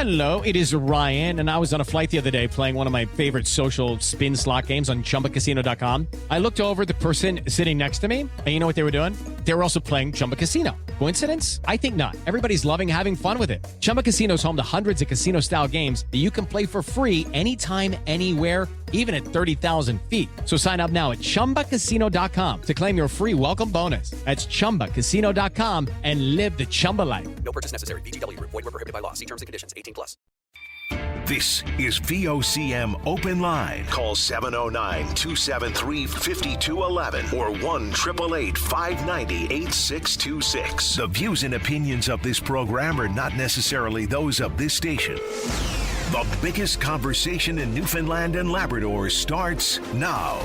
Hello, it is Ryan, and I was on a flight the other day playing one of my favorite social spin slot games on ChumbaCasino.com. I looked over at the person sitting next to me, and you know what they were doing? They were also playing Chumba Casino. Coincidence? I think not. Everybody's loving having fun with it. Chumba Casino is home to hundreds of casino-style games that you can play for free anytime, anywhere, even at 30,000 feet. So sign up now at ChumbaCasino.com to claim your free welcome bonus. That's ChumbaCasino.com and live the Chumba life. No purchase necessary. VGW. Void where prohibited by law. See terms and conditions. 18+. This is VOCM Open Line. Call 709-273-5211 or 1-888-590-8626. The views and opinions of this program are not necessarily those of this station. The biggest conversation in Newfoundland and Labrador starts now.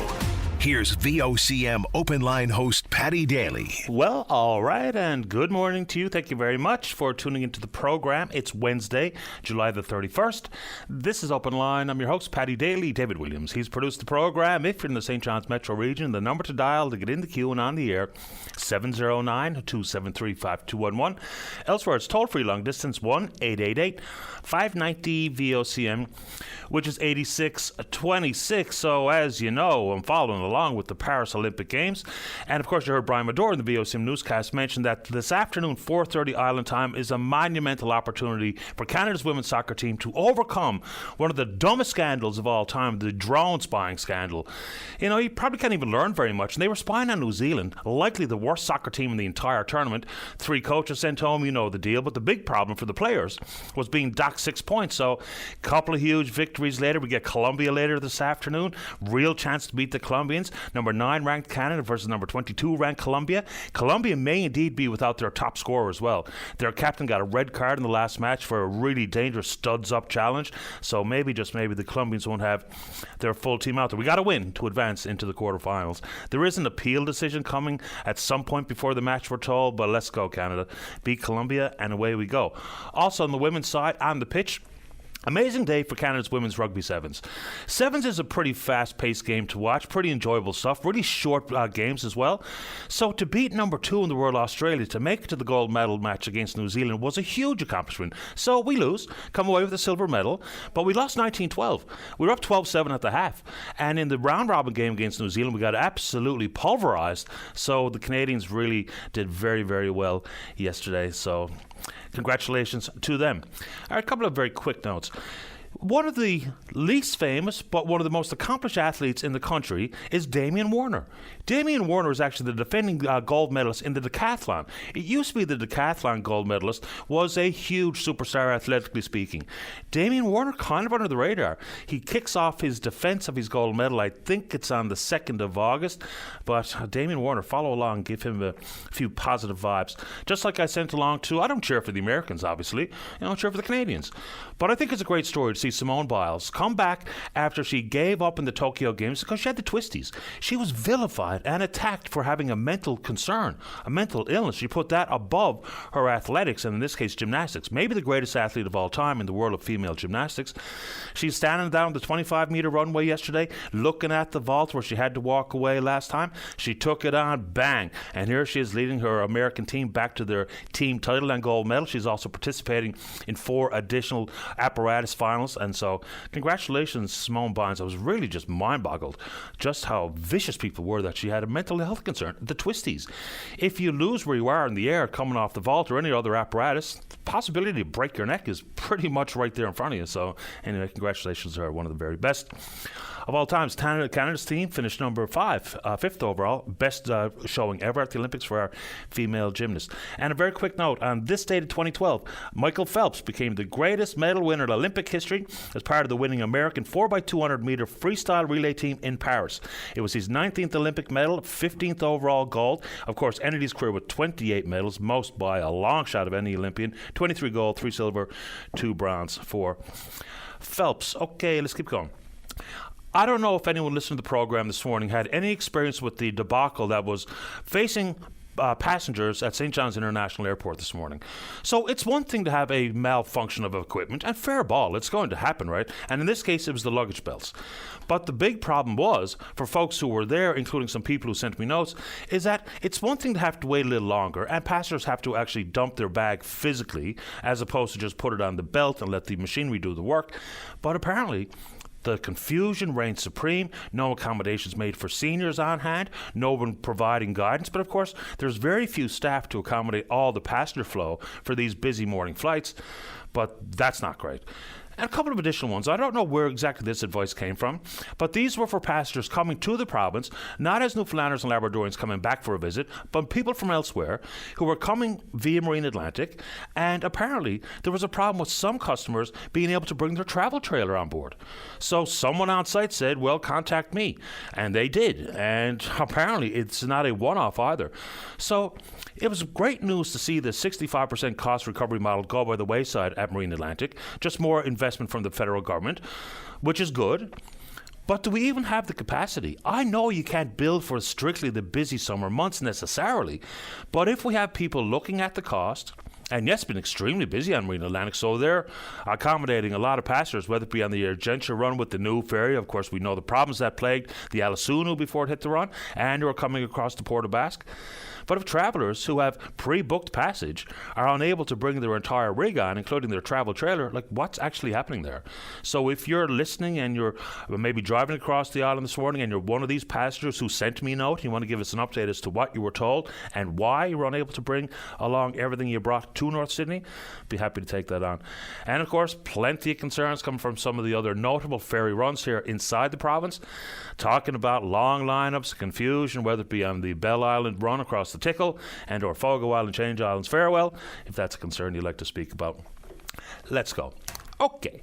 Here's VOCM Open Line host Paddy Daly. Well, all right, and good morning to you. Thank you very much for tuning into the program. It's Wednesday, July the 31st. This is Open Line. I'm your host, Paddy Daly. David Williams, he's produced the program. If you're in the St. John's metro region, the number to dial to get in the queue and on the air, 709-273-5211. Elsewhere, it's toll-free long distance, 1-888-590-VOCM, which is 8626. So, as you know, I'm following along with the Paris Olympic Games. And of course, you heard Brian Madore in the VOCM newscast mention that this afternoon, 4:30 Island time, is a monumental opportunity for Canada's women's soccer team to overcome one of the dumbest scandals of all time, the drone spying scandal. You know, you probably can't even learn very much. And they were spying on New Zealand, likely the worst soccer team in the entire tournament. 3 coaches sent home, you know the deal. But the big problem for the players was being docked 6 points. So a couple of huge victories later. We get Colombia later this afternoon. Real chance to beat the Colombians. Number 9 ranked Canada versus number 22 ranked Colombia. Colombia may indeed be without their top scorer as well. Their captain got a red card in the last match for a really dangerous studs-up challenge. So maybe, just maybe, the Colombians won't have their full team out there. We got to win to advance into the quarterfinals. There is an appeal decision coming at some point before the match, we're told, but let's go, Canada. Beat Colombia, and away we go. Also on the women's side, on the pitch, amazing day for Canada's women's rugby sevens. Sevens is a pretty fast-paced game to watch, pretty enjoyable stuff, really short games as well. So to beat number 2 in the world, Australia, to make it to the gold medal match against New Zealand was a huge accomplishment. So we lose, come away with a silver medal, but we lost 19-12. We were up 12-7 at the half. And in the round-robin game against New Zealand, we got absolutely pulverized. So the Canadians really did very, very well yesterday. So congratulations to them. All right, a couple of very quick notes. One of the least famous, but one of the most accomplished athletes in the country is Damien Warner. Damien Warner is actually the defending gold medalist in the decathlon. It used to be the decathlon gold medalist was a huge superstar, athletically speaking. Damien Warner, kind of under the radar. He kicks off his defense of his gold medal. I think it's on the 2nd of August. But Damien Warner, follow along, give him a few positive vibes. Just like I sent along to, I don't cheer for the Americans, obviously. I don't cheer for the Canadians. But I think it's a great story to see Simone Biles come back after she gave up in the Tokyo Games because she had the twisties. She was vilified and attacked for having a mental concern, a mental illness. She put that above her athletics, and in this case, gymnastics. Maybe the greatest athlete of all time in the world of female gymnastics. She's standing down the 25-meter runway yesterday, looking at the vault where she had to walk away last time. She took it on, bang, and here she is leading her American team back to their team title and gold medal. She's also participating in 4 additional apparatus finals, and so congratulations, Simone Biles. I was really just mind-boggled just how vicious people were that she had a mental health concern. The twisties. If you lose where you are in the air coming off the vault or any other apparatus, the possibility to break your neck is pretty much right there in front of you. So anyway, congratulations to her, one of the very best of all times. Canada's team finished number 5, 5th overall. Best showing ever at the Olympics for our female gymnast. And a very quick note, on this date of 2012, Michael Phelps became the greatest medal winner in Olympic history as part of the winning American 4x200 meter freestyle relay team in Paris. It was his 19th Olympic medal, 15th overall gold. Of course, ended his career with 28 medals, most by a long shot of any Olympian. 23 gold, 3 silver, 2 bronze for Phelps. Okay, let's keep going. I don't know if anyone listening to the program this morning had any experience with the debacle that was facing passengers at St. John's International Airport this morning. So it's one thing to have a malfunction of equipment, and fair ball, it's going to happen, right? And in this case, it was the luggage belts. But the big problem was, for folks who were there, including some people who sent me notes, is that it's one thing to have to wait a little longer, and passengers have to actually dump their bag physically, as opposed to just put it on the belt and let the machinery do the work. But apparently, the confusion reigned supreme, no accommodations made for seniors on hand, no one providing guidance, but of course there's very few staff to accommodate all the passenger flow for these busy morning flights, but that's not great. And a couple of additional ones. I don't know where exactly this advice came from, but these were for passengers coming to the province, not as Newfoundlanders and Labradorians coming back for a visit, but people from elsewhere who were coming via Marine Atlantic, and apparently there was a problem with some customers being able to bring their travel trailer on board. So someone on site said, well, contact me, and they did, and apparently it's not a one-off either. So it was great news to see the 65% cost recovery model go by the wayside at Marine Atlantic, just more investment from the federal government, which is good. But do we even have the capacity? I know you can't build for strictly the busy summer months necessarily, but if we have people looking at the cost, and yes, been extremely busy on Marine Atlantic, so they're accommodating a lot of passengers, whether it be on the Argentia run with the new ferry. Of course, we know the problems that plagued the Alasunu before it hit the run, and who are coming across the Port of Basque. But if travelers who have pre-booked passage are unable to bring their entire rig on, including their travel trailer, like, what's actually happening there? So if you're listening and you're maybe driving across the island this morning and you're one of these passengers who sent me a note, you want to give us an update as to what you were told and why you were unable to bring along everything you brought to North Sydney, be happy to take that on. And of course, plenty of concerns coming from some of the other notable ferry runs here inside the province, talking about long lineups, confusion, whether it be on the Bell Island run across the Tickle and or Fogo Island, Change Islands, Farewell. If that's a concern you'd like to speak about, let's go. Okay.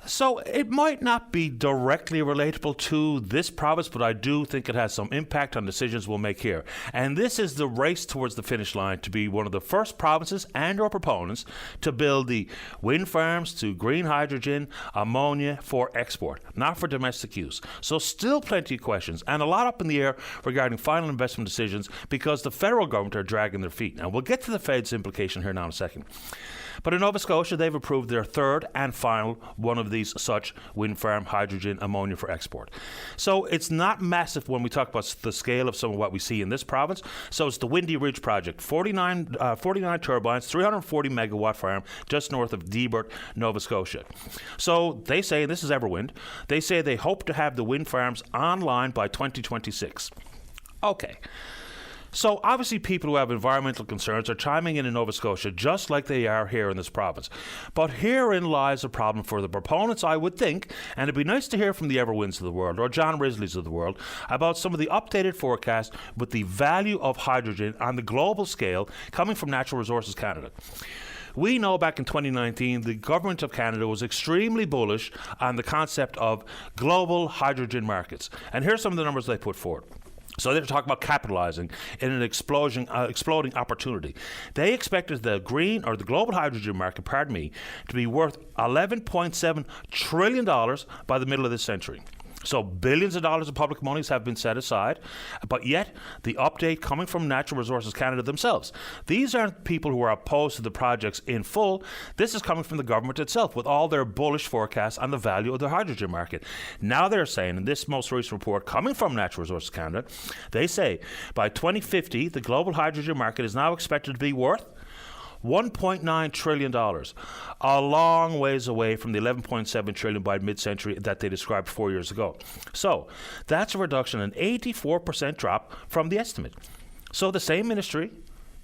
So it might not be directly relatable to this province, but I do think it has some impact on decisions we'll make here. And this is the race towards the finish line to be one of the first provinces and or proponents to build the wind farms to green hydrogen, ammonia for export, not for domestic use. So still plenty of questions and a lot up in the air regarding final investment decisions because the federal government are dragging their feet. Now we'll get to the Fed's implication here now in a second. But in Nova Scotia, they've approved their third and final one of these such wind farm, hydrogen, ammonia for export. So it's not massive when we talk about the scale of some of what we see in this province. So it's the Windy Ridge project, 49 turbines, 340 megawatt farm just north of Debert, Nova Scotia. So they say, this is Everwind, they say they hope to have the wind farms online by 2026. Okay. So obviously people who have environmental concerns are chiming in Nova Scotia just like they are here in this province. But herein lies a problem for the proponents, I would think, and it'd be nice to hear from the Everwinds of the world or John Risley's of the world about some of the updated forecasts with the value of hydrogen on the global scale coming from Natural Resources Canada. We know back in 2019, the Government of Canada was extremely bullish on the concept of global hydrogen markets. And here's some of the numbers they put forward. So they're talking about capitalizing in an exploding opportunity. They expected the global hydrogen market, to be worth $11.7 trillion by the middle of this century. So billions of dollars of public monies have been set aside, but yet the update coming from Natural Resources Canada themselves. These aren't people who are opposed to the projects in full. This is coming from the government itself with all their bullish forecasts on the value of the hydrogen market. Now they're saying, in this most recent report coming from Natural Resources Canada, they say by 2050, the global hydrogen market is now expected to be worth $1.9 trillion, a long ways away from the $11.7 trillion by mid-century that they described 4 years ago. So that's a reduction, an 84% drop from the estimate. So the same ministry,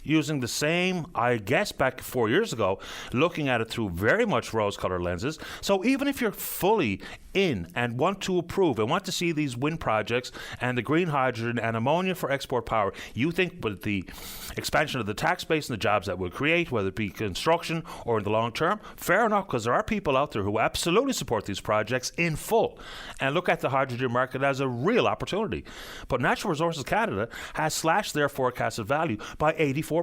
using the same, I guess, back 4 years ago, looking at it through very much rose-colored lenses. So even if you're fully in and want to approve and want to see these wind projects and the green hydrogen and ammonia for export power, you think with the expansion of the tax base and the jobs that will create, whether it be construction or in the long term, fair enough, because there are people out there who absolutely support these projects in full and look at the hydrogen market as a real opportunity. But Natural Resources Canada has slashed their forecasted value by 84%.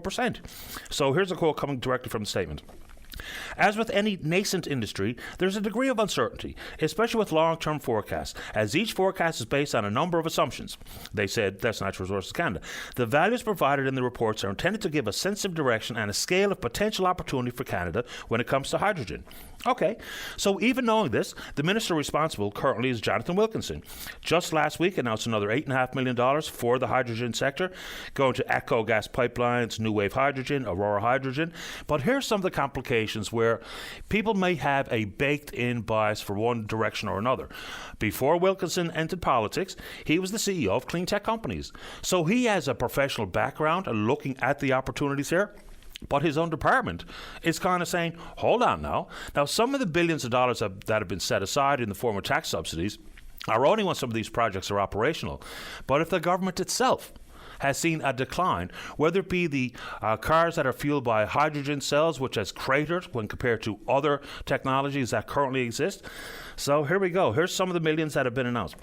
So here's a quote coming directly from the statement. As with any nascent industry, there's a degree of uncertainty, especially with long-term forecasts, as each forecast is based on a number of assumptions. They said that's Natural Resources Canada. The values provided in the reports are intended to give a sense of direction and a scale of potential opportunity for Canada when it comes to hydrogen. Okay, so even knowing this, the minister responsible currently is Jonathan Wilkinson. Just last week announced another $8.5 million for the hydrogen sector, going to Echo gas pipelines, New Wave Hydrogen, Aurora Hydrogen. But here's some of the complications where people may have a baked-in bias for one direction or another. Before Wilkinson entered politics, he was the CEO of clean tech companies. So he has a professional background and looking at the opportunities here. But his own department is kind of saying, hold on now. Now, some of the billions of dollars that have been set aside in the form of tax subsidies are only when some of these projects are operational. But if the government itself has seen a decline, whether it be the cars that are fueled by hydrogen cells, which has cratered when compared to other technologies that currently exist. So here we go. Here's some of the millions that have been announced.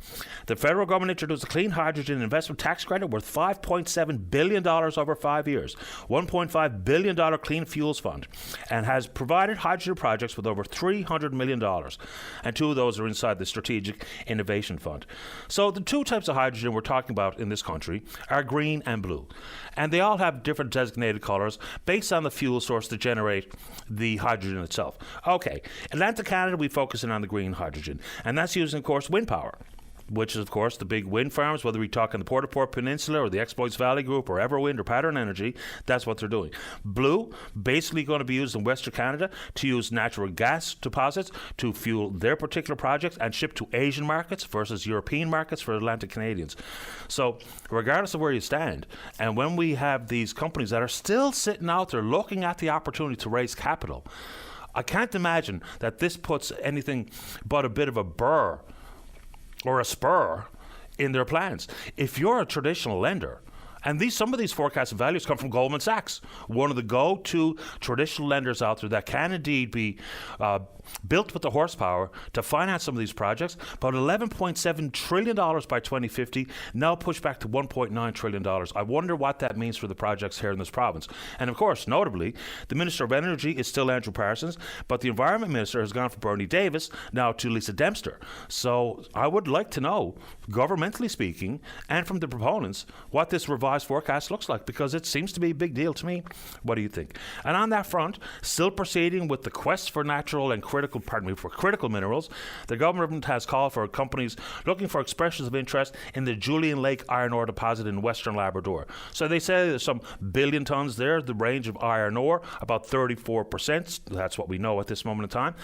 The federal government introduced a clean hydrogen investment tax credit worth $5.7 billion over 5 years, $1.5 billion clean fuels fund, and has provided hydrogen projects with over $300 million. And 2 of those are inside the Strategic Innovation Fund. So the 2 types of hydrogen we're talking about in this country are green and blue. And they all have different designated colors based on the fuel source to generate the hydrogen itself. Okay, Atlantic Canada, we focus in on the green hydrogen, and that's using, of course, wind power, which is, of course, the big wind farms, whether we talk on the Port-au-Port Peninsula or the Exploits Valley Group or Everwind or Pattern Energy, that's what they're doing. Blue, basically going to be used in Western Canada to use natural gas deposits to fuel their particular projects and ship to Asian markets versus European markets for Atlantic Canadians. So regardless of where you stand, and when we have these companies that are still sitting out there looking at the opportunity to raise capital, I can't imagine that this puts anything but a bit of a burr or a spur in their plans. If you're a traditional lender, and some of these forecasted values come from Goldman Sachs, one of the go-to traditional lenders out there that can indeed be built with the horsepower to finance some of these projects, but $11.7 trillion by 2050, now pushed back to $1.9 trillion. I wonder what that means for the projects here in this province. And of course, notably, the Minister of Energy is still Andrew Parsons, but the Environment Minister has gone from Bernie Davis now to Lisa Dempster. So I would like to know, governmentally speaking, and from the proponents, what this revised forecast looks like, because it seems to be a big deal to me. What do you think? And on that front, still proceeding with the quest for natural and critical minerals, the government has called for companies looking for expressions of interest in the Julian Lake iron ore deposit in Western Labrador. So they say there's some billion tons there, the range of iron ore, about 34%. That's what we know at this moment in time.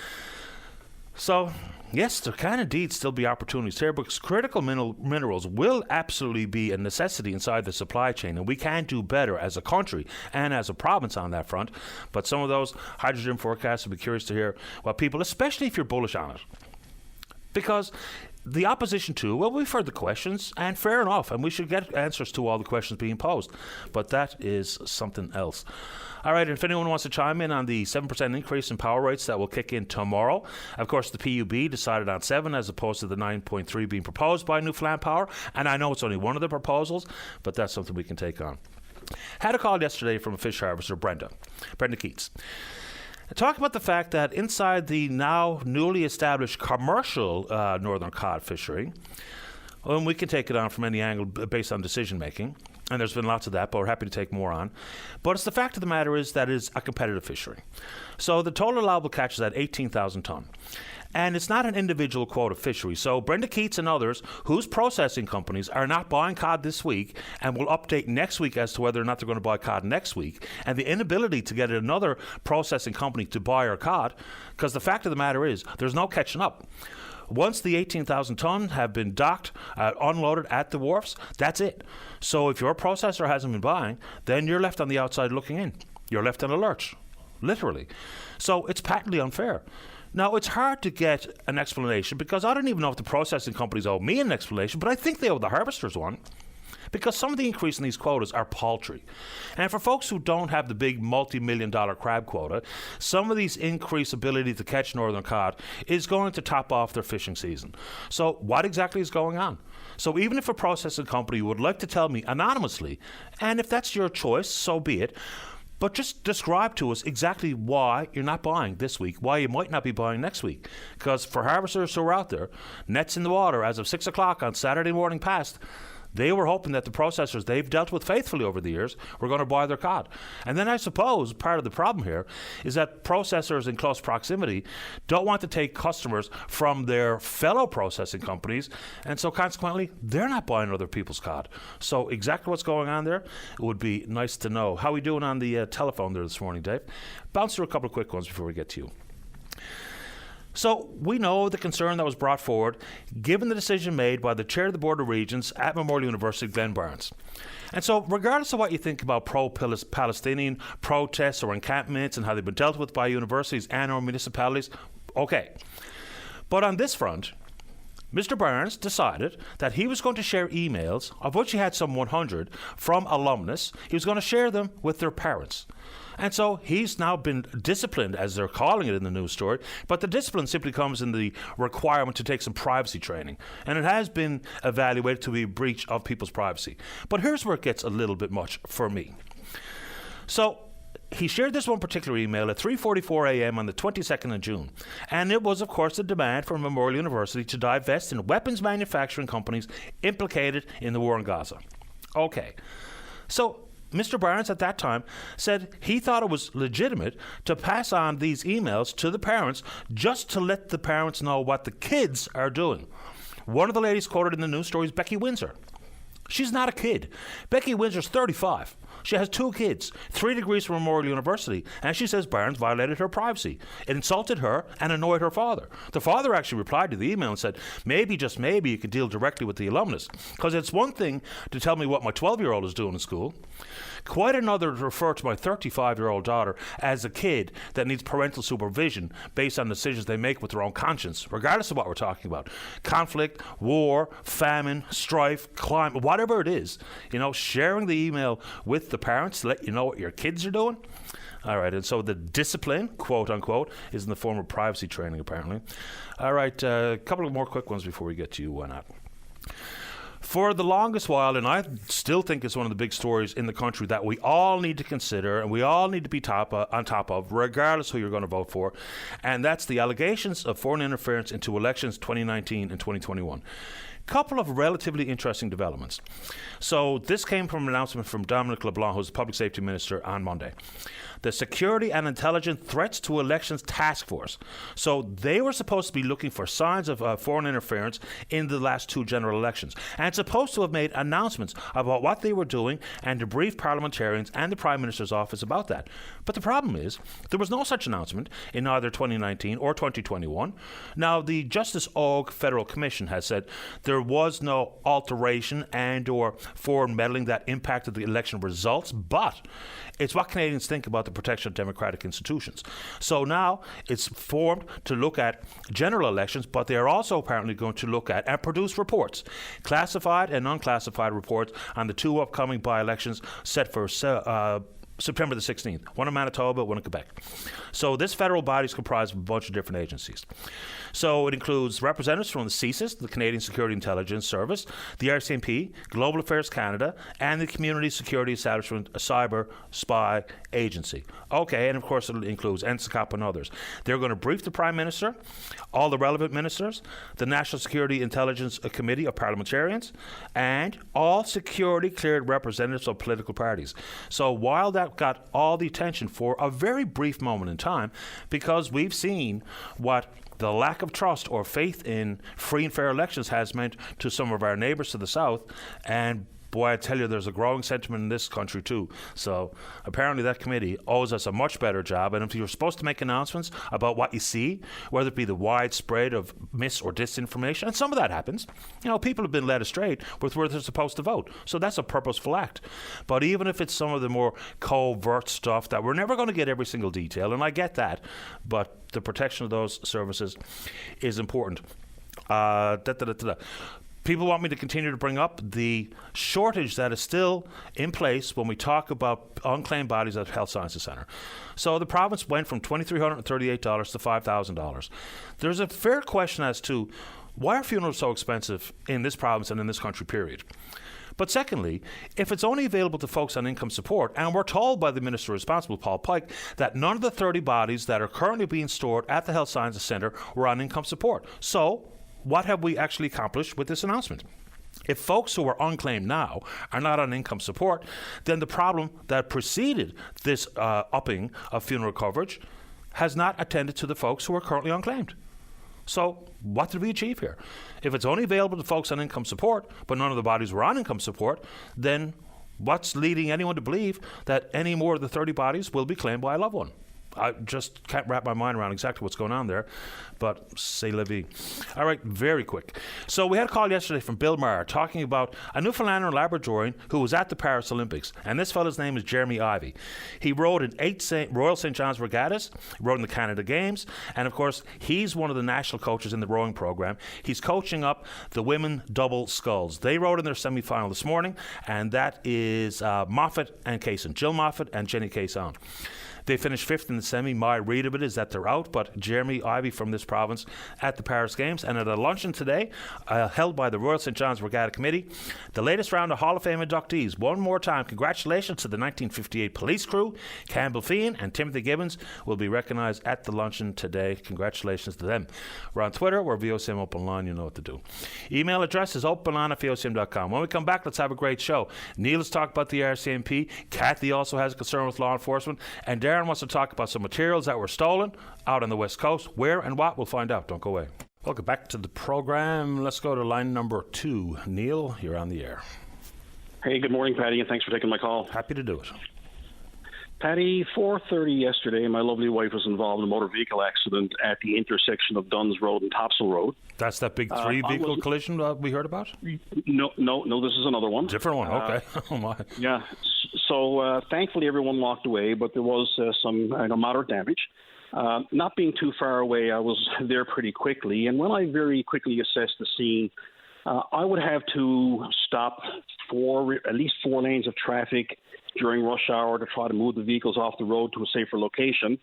So, yes, there can indeed still be opportunities here, because critical minerals will absolutely be a necessity inside the supply chain, and we can do better as a country and as a province on that front. But some of those hydrogen forecasts, I'd be curious to hear what people, especially if you're bullish on it. Because the opposition to, well, we've heard the questions, and fair enough, and we should get answers to all the questions being posed. But that is something else. All right, and if anyone wants to chime in on the 7% increase in power rates that will kick in tomorrow, of course, the PUB decided on 7 as opposed to the 9.3 being proposed by Newfoundland Power. And I know it's only one of the proposals, but that's something we can take on. Had a call yesterday from a fish harvester, Brenda Keats. Talk about the fact that inside the now newly established commercial northern cod fishery, and we can take it on from any angle based on decision making, and there's been lots of that, but we're happy to take more on. But it's the fact of the matter is that it's a competitive fishery. So the total allowable catch is at 18,000 tonne. And it's not an individual quota fishery. So Brenda Keats and others, whose processing companies are not buying cod this week and will update next week as to whether or not they're going to buy cod next week, and the inability to get another processing company to buy our cod, because the fact of the matter is there's no catching up. Once the 18,000 tonne have been docked, unloaded at the wharfs, that's it. So if your processor hasn't been buying, then you're left on the outside looking in. You're left in a lurch, literally. So it's patently unfair. Now, it's hard to get an explanation, because I don't even know if the processing companies owe me an explanation, but I think they owe the harvesters one. Because some of the increase in these quotas are paltry. And for folks who don't have the big multi-million-dollar crab quota, some of these increased ability to catch northern cod is going to top off their fishing season. So what exactly is going on? So even if a processing company would like to tell me anonymously, and if that's your choice, so be it, But just describe to us exactly why you're not buying this week, why you might not be buying next week. Because for harvesters who are out there, nets in the water as of 6 o'clock on Saturday morning past, they were hoping that the processors they've dealt with faithfully over the years were going to buy their cod. And then I suppose part of the problem here is that processors in close proximity don't want to take customers from their fellow processing companies, and so consequently, they're not buying other people's cod. So exactly what's going on there, it would be nice to know. How are we doing on the telephone there this morning, Dave? Bounce through a couple of quick ones before we get to you. So we know the concern that was brought forward given the decision made by the chair of the Board of Regents at Memorial University, Glenn Barnes. And so regardless of what you think about pro-Palestinian protests or encampments and how they've been dealt with by universities and or municipalities, okay. But on this front, Mr. Barnes decided that he was going to share emails, of which he had some 100, from alumnus. He was going to share them with their parents. And so he's now been disciplined, as they're calling it in the news story, but the discipline simply comes in the requirement to take some privacy training. And it has been evaluated to be a breach of people's privacy. But here's where it gets a little bit much for me. So he shared this one particular email at 3:44 a.m. on the 22nd of June. And it was, of course, a demand from Memorial University to divest in weapons manufacturing companies implicated in the war in Gaza. Okay. So Mr. Barnes at that time said he thought it was legitimate to pass on these emails to the parents just to let the parents know what the kids are doing. One of the ladies quoted in the news story is Becky Windsor. She's not a kid. Becky Windsor's 35. She has 2 kids, 3 degrees from Memorial University, and she says Barnes violated her privacy. It insulted her and annoyed her father. The father actually replied to the email and said, maybe, just maybe, you could deal directly with the alumnus. Because it's one thing to tell me what my 12-year-old is doing in school. Quite another to refer to my 35-year-old daughter as a kid that needs parental supervision based on decisions they make with their own conscience, regardless of what we're talking about. Conflict, war, famine, strife, climate, whatever it is. You know, sharing the email with the parents to let you know what your kids are doing. All right, and so the discipline, quote unquote, is in the form of privacy training, apparently. All right, a couple of more quick ones before we get to you, why not? For the longest while, and I still think it's one of the big stories in the country that we all need to consider and we all need to be on top of, regardless who you're going to vote for, and that's the allegations of foreign interference into elections 2019 and 2021. Couple of relatively interesting developments. So this came from an announcement from Dominic LeBlanc, who's the Public Safety Minister, on Monday. The Security and Intelligence Threats to Elections Task Force. So they were supposed to be looking for signs of foreign interference in the last 2 general elections, and supposed to have made announcements about what they were doing and to brief parliamentarians and the Prime Minister's office about that. But the problem is, there was no such announcement in either 2019 or 2021. Now, the Justice Ogg Federal Commission has said there was no alteration and or foreign meddling that impacted the election results, but it's what Canadians think about the protection of democratic institutions. So now it's formed to look at general elections, but they are also apparently going to look at and produce reports, classified and unclassified reports on the 2 upcoming by-elections set for September the 16th, one in Manitoba, one in Quebec. So this federal body is comprised of a bunch of different agencies. So it includes representatives from the CSIS, the Canadian Security Intelligence Service, the RCMP, Global Affairs Canada, and the Community Security Establishment, a cyber spy agency. Okay, and of course it includes NSCOP and others. They're going to brief the Prime Minister, all the relevant ministers, the National Security Intelligence Committee of parliamentarians, and all security-cleared representatives of political parties. So while that got all the attention for a very brief moment in time, because we've seen what the lack of trust or faith in free and fair elections has meant to some of our neighbours to the south, and boy, I tell you, there's a growing sentiment in this country too. So apparently that committee owes us a much better job. And if you're supposed to make announcements about what you see, whether it be the widespread of mis or disinformation, and some of that happens, you know, people have been led astray with where they're supposed to vote. So that's a purposeful act. But even if it's some of the more covert stuff that we're never going to get every single detail, and I get that, but the protection of those services is important. People want me to continue to bring up the shortage that is still in place when we talk about unclaimed bodies at the Health Sciences Centre. So the province went from $2,338 to $5,000. There's a fair question as to why are funerals so expensive in this province and in this country, period. But secondly, if it's only available to folks on income support, and we're told by the Minister responsible, Paul Pike, that none of the 30 bodies that are currently being stored at the Health Sciences Centre were on income support. So, what have we actually accomplished with this announcement? If folks who are unclaimed now are not on income support, then the problem that preceded this upping of funeral coverage has not attended to the folks who are currently unclaimed. So what did we achieve here? If it's only available to folks on income support, but none of the bodies were on income support, then what's leading anyone to believe that any more of the 30 bodies will be claimed by a loved one? I just can't wrap my mind around exactly what's going on there, but c'est la vie. All right, very quick. So we had a call yesterday from Bill Maher talking about a Newfoundlander and Labradorian who was at the Paris Olympics, and this fellow's name is Jeremy Ivey. He rode in 8 Royal St. John's Regattas, rode in the Canada Games, and of course, he's one of the national coaches in the rowing program. He's coaching up the women double sculls. They rode in their semi-final this morning, and that is Moffat and Kaysen, Jill Moffat and Jenny Kaysen. They finished 5th in the semi. My read of it is that they're out, but Jeremy Ivey from this province at the Paris Games. And at a luncheon today, held by the Royal St. John's Regatta Committee, the latest round of Hall of Fame inductees. One more time, congratulations to the 1958 police crew. Campbell Feehan and Timothy Gibbons will be recognised at the luncheon today. Congratulations to them. We're on Twitter. We're VOCM Openline. You know what to do. Email address is openline@vocm.com. When we come back, let's have a great show. Neil has talked about the RCMP. Kathy also has a concern with law enforcement. And Darren wants to talk about some materials that were stolen out on the West Coast. Where and what, we'll find out. Don't go away. Welcome back to the program. Let's go to line number 2. Neil, you're on the air. Hey, good morning, Paddy, and thanks for taking my call. Happy to do it. Paddy, 4:30 yesterday, my lovely wife was involved in a motor vehicle accident at the intersection of Duns Road and Topsail Road. That's that big 3-vehicle collision we heard about? No, this is another one. Different one, okay. Oh, my. Yeah, so thankfully everyone walked away, but there was some moderate damage. Not being too far away, I was there pretty quickly, and when I very quickly assessed the scene, I would have to stop at least 4 lanes of traffic during rush hour to try to move the vehicles off the road to a safer location.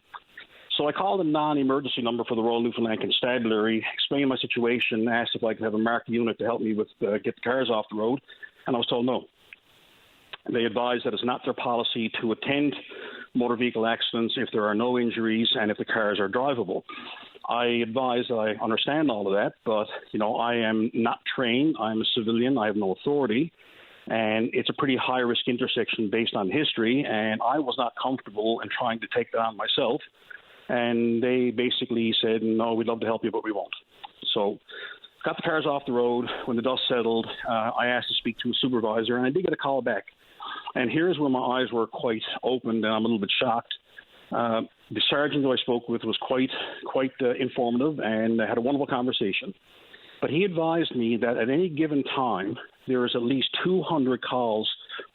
So I called a non-emergency number for the Royal Newfoundland Constabulary, explained my situation, asked if I could have a marked unit to help me with get the cars off the road, and I was told no. They advised that it's not their policy to attend motor vehicle accidents if there are no injuries and if the cars are drivable. I advise that I understand all of that, but, I am not trained. I'm a civilian. I have no authority. And it's a pretty high-risk intersection based on history, and I was not comfortable in trying to take that on myself. And they basically said, no, we'd love to help you, but we won't. So got the cars off the road. When the dust settled, I asked to speak to a supervisor, and I did get a call back. And here's where my eyes were quite opened, and I'm a little bit shocked. The sergeant who I spoke with was quite informative and had a wonderful conversation. But he advised me that at any given time, there is at least 200 calls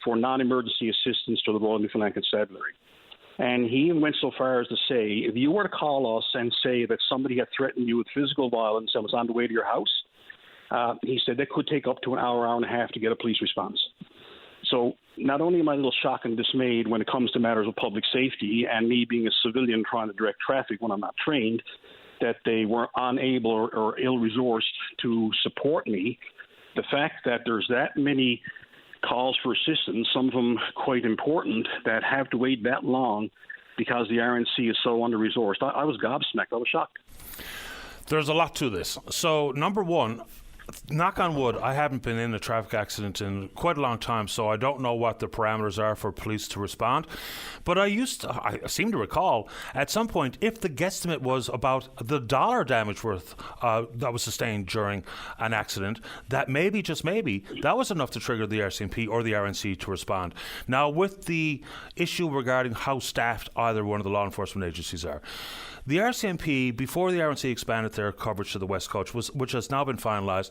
for non-emergency assistance to the Royal Newfoundland Constabulary. And he even went so far as to say, if you were to call us and say that somebody had threatened you with physical violence and was on the way to your house, he said that could take up to an hour and a half to get a police response. So not only am I a little shocked and dismayed when it comes to matters of public safety and me being a civilian trying to direct traffic when I'm not trained, that they were unable or ill-resourced to support me, the fact that there's that many calls for assistance, some of them quite important, that have to wait that long because the RNC is so under-resourced, I was gobsmacked. I was shocked. There's a lot to this. So, number one, knock on wood, I haven't been in a traffic accident in quite a long time, so I don't know what the parameters are for police to respond. But I seem to recall, at some point, if the guesstimate was about the dollar damage worth that was sustained during an accident, that maybe, just maybe, that was enough to trigger the RCMP or the RNC to respond. Now, with the issue regarding how staffed either one of the law enforcement agencies are, the RCMP, before the RNC expanded their coverage to the West Coast, which has now been finalised,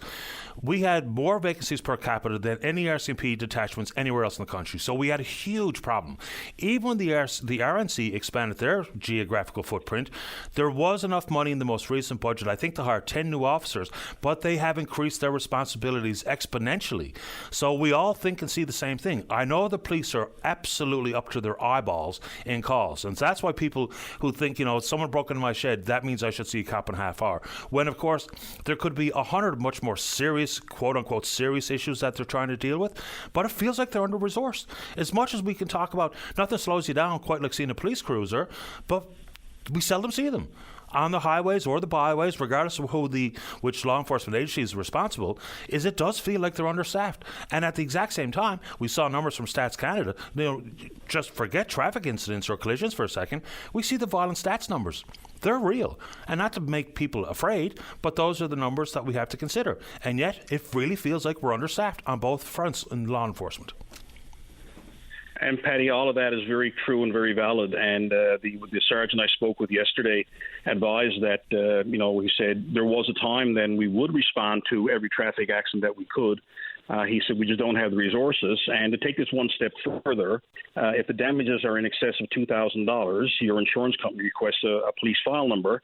we had more vacancies per capita than any RCMP detachments anywhere else in the country. So we had a huge problem. Even when the RNC expanded their geographical footprint, there was enough money in the most recent budget, I think, to hire 10 new officers, but they have increased their responsibilities exponentially. So we all think and see the same thing. I know the police are absolutely up to their eyeballs in calls, and that's why people who think, someone broke into my shed, that means I should see a cop in a half hour. When, of course, there could be 100 much more more serious, quote-unquote, serious issues that they're trying to deal with. But it feels like they're under-resourced. As much as we can talk about, nothing slows you down quite like seeing a police cruiser, but we seldom see them on the highways or the byways, regardless of which law enforcement agency is responsible. It does feel like they're understaffed. And at the exact same time, we saw numbers from Stats Canada. Just forget traffic incidents or collisions for a second. We see the violent stats numbers. They're real. And not to make people afraid, but those are the numbers that we have to consider. And yet, it really feels like we're understaffed on both fronts in law enforcement. And Paddy, all of that is very true and very valid. And the sergeant I spoke with yesterday advised that, he said there was a time then we would respond to every traffic accident that we could. He said we just don't have the resources. And to take this one step further, if the damages are in excess of $2,000, your insurance company requests a police file number.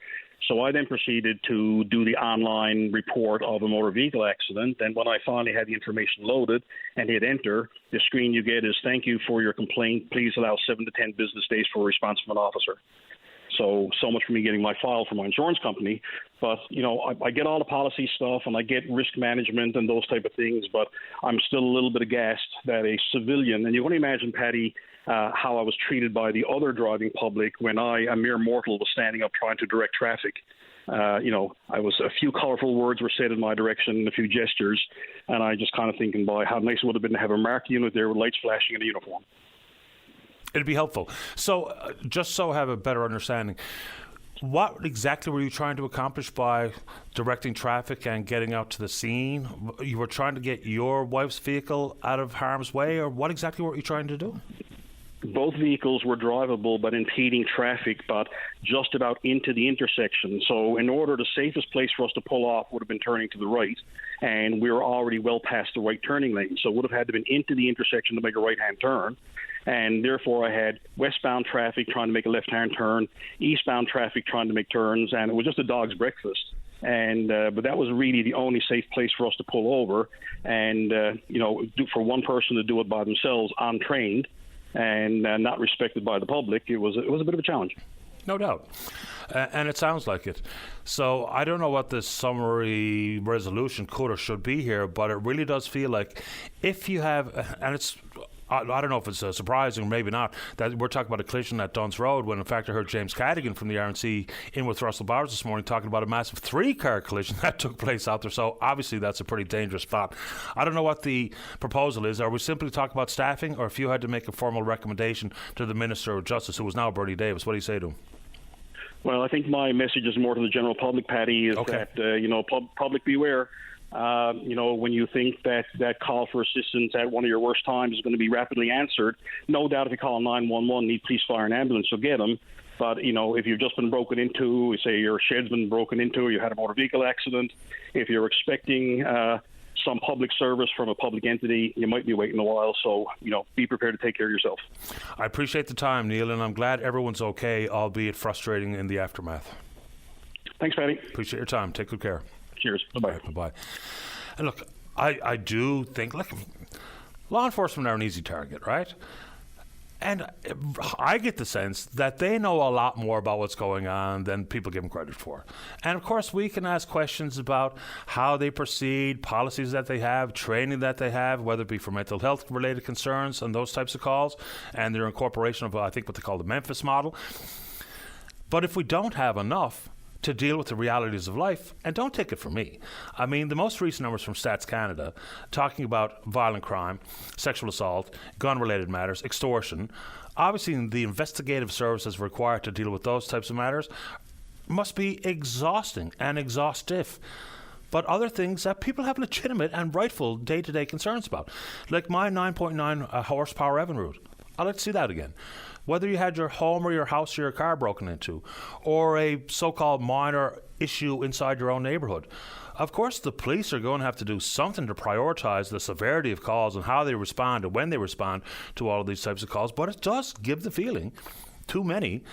So I then proceeded to do the online report of a motor vehicle accident. And when I finally had the information loaded and hit enter, the screen you get is, "Thank you for your complaint. Please allow 7 to 10 business days for a response from an officer." So much for me getting my file from my insurance company. But, I get all the policy stuff and I get risk management and those type of things, but I'm still a little bit aghast that a civilian, and you can imagine, Paddy, how I was treated by the other driving public when I, a mere mortal, was standing up trying to direct traffic. A few colorful words were said in my direction and a few gestures, and I just kind of thinking, boy, how nice it would have been to have a marked unit there with lights flashing in a uniform. It'd be helpful. So, just so I have a better understanding, what exactly were you trying to accomplish by directing traffic and getting out to the scene? You were trying to get your wife's vehicle out of harm's way, or what exactly were you trying to do? Both vehicles were drivable but impeding traffic, but just about into the intersection. So in order, the safest place for us to pull off would have been turning to the right, and we were already well past the right turning lane. So it would have had to have been into the intersection to make a right-hand turn. And therefore, I had westbound traffic trying to make a left-hand turn, eastbound traffic trying to make turns, and it was just a dog's breakfast. And but that was really the only safe place for us to pull over. And for one person to do it by themselves, untrained, and not respected by the public, it was a bit of a challenge. No doubt. And it sounds like it. So I don't know what the summary resolution could or should be here, but it really does feel like if you have, and it's, I don't know if it's surprising or maybe not, that we're talking about a collision at Duns Road, when in fact I heard James Cadigan from the RNC in with Russell Bowers this morning talking about a massive 3-car collision that took place out there. So obviously that's a pretty dangerous spot. I don't know what the proposal is. Are we simply talking about staffing, or if you had to make a formal recommendation to the Minister of Justice, who is now Bernie Davis, what do you say to him? Well, I think my message is more to the general public, Paddy, is that, public beware. When you think that call for assistance at one of your worst times is going to be rapidly answered, no doubt if you call 911, need police, fire, and ambulance, you'll get them. But, if you've just been broken into, say your shed's been broken into, you had a motor vehicle accident, if you're expecting some public service from a public entity, you might be waiting a while. So, be prepared to take care of yourself. I appreciate the time, Neil, and I'm glad everyone's okay, albeit frustrating in the aftermath. Thanks, Paddy. Appreciate your time. Take good care. Cheers. Bye-bye. Right, bye-bye. And look, I do think, law enforcement are an easy target, right? And I get the sense that they know a lot more about what's going on than people give them credit for. And of course, we can ask questions about how they proceed, policies that they have, training that they have, whether it be for mental health related concerns and those types of calls, and their incorporation of, I think, what they call the Memphis model. But if we don't have enough to deal with the realities of life, and don't take it from me. I mean, the most recent numbers from Stats Canada talking about violent crime, sexual assault, gun-related matters, extortion, obviously the investigative services required to deal with those types of matters must be exhausting and exhaustive. But other things that people have legitimate and rightful day-to-day concerns about, like my 9.9 horsepower Evinrude. I'd like to see that again. Whether you had your home or your house or your car broken into, or a so-called minor issue inside your own neighborhood. Of course, the police are going to have to do something to prioritize the severity of calls and how they respond and when they respond to all of these types of calls, but it does give the feeling, too many,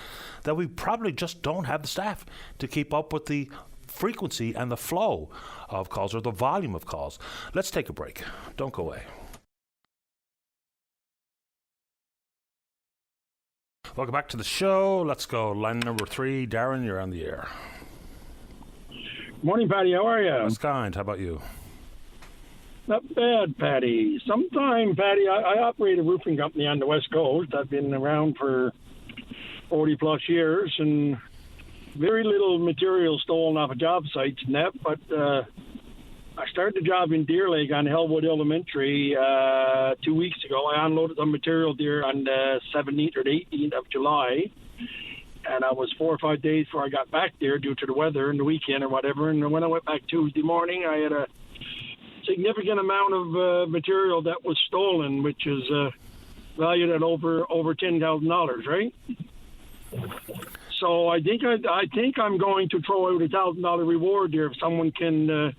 that we probably just don't have the staff to keep up with the frequency and the flow of calls, or the volume of calls. Let's take a break. Don't go away. Welcome back to the show. Let's go. Line number 3. Darren, you're on the air. Morning, Paddy. How are you? That's kind. How about you? Not bad, Patty. Sometime, Patty, I operate a roofing company on the West Coast. I've been around for 40-plus years, and very little material stolen off of job sites and that, but I started the job in Deer Lake on Hellwood Elementary 2 weeks ago. I unloaded some material there on the 17th or the 18th of July, and I was 4 or 5 days before I got back there due to the weather and the weekend or whatever. And when I went back Tuesday morning, I had a significant amount of material that was stolen, which is valued at over $10,000, right? So I think I'm going to throw out $1,000 reward there if someone can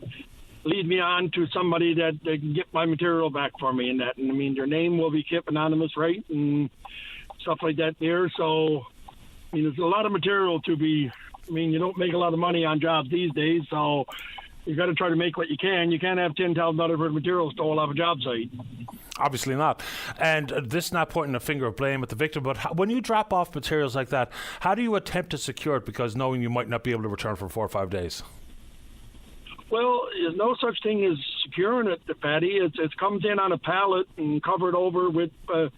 lead me on to somebody that can get my material back for me and that. And I mean, their name will be kept anonymous, right? And stuff like that there. So, I mean, there's a lot of material to be, I mean, you don't make a lot of money on jobs these days. So you got to try to make what you can. You can't have $10,000 worth of material stolen off a job site. Obviously not. And this is not pointing a finger of blame at the victim, but when you drop off materials like that, how do you attempt to secure it, because knowing you might not be able to return for 4 or 5 days? Well, there's no such thing as securing it, Patty. It comes in on a pallet and covered over with the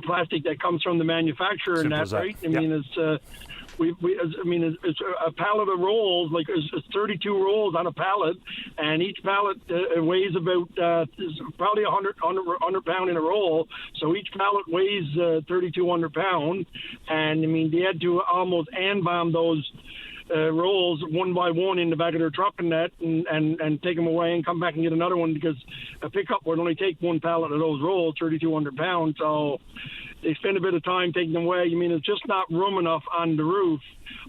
plastic that comes from the manufacturer. Simple and that, right? I mean, it's a pallet of rolls, like it's 32 rolls on a pallet, and each pallet weighs about probably 100 pound in a roll. So each pallet weighs 3,200 pound, and I mean they had to almost bomb those rolls one by one in the back of their truck and that, and take them away and come back and get another one, because a pickup would only take one pallet of those rolls, 3,200 pounds. So they spend a bit of time taking them away. I mean, it's just not room enough on the roof.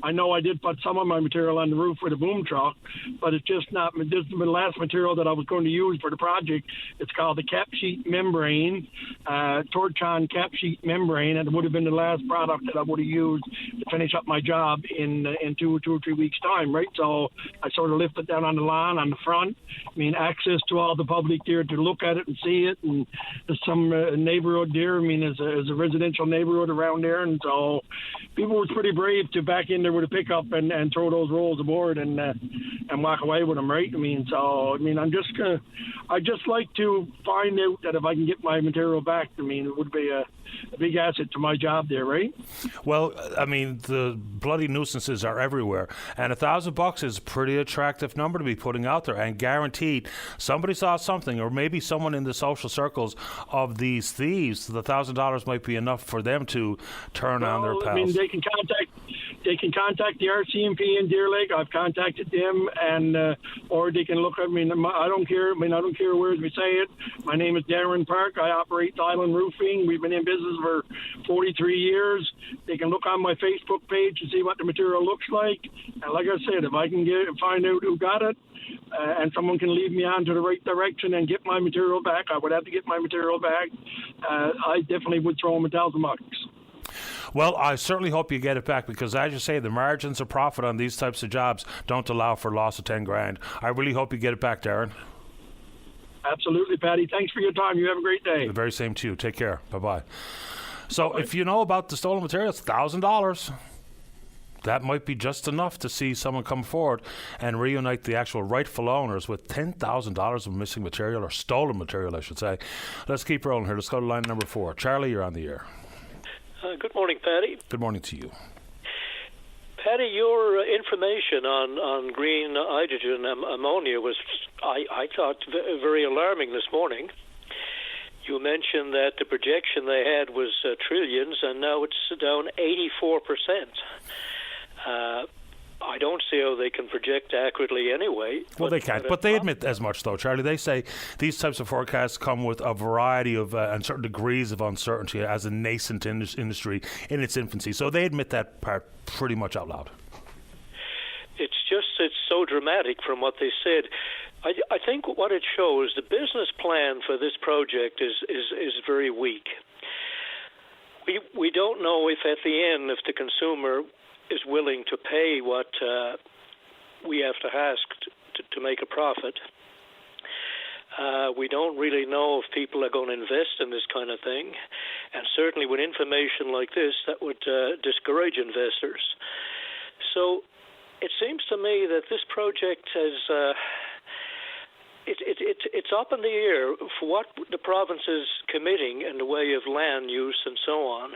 I know I did put some of my material on the roof with a boom truck, but it's just not. This is the last material that I was going to use for the project. It's called the cap sheet membrane, Torchon cap sheet membrane, and it would have been the last product that I would have used to finish up my job in 2 or 3 weeks' time, right? So I sort of lifted down on the lawn on the front. I mean, access to all the public there to look at it and see it, and there's some neighborhood there. I mean, there's a residential neighborhood around there, and so people were pretty brave to back in there with a pickup and throw those rolls aboard and walk away with them, right? I mean, so I mean, I just like to find out that if I can get my material back, I mean, it would be a big asset to my job there, right? Well, I mean, the bloody nuisances are everywhere, and $1,000 is a pretty attractive number to be putting out there, and guaranteed somebody saw something, or maybe someone in the social circles of these thieves, the $1,000 might be enough for them to turn on their pals. I mean, they can contact the RCMP in Deer Lake. I've contacted them, and or they can look. I mean, I don't care. I mean, I don't care where we say it. My name is Darren Park. I operate Island Roofing. We've been in business for 43 years. They can look on my Facebook page and see what the material looks like. And like I said, if I can find out who got it, and someone can lead me on to the right direction and get my material back, I would have to get my material back. I definitely would throw them $1,000. Well, I certainly hope you get it back, because as you say, the margins of profit on these types of jobs don't allow for loss of 10 grand. I really hope you get it back, Darren. Absolutely, Patty. Thanks for your time. You have a great day. The very same to you. Take care. Bye-bye. So if you know about the stolen materials, $1,000. That might be just enough to see someone come forward and reunite the actual rightful owners with $10,000 of missing material, or stolen material, I should say. Let's keep rolling here. Let's go to line number 4. Charlie, you're on the air. Good morning, Patty. Good morning to you. Patty, your information on green hydrogen ammonia was, I thought, very alarming this morning. You mentioned that the projection they had was trillions, and now it's down 84%. I don't see how they can project accurately anyway. Well, they can't, but they admit as much, though, Charlie. They say these types of forecasts come with a variety of and certain degrees of uncertainty as a nascent industry in its infancy. So they admit that part pretty much out loud. It's so dramatic from what they said. I think what it shows, the business plan for this project is very weak. We don't know if at the end, if the consumer is willing to pay what we have to ask to make a profit. We don't really know if people are going to invest in this kind of thing, and certainly with information like this, that would discourage investors. So it seems to me that this project has it's up in the air for what the province is committing in the way of land use and so on.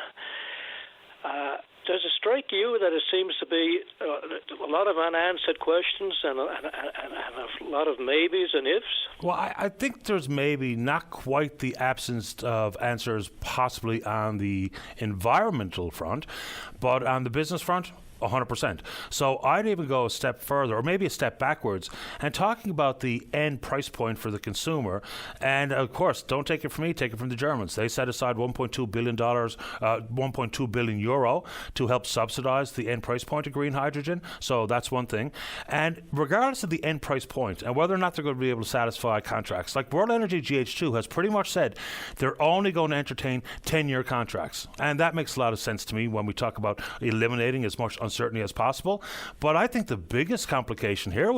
Does it strike you that it seems to be a lot of unanswered questions and a lot of maybes and ifs? Well, I think there's maybe not quite the absence of answers possibly on the environmental front, but on the business front, 100%. So I'd even go a step further, or maybe a step backwards, and talking about the end price point for the consumer. And of course, don't take it from me, take it from the Germans. They set aside $1.2 billion, 1.2 billion euro to help subsidize the end price point of green hydrogen. So that's one thing. And regardless of the end price point and whether or not they're going to be able to satisfy contracts, like World Energy GH2 has pretty much said they're only going to entertain 10-year contracts. And that makes a lot of sense to me when we talk about eliminating as much uncertainty as possible. But I think the biggest complication here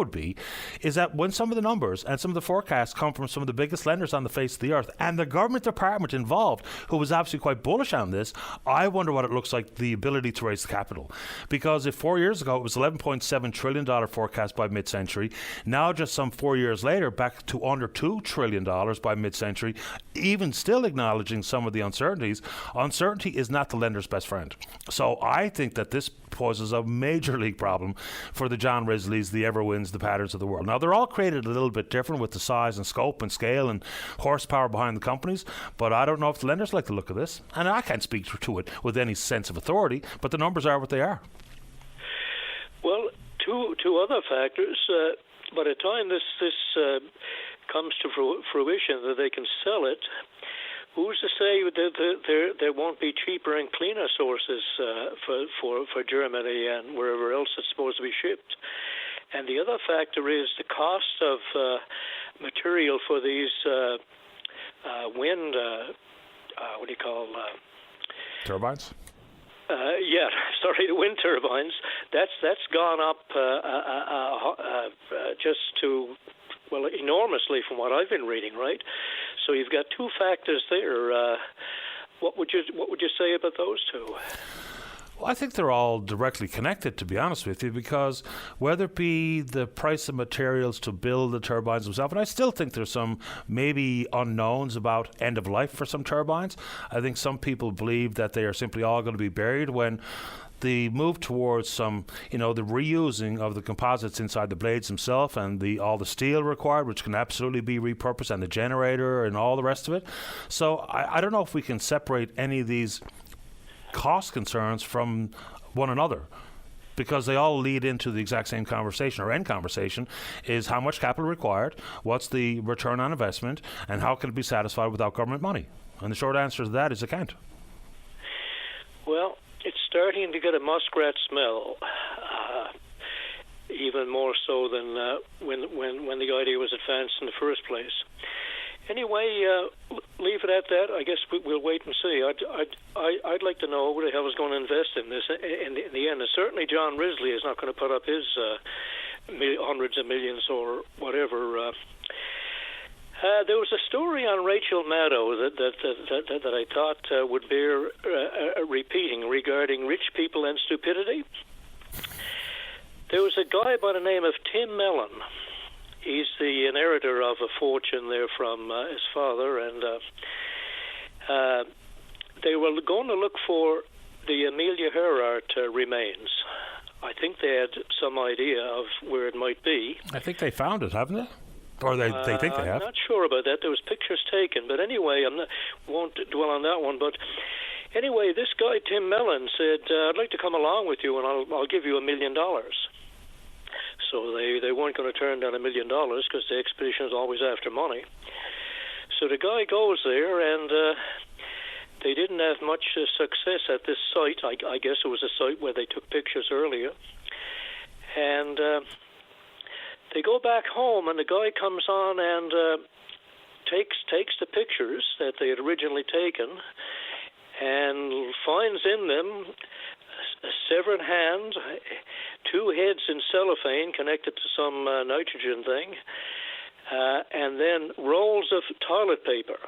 is that when some of the numbers and some of the forecasts come from some of the biggest lenders on the face of the earth, and the government department involved, who was absolutely quite bullish on this, I wonder what it looks like, the ability to raise the capital. Because if 4 years ago it was $11.7 trillion forecast by mid-century, now just some 4 years later, back to under $2 trillion by mid-century, even still acknowledging some of the uncertainties, uncertainty is not the lender's best friend. So I think that this poses a major league problem for the John Risleys, the Everwinds, the Patterns of the world. Now, they're all created a little bit different with the size and scope and scale and horsepower behind the companies, but I don't know if the lenders like the look of this, and I can't speak to it with any sense of authority, but the numbers are what they are. Well, two other factors. By the time this comes to fruition, that they can sell it, who's to say that there won't be cheaper and cleaner sources for Germany and wherever else it's supposed to be shipped? And the other factor is the cost of material for these wind, turbines? The wind turbines. That's gone up enormously from what I've been reading, right? So you've got two factors there. What would you say about those two? Well, I think they're all directly connected, to be honest with you, because whether it be the price of materials to build the turbines themselves, and I still think there's some maybe unknowns about end of life for some turbines. I think some people believe that they are simply all going to be buried when the move towards some, the reusing of the composites inside the blades themselves and all the steel required, which can absolutely be repurposed, and the generator and all the rest of it. So I don't know if we can separate any of these cost concerns from one another, because they all lead into the exact same conversation, or end conversation, is how much capital required, what's the return on investment, and how can it be satisfied without government money? And the short answer to that is it can't. Well, it's starting to get a muskrat smell, even more so than when the idea was advanced in the first place. Anyway, leave it at that. I guess we'll wait and see. I'd like to know who the hell is going to invest in this in the end. And certainly John Risley is not going to put up his hundreds of millions or whatever. There was a story on Rachel Maddow that I thought would bear repeating regarding rich people and stupidity. There was a guy by the name of Tim Mellon. He's the inheritor of a fortune there from his father, and they were going to look for the Amelia Earhart remains. I think they had some idea of where it might be. I think they found it, haven't they? Or they think they have. I'm not sure about that. There was pictures taken, but anyway, won't dwell on that one. But anyway, this guy Tim Mellon said, "I'd like to come along with you, and I'll give you $1 million." So they weren't going to turn down $1 million because the expedition is always after money. So the guy goes there, and they didn't have much success at this site. I guess it was a site where they took pictures earlier. And they go back home, and the guy comes on and takes the pictures that they had originally taken and finds in them a severed hand, two heads in cellophane connected to some nitrogen thing, and then rolls of toilet paper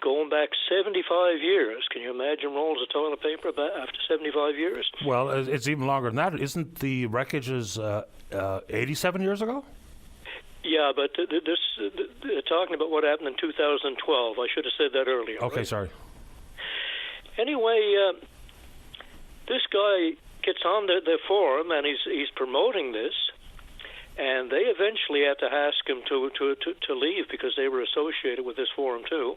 going back 75 years. Can you imagine rolls of toilet paper after 75 years? Well, it's even longer than that. Isn't the wreckage 87 years ago? Yeah, but talking about what happened in 2012, I should have said that earlier. Okay, right? sorry. Anyway, this guy gets on the forum and he's promoting this, and they eventually had to ask him to leave because they were associated with this forum too,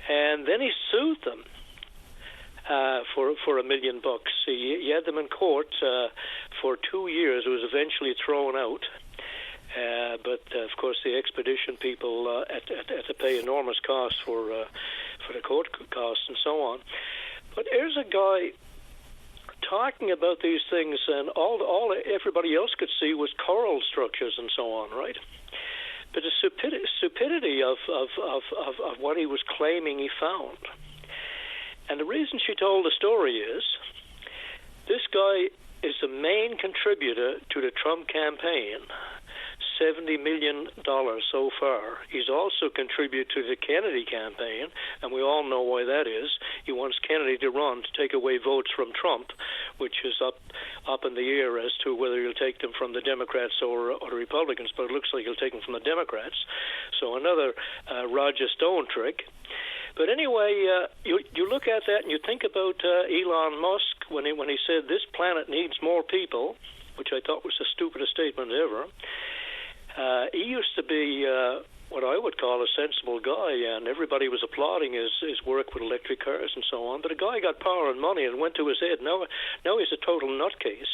and then he sued them for $1 million. He had them in court for 2 years. It was eventually thrown out. But of course, the expedition people had to pay enormous costs for the court costs and so on. But here's a guy talking about these things, and all everybody else could see was coral structures and so on, right? But the stupidity of what he was claiming he found. And the reason she told the story is this guy is the main contributor to the Trump campaign. $70 million so far. He's also contributed to the Kennedy campaign, and we all know why that is. He wants Kennedy to run to take away votes from Trump, which is up in the air as to whether he'll take them from the Democrats or the Republicans, but it looks like he'll take them from the Democrats. So another Roger Stone trick. But anyway, you look at that and you think about Elon Musk when he said this planet needs more people, which I thought was the stupidest statement ever. He used to be what I would call a sensible guy, and everybody was applauding his work with electric cars and so on. But a guy got power and money and went to his head. Now he's a total nutcase.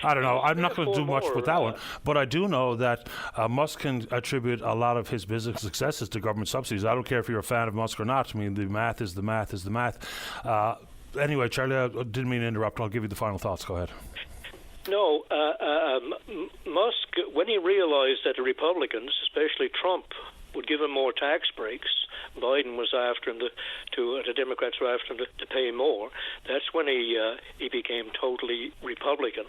I don't know. I'm not going to do much with that one. But I do know that Musk can attribute a lot of his business successes to government subsidies. I don't care if you're a fan of Musk or not. I mean, the math is the math is the math. Anyway, Charlie, I didn't mean to interrupt. I'll give you the final thoughts. Go ahead. No, Musk, when he realized that the Republicans, especially Trump, would give him more tax breaks, Biden was after him the Democrats were after him to pay more. That's when he became totally Republican.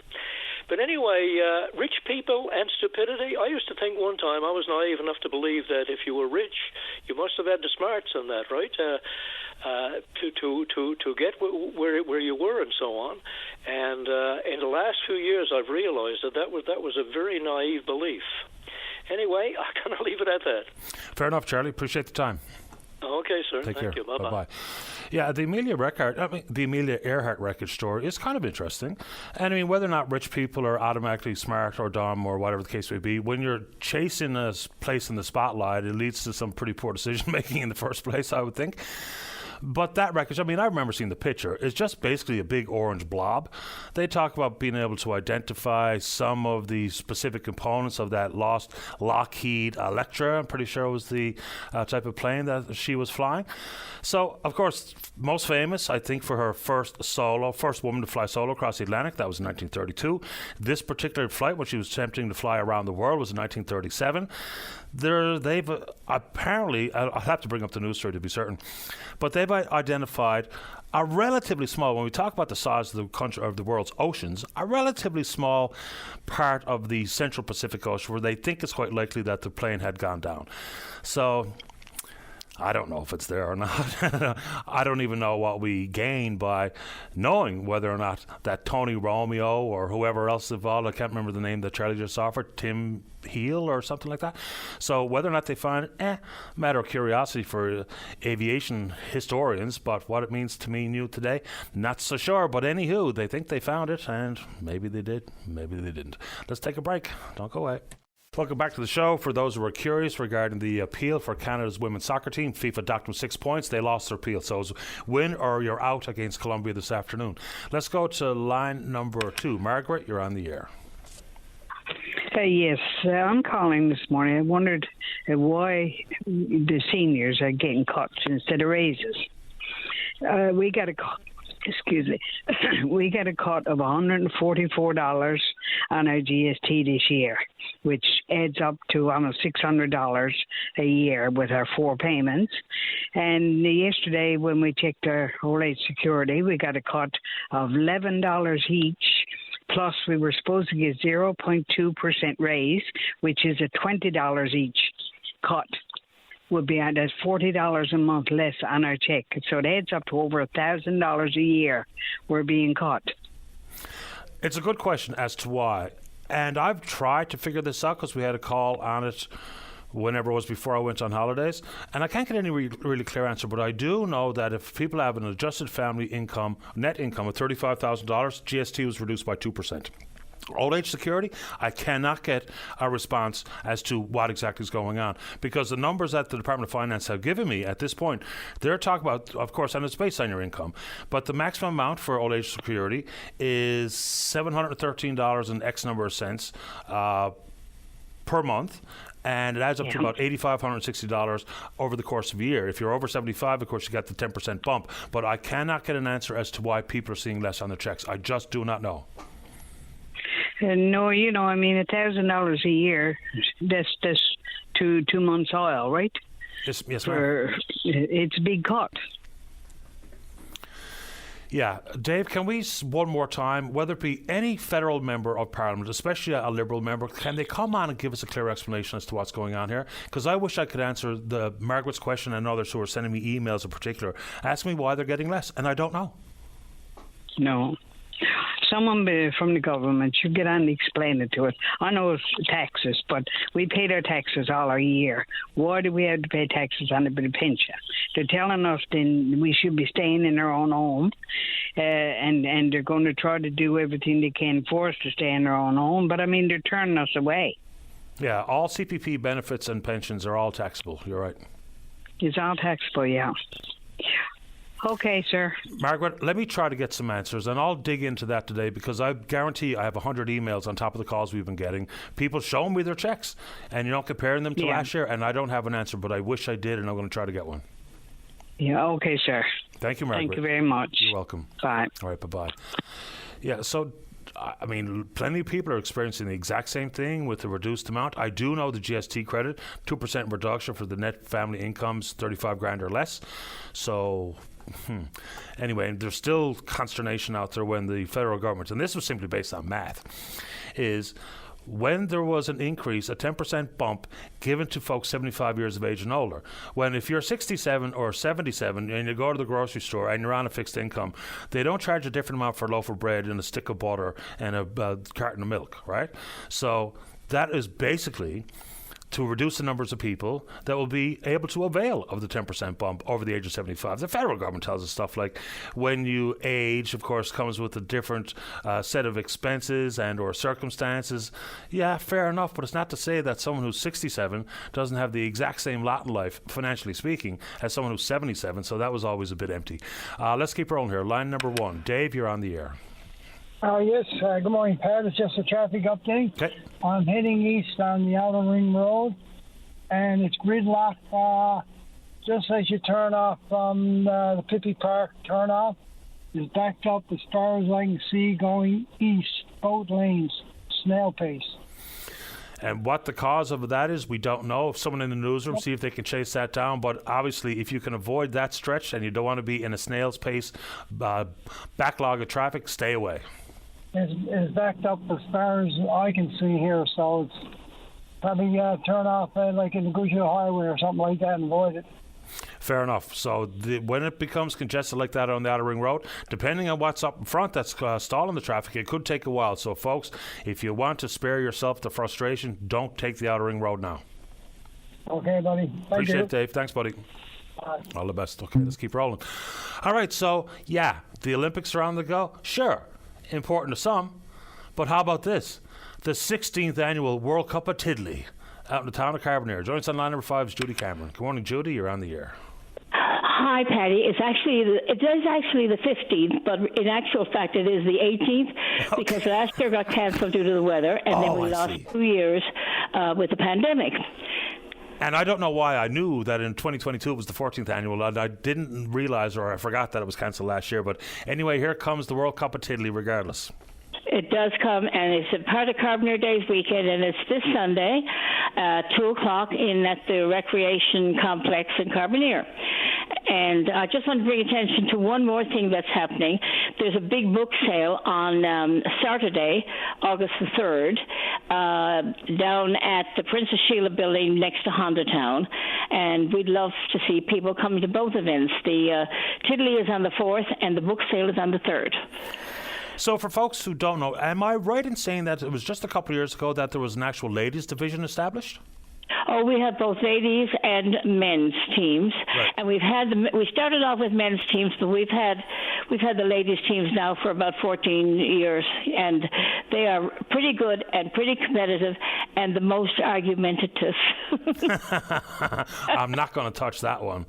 But anyway, rich people and stupidity. I used to think one time, I was naive enough to believe that if you were rich, you must have had the smarts in that, right? To get where you were and so on. And in the last few years, I've realized that was a very naive belief. Anyway, I'm going to leave it at that. Fair enough, Charlie. Appreciate the time. Okay, sir. Take Thank care. you. Bye-bye. Yeah, the Amelia Earhart record store is kind of interesting. And I mean, whether or not rich people are automatically smart or dumb or whatever the case may be, when you're chasing a place in the spotlight, it leads to some pretty poor decision making in the first place, I would think. But that record, I mean, I remember seeing the picture. It's just basically a big orange blob. They talk about being able to identify some of the specific components of that lost Lockheed Electra. I'm pretty sure it was the type of plane that she was flying. So, of course, most famous, I think, for her first woman to fly solo across the Atlantic. That was in 1932. This particular flight, when she was attempting to fly around the world, was in 1937. They've apparently, I'll have to bring up the news story to be certain, but they've identified a relatively small, when we talk about the size of the country of the world's oceans, a relatively small part of the Central Pacific Ocean where they think it's quite likely that the plane had gone down. So I don't know if it's there or not. I don't even know what we gain by knowing whether or not that Tony Romeo or whoever else involved, I can't remember the name that Charlie just offered, Tim Heel or something like that. So whether or not they find it, matter of curiosity for aviation historians, but what it means to me new today, not so sure. But anywho, they think they found it, and maybe they did, maybe they didn't. Let's take a break. Don't go away. Welcome back to the show. For those who are curious regarding the appeal for Canada's women's soccer team, FIFA docked them 6 points. They lost their appeal. So it's win or you're out against Colombia this afternoon. Let's go to line number 2. Margaret, you're on the air. Yes, I'm calling this morning. I wondered why the seniors are getting cuts instead of raises. We got a cut. Excuse me. We got a cut of $144 on our GST this year, which adds up to almost $600 a year with our 4 payments. And yesterday, when we checked our old age security, we got a cut of $11 each. Plus, we were supposed to get 0.2% raise, which is a $20 each cut. Would be at $40 a month less on our check. So it adds up to over $1,000 a year we're being cut. It's a good question as to why. And I've tried to figure this out because we had a call on it whenever it was before I went on holidays. And I can't get any really clear answer, but I do know that if people have an adjusted family income, net income of $35,000, GST was reduced by 2%. Old age security, I cannot get a response as to what exactly is going on, because the numbers that the Department of Finance have given me at this point, they're talking about, of course, and it's based on your income, but the maximum amount for old age security is $713 and X number of cents per month. And it adds up to about $8,560 over the course of a year. If you're over 75, of course, you get the 10% bump. But I cannot get an answer as to why people are seeing less on their checks. I just do not know. No, I mean, $1,000 a year, that's 2 months oil, right? Yes, ma'am. It's a big cut. Yeah. Dave, can we, one more time, whether it be any federal member of Parliament, especially a Liberal member, can they come on and give us a clear explanation as to what's going on here? Because I wish I could answer Margaret's question and others who are sending me emails in particular, asking me why they're getting less, and I don't know. No. Someone from the government should get on and explain it to us. I know it's taxes, but we paid our taxes all our year. Why do we have to pay taxes on a bit of pension? They're telling us then we should be staying in our own home, and they're going to try to do everything they can for us to stay in our own home, but I mean, they're turning us away. Yeah, all CPP benefits and pensions are all taxable. You're right. It's all taxable, yeah. Okay, sir. Margaret, let me try to get some answers, and I'll dig into that today, because I guarantee I have 100 emails on top of the calls we've been getting. People showing me their checks, and comparing them to last year, and I don't have an answer, but I wish I did, and I'm going to try to get one. Yeah, okay, sir. Thank you, Margaret. Thank you very much. You're welcome. Bye. All right, bye-bye. Yeah, so I mean, plenty of people are experiencing the exact same thing with the reduced amount. I do know the GST credit, 2% reduction for the net family incomes, 35 grand or less. So anyway, there's still consternation out there when the federal government, and this was simply based on math, is when there was an increase, a 10% bump given to folks 75 years of age and older. When if you're 67 or 77 and you go to the grocery store and you're on a fixed income, they don't charge a different amount for a loaf of bread and a stick of butter and a carton of milk, right? So that is basically to reduce the numbers of people that will be able to avail of the 10% bump over the age of 75. The federal government tells us stuff like when you age, of course, comes with a different set of expenses and or circumstances. Yeah, fair enough, but it's not to say that someone who's 67 doesn't have the exact same lot in life, financially speaking, as someone who's 77, so that was always a bit empty. Let's keep rolling here. Line number 1. Dave, you're on the air. Yes, good morning, Pat. It's just a traffic update. Okay. I'm heading east on the Outer Ring Road, and it's gridlocked just as you turn off from the Pippi Park turnoff. It's backed up as far as I can see going east, both lanes, snail pace. And what the cause of that is, we don't know. If someone in the newsroom, see if they can chase that down. But obviously, if you can avoid that stretch and you don't want to be in a snail's pace backlog of traffic, stay away. It's backed up as far as I can see here, so it's probably turn off like in the Goodyear Highway or something like that and avoid it. Fair enough. So when it becomes congested like that on the Outer Ring Road, depending on what's up in front that's stalling the traffic, it could take a while. So, folks, if you want to spare yourself the frustration, don't take the Outer Ring Road now. Okay, buddy. Appreciate it, Dave. Thanks, buddy. Bye. All the best. Okay, let's keep rolling. All right, so, yeah, the Olympics are on the go. Sure, important to some, but how about this? The 16th annual World Cup of Tiddly out in the town of Carbonear. Joins on line number 5 is Judy Cameron. Good morning, Judy. You're on the air. Hi, Patty. It is actually the 15th, but in actual fact, it is the 18th because last year got cancelled due to the weather, and then we lost 2 years with the pandemic. And I don't know why I knew that in 2022 it was the 14th annual, and I didn't realize or I forgot that it was cancelled last year. But anyway, here comes the World Cup of Tiddly regardless. It does come, and it's a part of Carbonear Days weekend, and it's this Sunday, 2 o'clock at the Recreation Complex in Carbonear. And I just want to bring attention to one more thing that's happening. There's a big book sale on Saturday, August the 3rd, down at the Princess Sheila building next to Honda Town. And we'd love to see people coming to both events. The Tiddly is on the 4th, and the book sale is on the 3rd. So for folks who don't know, am I right in saying that it was just a couple of years ago that there was an actual ladies division established? Oh, we have both ladies and men's teams, Right. and we started off with men's teams, but we've had the ladies teams now for about 14 years, and they are pretty good and pretty competitive, and the most argumentative. I'm not going to touch that one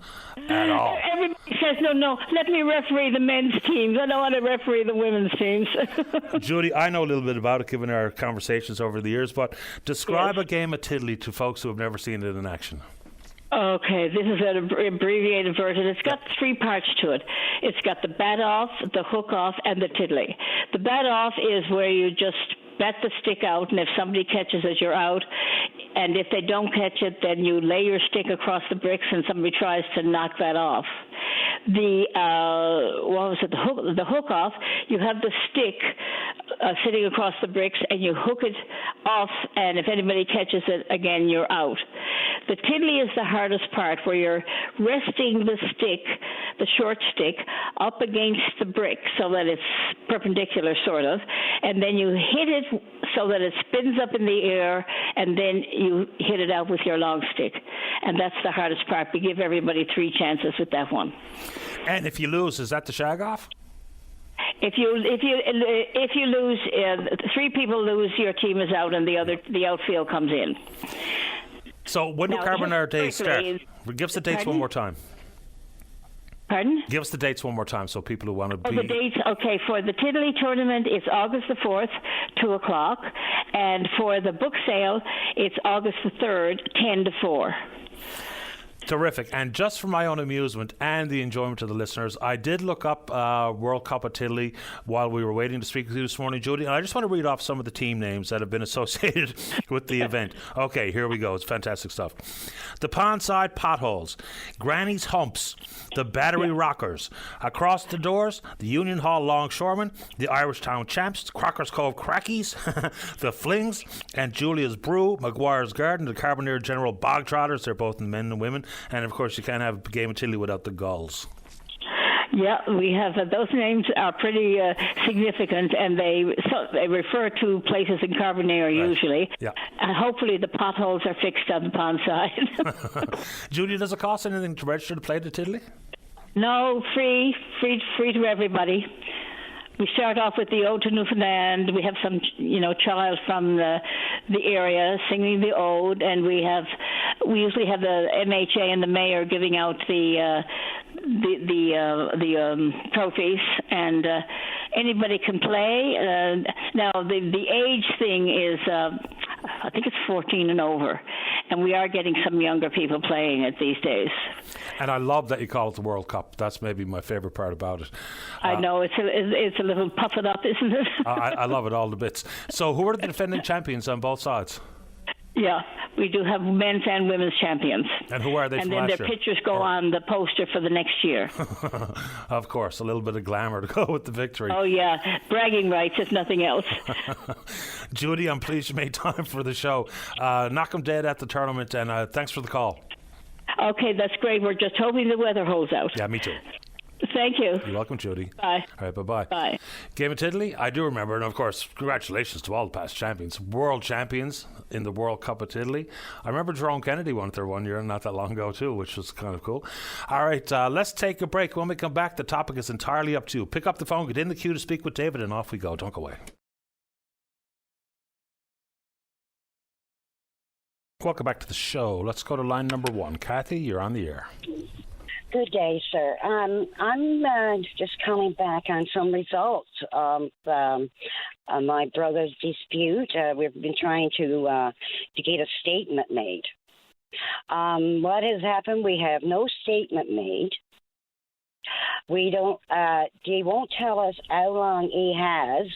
at all. Everybody says, no, let me referee the men's teams. I don't want to referee the women's teams. Judy, I know a little bit about it given our conversations over the years, but describe Yes. a game of Tiddly to folks who have never seen it in action. Okay, this is an abbreviated version. It's got three parts to it. It's got the bat off, the hook off, and the tiddly. The bat off is where you just bat the stick out, and if somebody catches it, you're out. And if they don't catch it, then you lay your stick across the bricks, and somebody tries to knock that off. The hook off, you have the stick sitting across the bricks, and you hook it off, and if anybody catches it, again, you're out. The tiddly is the hardest part, where you're resting the stick, the short stick, up against the brick so that it's perpendicular, sort of, and then you hit it so that it spins up in the air, and then you hit it out with your long stick. And that's the hardest part. We give everybody 3 chances with that one. And if you lose, is that the shag off? If you lose, 3 people lose, your team is out, and the outfield comes in. So when do Now, Carbonara Days start? historically- Give us the dates Pardon? one more time. Pardon? Give us the dates one more time so people who want to Oh, be... the dates, okay, for the Tiddly tournament, it's August the 4th, 2 o'clock, and for the book sale, it's August the 3rd, 10 to 4. Terrific. And just for my own amusement and the enjoyment of the listeners, I did look up World Cup of Tiddly while we were waiting to speak with you this morning, Judy, and I just want to read off some of the team names that have been associated with the event. Okay, here we go. It's fantastic stuff. The Pondside Potholes, Granny's Humps, the Battery Rockers, Across the Doors, the Union Hall Longshoremen, the Irish Town Champs, Crocker's Cove Crackies, the Flings, and Julia's Brew, Maguire's Garden, the Carboneer General Bog Trotters. They're both men and women. And, of course, you can't have a game of Tiddly without the Gulls. Yeah, we have those names are pretty significant, and they refer to places in Carbonear usually. Yeah. And hopefully the potholes are fixed on the pond side. Judy, does it cost anything to register to play the Tiddly? No, free to everybody. We start off with the Ode to Newfoundland. We have some, child from the area singing the ode, and we usually have the MHA and the mayor giving out the trophies, and anybody can play. Now the age thing is, I think it's 14 and over, and we are getting some younger people playing it these days. And I love that you call it the World Cup. That's maybe my favourite part about it. I know, it's a little puff it up, isn't it? I love it all to bits. So who are the defending champions on both sides? Yeah, we do have men's and women's champions. And who are they and from then last their year? pictures go on the poster for the next year. Of course, a little bit of glamour to go with the victory. Oh, yeah, bragging rights, if nothing else. Judy, I'm pleased you made time for the show. Knock 'em dead at the tournament, and thanks for the call. Okay, that's great. We're just hoping the weather holds out. Yeah, me too. Thank you. You're welcome, Judy. Bye. All right, bye-bye. Bye. Game of Tiddly, I do remember, and of course, congratulations to all the past champions. World champions in the World Cup of Tiddly. I remember Jerome Kennedy won it there one year, not that long ago too, which was kind of cool. All right, let's take a break. When we come back, the topic is entirely up to you. Pick up the phone, get in the queue to speak with David, and off we go. Don't go away. Welcome back to the show. Let's go to line number 1. Kathy, you're on the air. Good day, sir. I'm just coming back on some results of my brother's dispute. We've been trying to get a statement made. What has happened? We have no statement made. We don't. They won't tell us how long he has.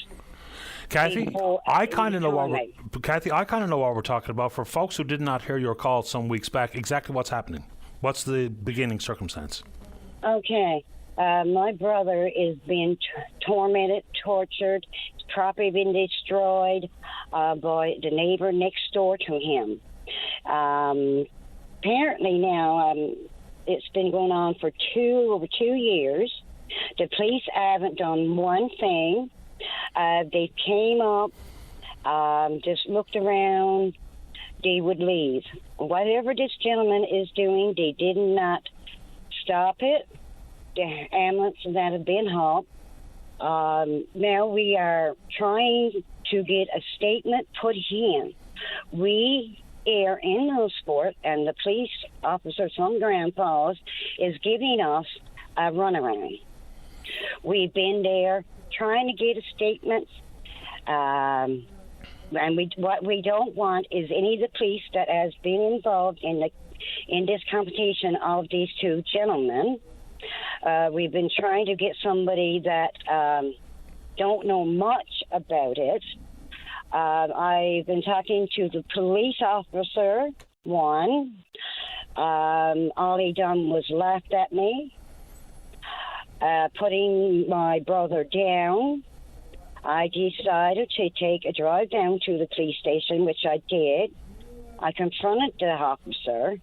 Kathy, I kind of know what we're talking about. For folks who did not hear your call some weeks back, exactly what's happening. What's the beginning circumstance? Okay. My brother is being tormented, tortured. His property been destroyed by the neighbor next door to him. Apparently now, it's been going on for over 2 years. The police haven't done one thing. They came up, just looked around, they would leave. Whatever this gentleman is doing, they did not stop it. The ambulance that had been hauled. Now we are trying to get a statement put in. We are in Millsport, and the police officer from Grand Falls is giving us a runaround. We've been there trying to get a statement, and what we don't want is any of the police that has been involved in this confrontation of these two gentlemen. We've been trying to get somebody that don't know much about it. I've been talking to the police officer, one. All he done was laughed at me, putting my brother down. I decided to take a drive down to the police station, which I did. I confronted the officer,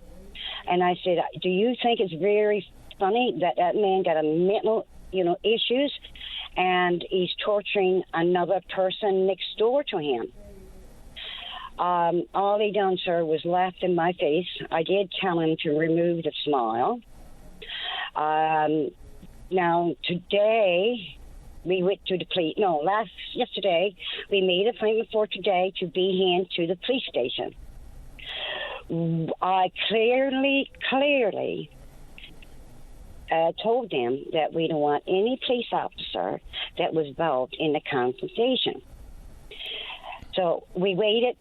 and I said, do you think it's very funny that man got a mental, issues, and he's torturing another person next door to him? All he done, sir, was laughed in my face. I did tell him to remove the smile. Now, today, we went to the police. No, yesterday, we made an appointment for today to be in to the police station. I clearly told them that we don't want any police officer that was involved in the confrontation. So we waited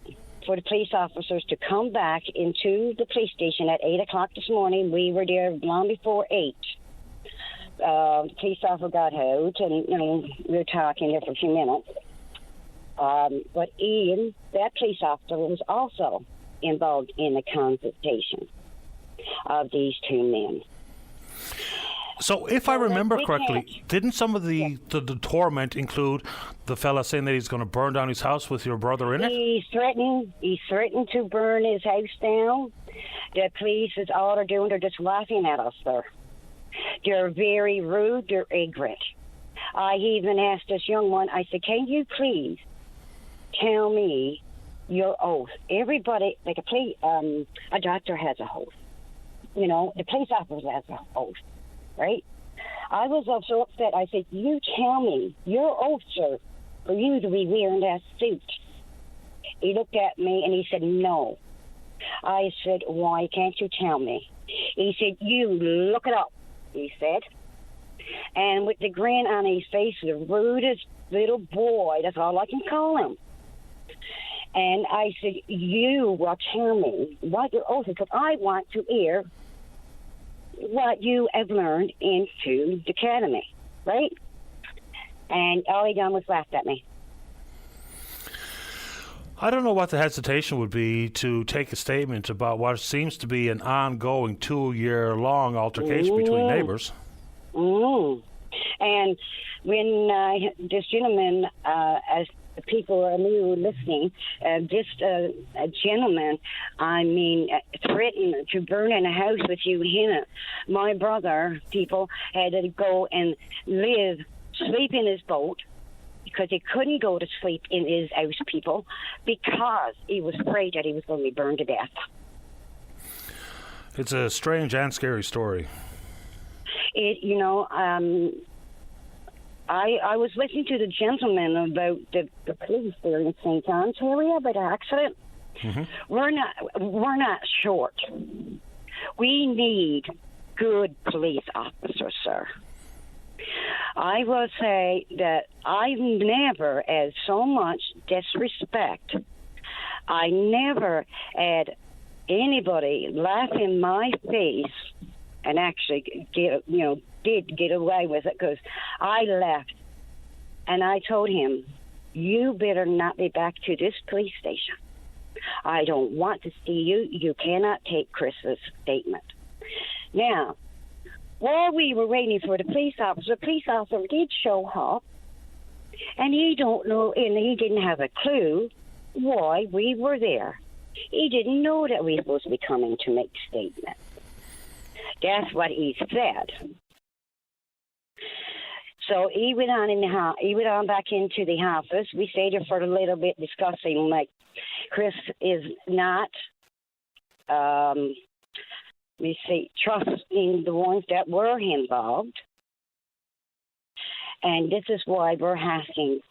for the police officers to come back into the police station at 8 o'clock this morning. We were there long before 8. The police officer got out, and we were talking there for a few minutes. But Ian, that police officer, was also involved in the confrontation of these two men. So, if I remember correctly, didn't some of the torment include the fella saying that he's going to burn down his house with your brother in it? He threatened to burn his house down. The police is all they're doing. They're just laughing at us, sir. They're very rude. They're ignorant. I even asked this young one, I said, can you please tell me your oath? Everybody, like a doctor has a oath. The police officer has an oath, right? I was so upset. I said, you tell me your oath, sir, for you to be wearing that suit. He looked at me and he said, no. I said, why can't you tell me? He said, you look it up, he said. And with the grin on his face, the rudest little boy, that's all I can call him. And I said, you will tell me what your oath is, because I want to hear what you have learned into the academy, right? And all he done was laughed at me. I don't know what the hesitation would be to take a statement about what seems to be an ongoing 2-year-long altercation between neighbors. And when this gentleman, as people are new listening, this gentleman, threatened to burn in a house with you in it. My brother, people, had to go and sleep in his boat, because he couldn't go to sleep in his house, people, because he was afraid that he was going to be burned to death. It's a strange and scary story. I was listening to the gentleman about the police there in St. John's area about the accident. Mm-hmm. We're not short. We need good police officers, sir. I will say that I've never had so much disrespect. I never had anybody laugh in my face and actually did get away with it, because I left and I told him, you better not be back to this police station. I don't want to see you. You cannot take Chris's statement. Now, while we were waiting for the police officer did show up, and he don't know, and he didn't have a clue why we were there. He didn't know that we were supposed to be coming to make statements. That's what he said. So he went on he went on back into the office. We stayed there for a little bit discussing, like, Chris is not, trusting the ones that were involved. And this is why we're asking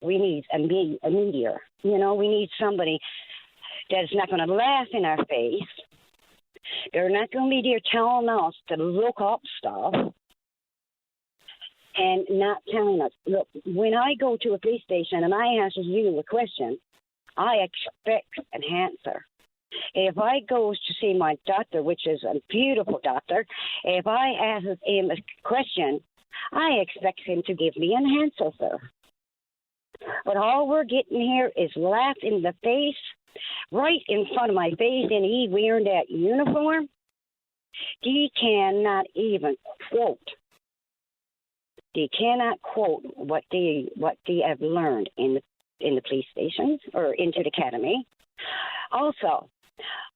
we need a media. You know, we need somebody that's not going to laugh in our face. They're not going to be there telling us to look up stuff and not telling us. Look, when I go to a police station and I ask you a question, I expect an answer. If I go to see my doctor, which is a beautiful doctor, if I ask him a question, I expect him to give me an answer, sir. But all we're getting here is laughed in the face, right in front of my face, and he wearing that uniform. He cannot even quote. They cannot quote what they have learned in the police stations or into the academy. Also,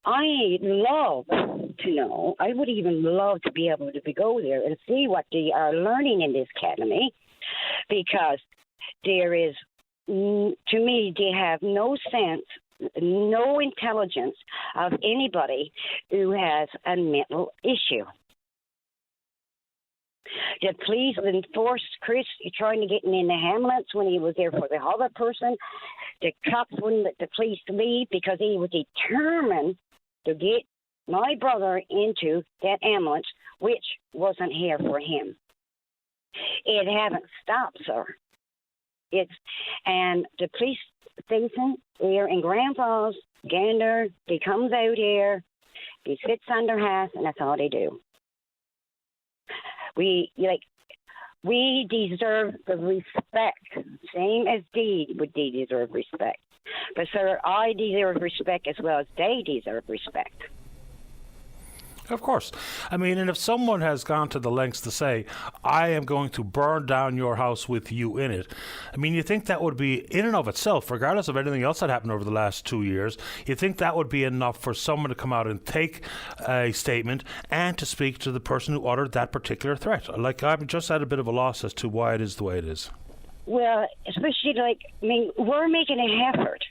I love to know. I would even love to be able to go there and see what they are learning in this academy, because there is, to me, they have no sense, no intelligence of anybody who has a mental issue. The police enforced Chris trying to get in the ambulance when he was there for the other person. The cops wouldn't let the police leave because he was determined to get my brother into that ambulance, which wasn't here for him. It haven't stopped, sir. And the police station here in Grand Falls, Gander, he comes out here, he sits under house, and that's all they do. We deserve the respect, same as they deserve respect. But, sir, I deserve respect as well as they deserve respect. Of course. I mean, and if someone has gone to the lengths to say, I am going to burn down your house with you in it, I mean, you think that would be, in and of itself, regardless of anything else that happened over the last 2 years, you think that would be enough for someone to come out and take a statement and to speak to the person who uttered that particular threat? Like, I'm just at a bit of a loss as to why it is the way it is. Well, especially, we're making an effort.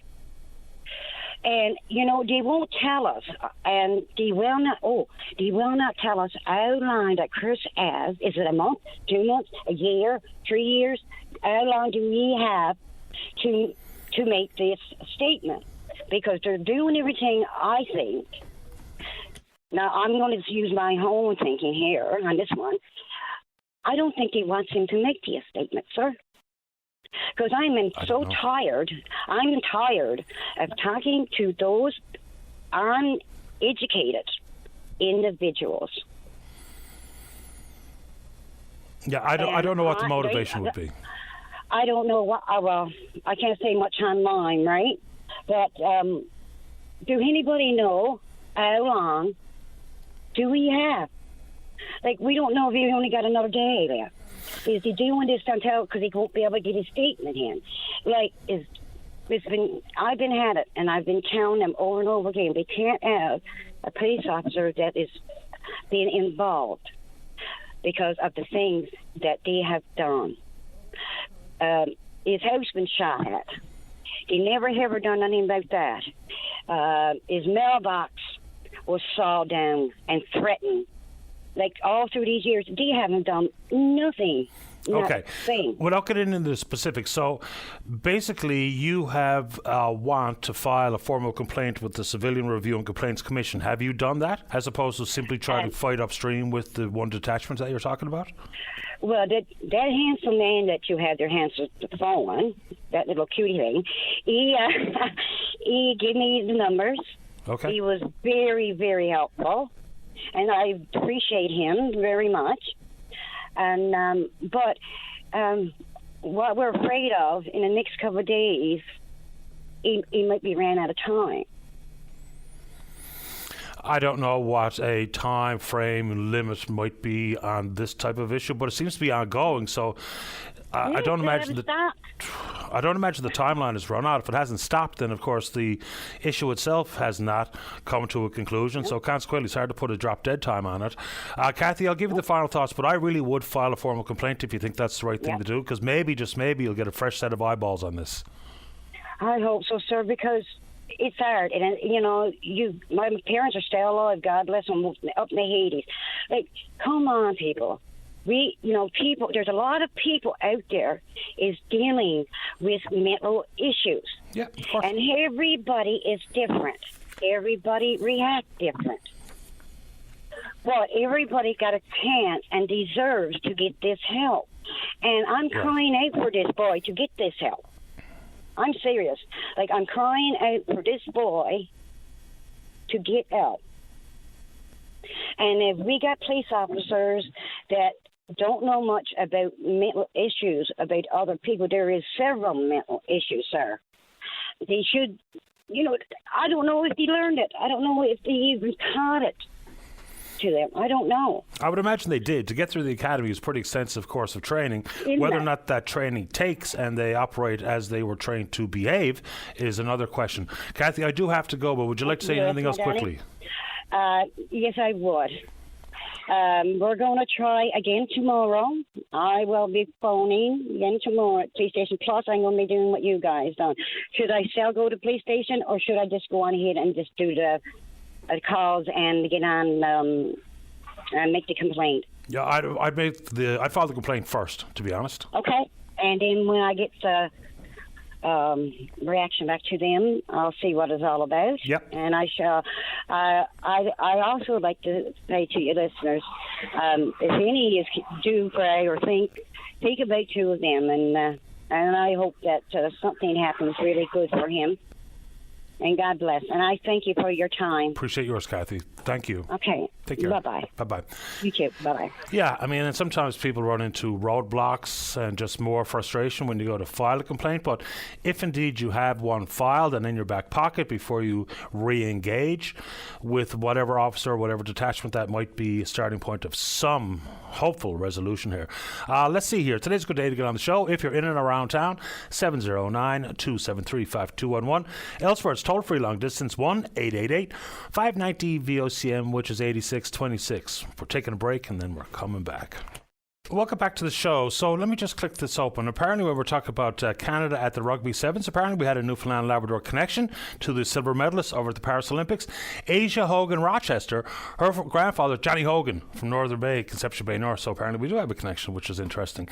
And, they won't tell us, and they will not tell us how long that Chris has. Is it a month, 2 months, a year, 3 years? How long do we have to make this statement? Because they're doing everything, I think. Now, I'm going to use my own thinking here on this one. I don't think he wants him to make the statement, sir. Because tired. I'm tired of talking to those uneducated individuals. Yeah, I don't know what the motivation would be. I don't know what. Well, I can't say much online, right? But do anybody know how long do we have? Like, we don't know if he only got another day left. Is he doing this until because he won't be able to get his statement in? Like, I've been at it, and I've been telling them over and over again, they can't have a police officer that is being involved because of the things that they have done. His house been shot at. He never ever done anything about that. His mailbox was sawed down and threatened. Like, all through these years, they haven't done nothing. Okay. Nothing. Without getting into the specifics, so basically you have want to file a formal complaint with the Civilian Review and Complaints Commission. Have you done that, as opposed to simply trying to fight upstream with the one detachment that you're talking about? Well, that handsome man that you had their hands on the phone, that little cutie thing, he gave me the numbers. Okay. He was very, very helpful. And I appreciate him very much. And but what we're afraid of in the next couple of days, he might be ran out of time. I don't know what a time frame limit might be on this type of issue, but it seems to be ongoing. So I don't imagine that. I don't imagine the timeline has run out. If it hasn't stopped, then of course the issue itself has not come to a conclusion. So consequently, it's hard to put a drop-dead time on it. Kathy, I'll give you the final thoughts, but I really would file a formal complaint if you think that's the right thing to do, because maybe, just maybe, you'll get a fresh set of eyeballs on this. I hope so, sir, because it's hard. And, you know, my parents are still alive, God bless them, up in the 80s. Like, come on, people. People, there's a lot of people out there is dealing with mental issues. Yeah, of course. And everybody is different. Everybody reacts different. But everybody got a chance and deserves to get this help. And I'm crying out for this boy to get this help. I'm serious. Like, I'm crying out for this boy to get help. And if we got police officers that don't know much about mental issues about other people, there is several mental issues, sir. They should, I don't know if they learned it. I don't know if they even taught it to them. I don't know. I would imagine they did. To get through the academy is a pretty extensive course of training. Whether or not that training takes and they operate as they were trained to behave is another question. Kathy, I do have to go, but would you like to say anything else quickly? Yes, I would. We're going to try again tomorrow. I will be phoning again tomorrow at police station. Plus, I'm going to be doing what you guys done. Should I still go to police station, or should I just go on ahead and just do the calls and get on and make the complaint? Yeah, I'd file the complaint first, to be honest. Okay, and then when I get the reaction back to them, I'll see what it's all about. Yep. And I shall. I also like to say to your listeners, if any is do pray or think about two of them, and I hope that something happens really good for him. And God bless. And I thank you for your time. Appreciate yours, Kathy. Thank you. Okay. Take care. Bye-bye. Bye-bye. You too. Bye-bye. Yeah, I mean, and sometimes people run into roadblocks and just more frustration when you go to file a complaint. But if indeed you have one filed and in your back pocket before you re-engage with whatever officer or whatever detachment, that might be a starting point of some hopeful resolution here. Let's see here. Today's a good day to get on the show. If you're in and around town, 709-273-5211. Elsewhere, it's toll-free long distance, 1-888-590-VOCM, which is 8626. We're taking a break and then we're coming back. Welcome back to the show. So let me just click this open. Apparently, when we're talking about Canada at the Rugby Sevens, apparently we had a Newfoundland Labrador connection to the silver medalist over at the Paris Olympics, Asia Hogan Rochester. Her grandfather, Johnny Hogan, from Northern Bay, Conception Bay North. So apparently we do have a connection, which is interesting.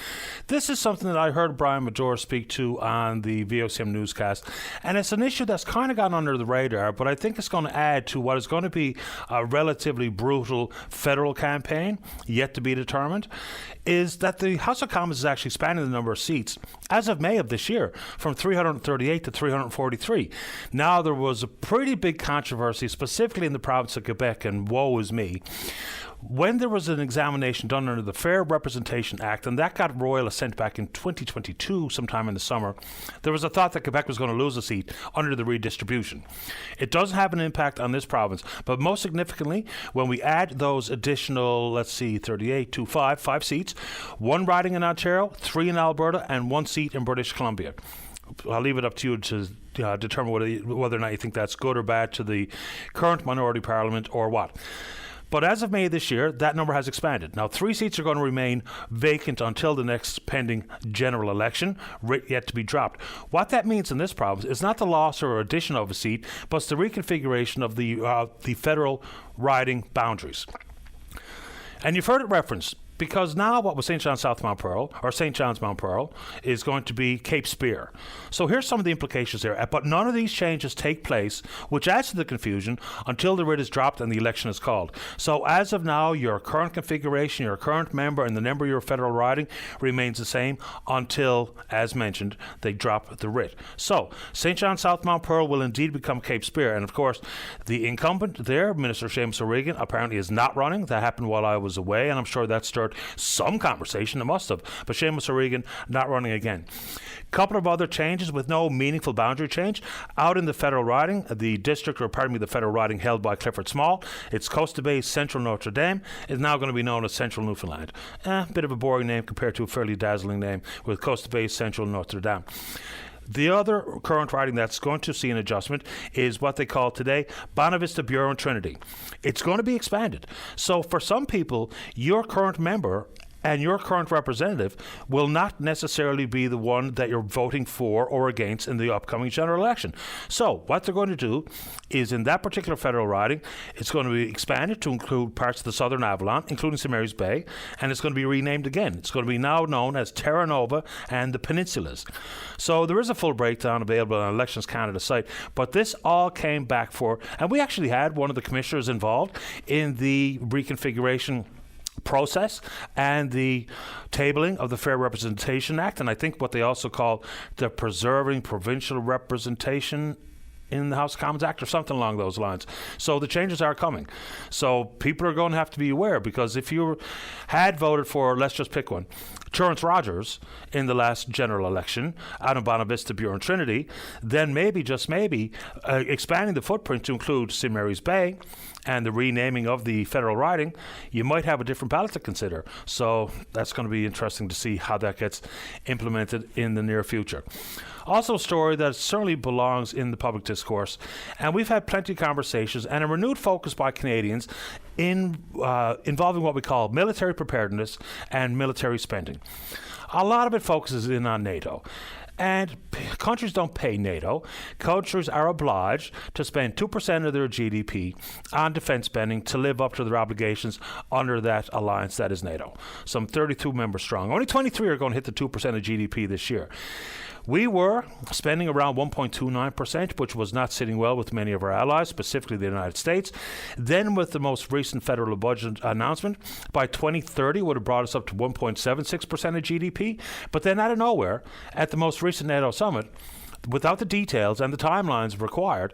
This is something that I heard Brian Major speak to on the VOCM newscast, and it's an issue that's kind of gone under the radar, but I think it's going to add to what is going to be a relatively brutal federal campaign, yet to be determined, is that the House of Commons is actually expanding the number of seats as of May of this year from 338 to 343. Now, there was a pretty big controversy, specifically in the province of Quebec, and woe is me, when there was an examination done under the Fair Representation Act, and that got royal assent back in 2022, sometime in the summer, there was a thought that Quebec was going to lose a seat under the redistribution. It does have an impact on this province, but most significantly, when we add those additional, 38, 5 seats, 1 riding in Ontario, 3 in Alberta, and 1 seat in British Columbia. I'll leave it up to you to determine whether or not you think that's good or bad to the current minority parliament or what. But as of May this year, that number has expanded. Now, 3 seats are going to remain vacant until the next pending general election, yet to be dropped. What that means in this province is not the loss or addition of a seat, but it's the reconfiguration of the federal riding boundaries. And you've heard it referenced, because now what was St. John's South Mount Pearl, or St. John's Mount Pearl, is going to be Cape Spear. So here's some of the implications there. But none of these changes take place, which adds to the confusion, until the writ is dropped and the election is called. So as of now, your current configuration, your current member, and the number of your federal riding remains the same until, as mentioned, they drop the writ. So St. John's South Mount Pearl will indeed become Cape Spear. And of course, the incumbent there, Minister Seamus O'Regan, apparently is not running. That happened while I was away, and I'm sure that stirred some conversation. It must have. But Seamus O'Regan not running again. Couple of other changes with no meaningful boundary change. Out in the federal riding, the federal riding held by Clifford Small, it's Coast Bay Central Notre Dame, is now going to be known as Central Newfoundland. Bit of a boring name compared to a fairly dazzling name with Coast Bay Central Notre Dame. The other current riding that's going to see an adjustment is what they call today Bonavista, Bureau, and Trinity. It's going to be expanded. So for some people, your current member and your current representative will not necessarily be the one that you're voting for or against in the upcoming general election. So what they're going to do is, in that particular federal riding, it's going to be expanded to include parts of the Southern Avalon, including St. Mary's Bay, and it's going to be renamed again. It's going to be now known as Terra Nova and the Peninsulas. So there is a full breakdown available on Elections Canada site, but this all came back for, and we actually had one of the commissioners involved in the reconfiguration process and the tabling of the Fair Representation Act, and I think what they also call the Preserving Provincial Representation in the House of Commons Act or something along those lines. So the changes are coming. So people are going to have to be aware, because if you had voted for, let's just pick one, Terence Rogers in the last general election out of Bonavista, Bureau, and Trinity, then maybe, just maybe, expanding the footprint to include St. Mary's Bay and the renaming of the federal riding, you might have a different ballot to consider. So that's going to be interesting to see how that gets implemented in the near future. Also a story that certainly belongs in the public discourse, and we've had plenty of conversations and a renewed focus by Canadians in involving what we call military preparedness and military spending. A lot of it focuses in on NATO. And countries don't pay NATO. Countries are obliged to spend 2% of their GDP on defense spending to live up to their obligations under that alliance that is NATO. Some 32 members strong. Only 23 are going to hit the 2% of GDP this year. We were spending around 1.29%, which was not sitting well with many of our allies, specifically the United States. Then with the most recent federal budget announcement, by 2030 would have brought us up to 1.76% of GDP. But then out of nowhere, at the most recent NATO summit, without the details and the timelines required,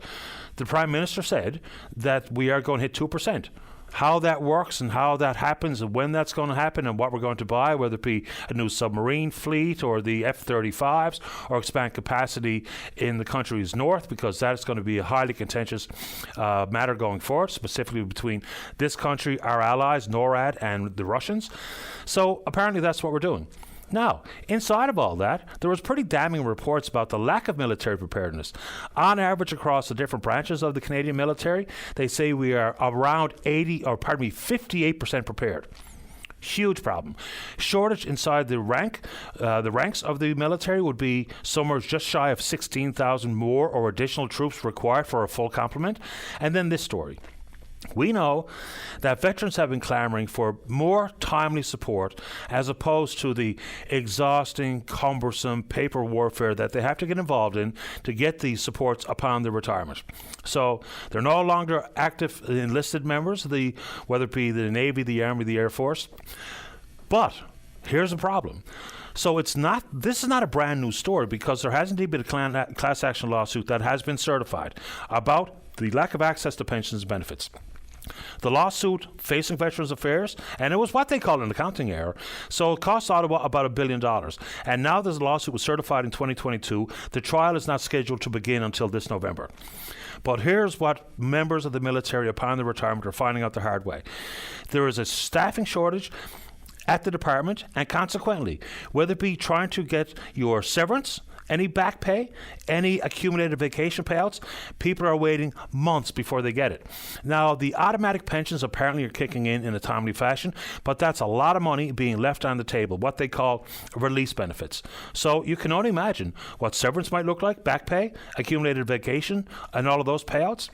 the Prime Minister said that we are going to hit 2%. How that works and how that happens and when that's going to happen and what we're going to buy, whether it be a new submarine fleet or the F-35s or expand capacity in the country's north, because that's going to be a highly contentious matter going forward, specifically between this country, our allies, NORAD, and the Russians. So apparently that's what we're doing. Now, inside of all that, there was pretty damning reports about the lack of military preparedness. On average, across the different branches of the Canadian military, they say we are around 58% prepared. Huge problem. Shortage inside the ranks of the military would be somewhere just shy of 16,000 more or additional troops required for a full complement. And then this story. We know that veterans have been clamoring for more timely support as opposed to the exhausting, cumbersome paper warfare that they have to get involved in to get these supports upon their retirement. So they're no longer active enlisted members, whether it be the Navy, the Army, the Air Force. But here's the problem. So this is not a brand new story, because there has indeed been a class action lawsuit that has been certified about the lack of access to pensions and benefits. The lawsuit facing Veterans Affairs, and it was what they call an accounting error, so it cost Ottawa about $1 billion. And now this lawsuit was certified in 2022. The trial is not scheduled to begin until this November. But here's what members of the military upon their retirement are finding out the hard way. There is a staffing shortage at the department, and consequently, whether it be trying to get your severance, any back pay, any accumulated vacation payouts, people are waiting months before they get it. Now, the automatic pensions apparently are kicking in a timely fashion, but that's a lot of money being left on the table, what they call release benefits. So you can only imagine what severance might look like, back pay, accumulated vacation, and all of those payouts.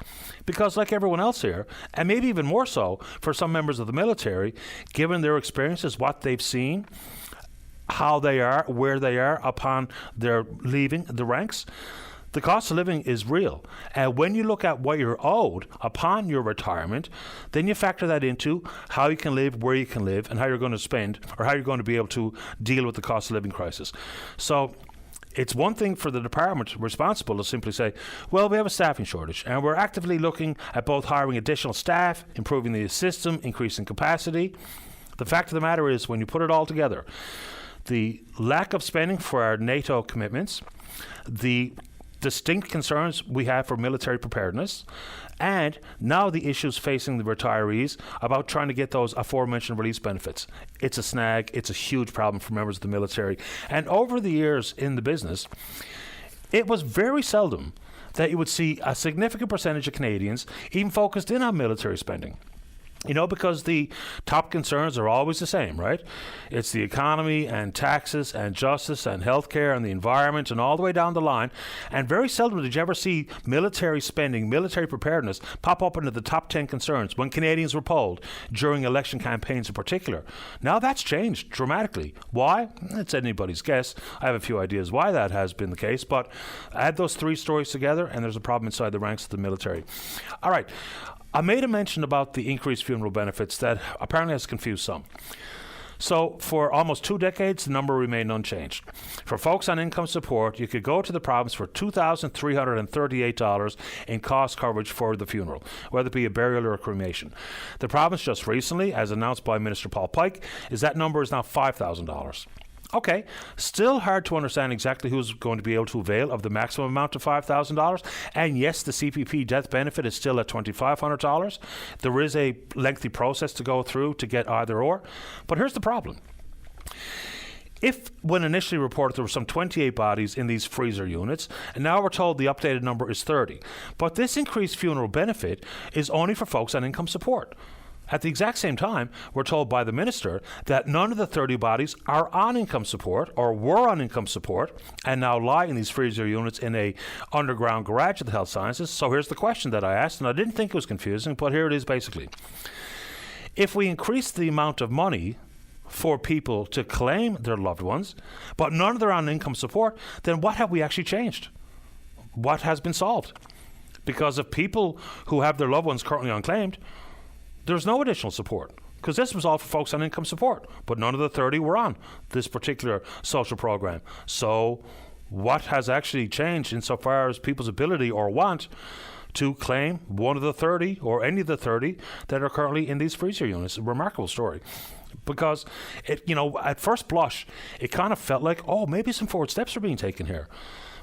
Because like everyone else here, and maybe even more so for some members of the military, given their experiences, what they've seen, how they are, where they are upon their leaving the ranks, the cost of living is real. And when you look at what you're owed upon your retirement, then you factor that into how you can live, where you can live, and how you're going to spend, or how you're going to be able to deal with the cost of living crisis. So it's one thing for the department responsible to simply say, well, we have a staffing shortage, and we're actively looking at both hiring additional staff, improving the system, increasing capacity. The fact of the matter is, when you put it all together, the lack of spending for our NATO commitments, the distinct concerns we have for military preparedness, and now the issues facing the retirees about trying to get those aforementioned release benefits. It's a snag. It's a huge problem for members of the military. And over the years in the business, it was very seldom that you would see a significant percentage of Canadians even focused in on military spending. You know, because the top concerns are always the same, right? It's the economy and taxes and justice and healthcare and the environment and all the way down the line. And very seldom did you ever see military spending, military preparedness pop up into the top 10 concerns when Canadians were polled during election campaigns in particular. Now that's changed dramatically. Why? It's anybody's guess. I have a few ideas why that has been the case, but add those three stories together and there's a problem inside the ranks of the military. All right. I made a mention about the increased funeral benefits that apparently has confused some. So for almost 2 decades, the number remained unchanged. For folks on income support, you could go to the province for $2,338 in cost coverage for the funeral, whether it be a burial or a cremation. The province just recently, as announced by Minister Paul Pike, is that number is now $5,000. Okay, still hard to understand exactly who's going to be able to avail of the maximum amount of $5,000. And yes, the CPP death benefit is still at $2,500. There is a lengthy process to go through to get either or. But here's the problem. If, when initially reported, there were some 28 bodies in these freezer units, and now we're told the updated number is 30. But this increased funeral benefit is only for folks on income support. At the exact same time, we're told by the minister that none of the 30 bodies are on income support or were on income support and now lie in these freezer units in a underground garage of the health sciences. So here's the question that I asked, and I didn't think it was confusing, but here it is basically. If we increase the amount of money for people to claim their loved ones, but none of them are on income support, then what have we actually changed? What has been solved? Because if people who have their loved ones currently unclaimed, there's no additional support, because this was all for folks on income support, but none of the 30 were on this particular social program. So what has actually changed insofar as people's ability or want to claim one of the 30 or any of the 30 that are currently in these freezer units? A remarkable story. Because, at first blush, it kind of felt like, maybe some forward steps are being taken here.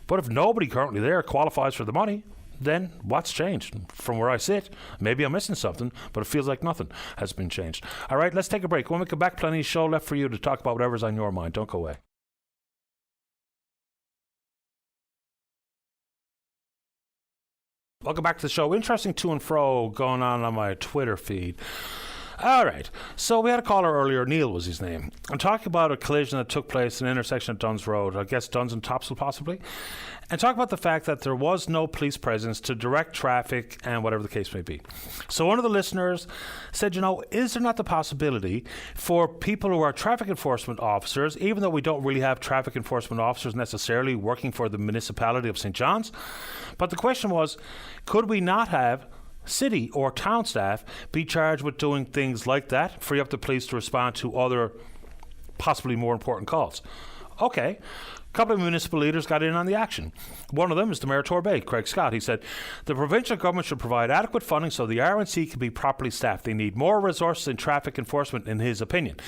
But if nobody currently there qualifies for the money, then what's changed? From where I sit, maybe I'm missing something, but it feels like nothing has been changed. All right, let's take a break. When we come back, plenty of show left for you to talk about whatever's on your mind. Don't go away. Welcome back to the show. Interesting to and fro going on my Twitter feed. All right, so we had a caller earlier, Neil was his name. I'm talking about a collision that took place in an intersection of Duns Road, I guess Duns and Topsail possibly, and talk about the fact that there was no police presence to direct traffic and whatever the case may be. So one of the listeners said, is there not the possibility for people who are traffic enforcement officers, even though we don't really have traffic enforcement officers necessarily working for the municipality of St. John's, but the question was, could we not have city or town staff be charged with doing things like that, free up the police to respond to other possibly more important calls? Okay. A couple of municipal leaders got in on the action. One of them is the Mayor of Torbay, Craig Scott. He said, the provincial government should provide adequate funding so the RNC can be properly staffed. They need more resources in traffic enforcement, in his opinion.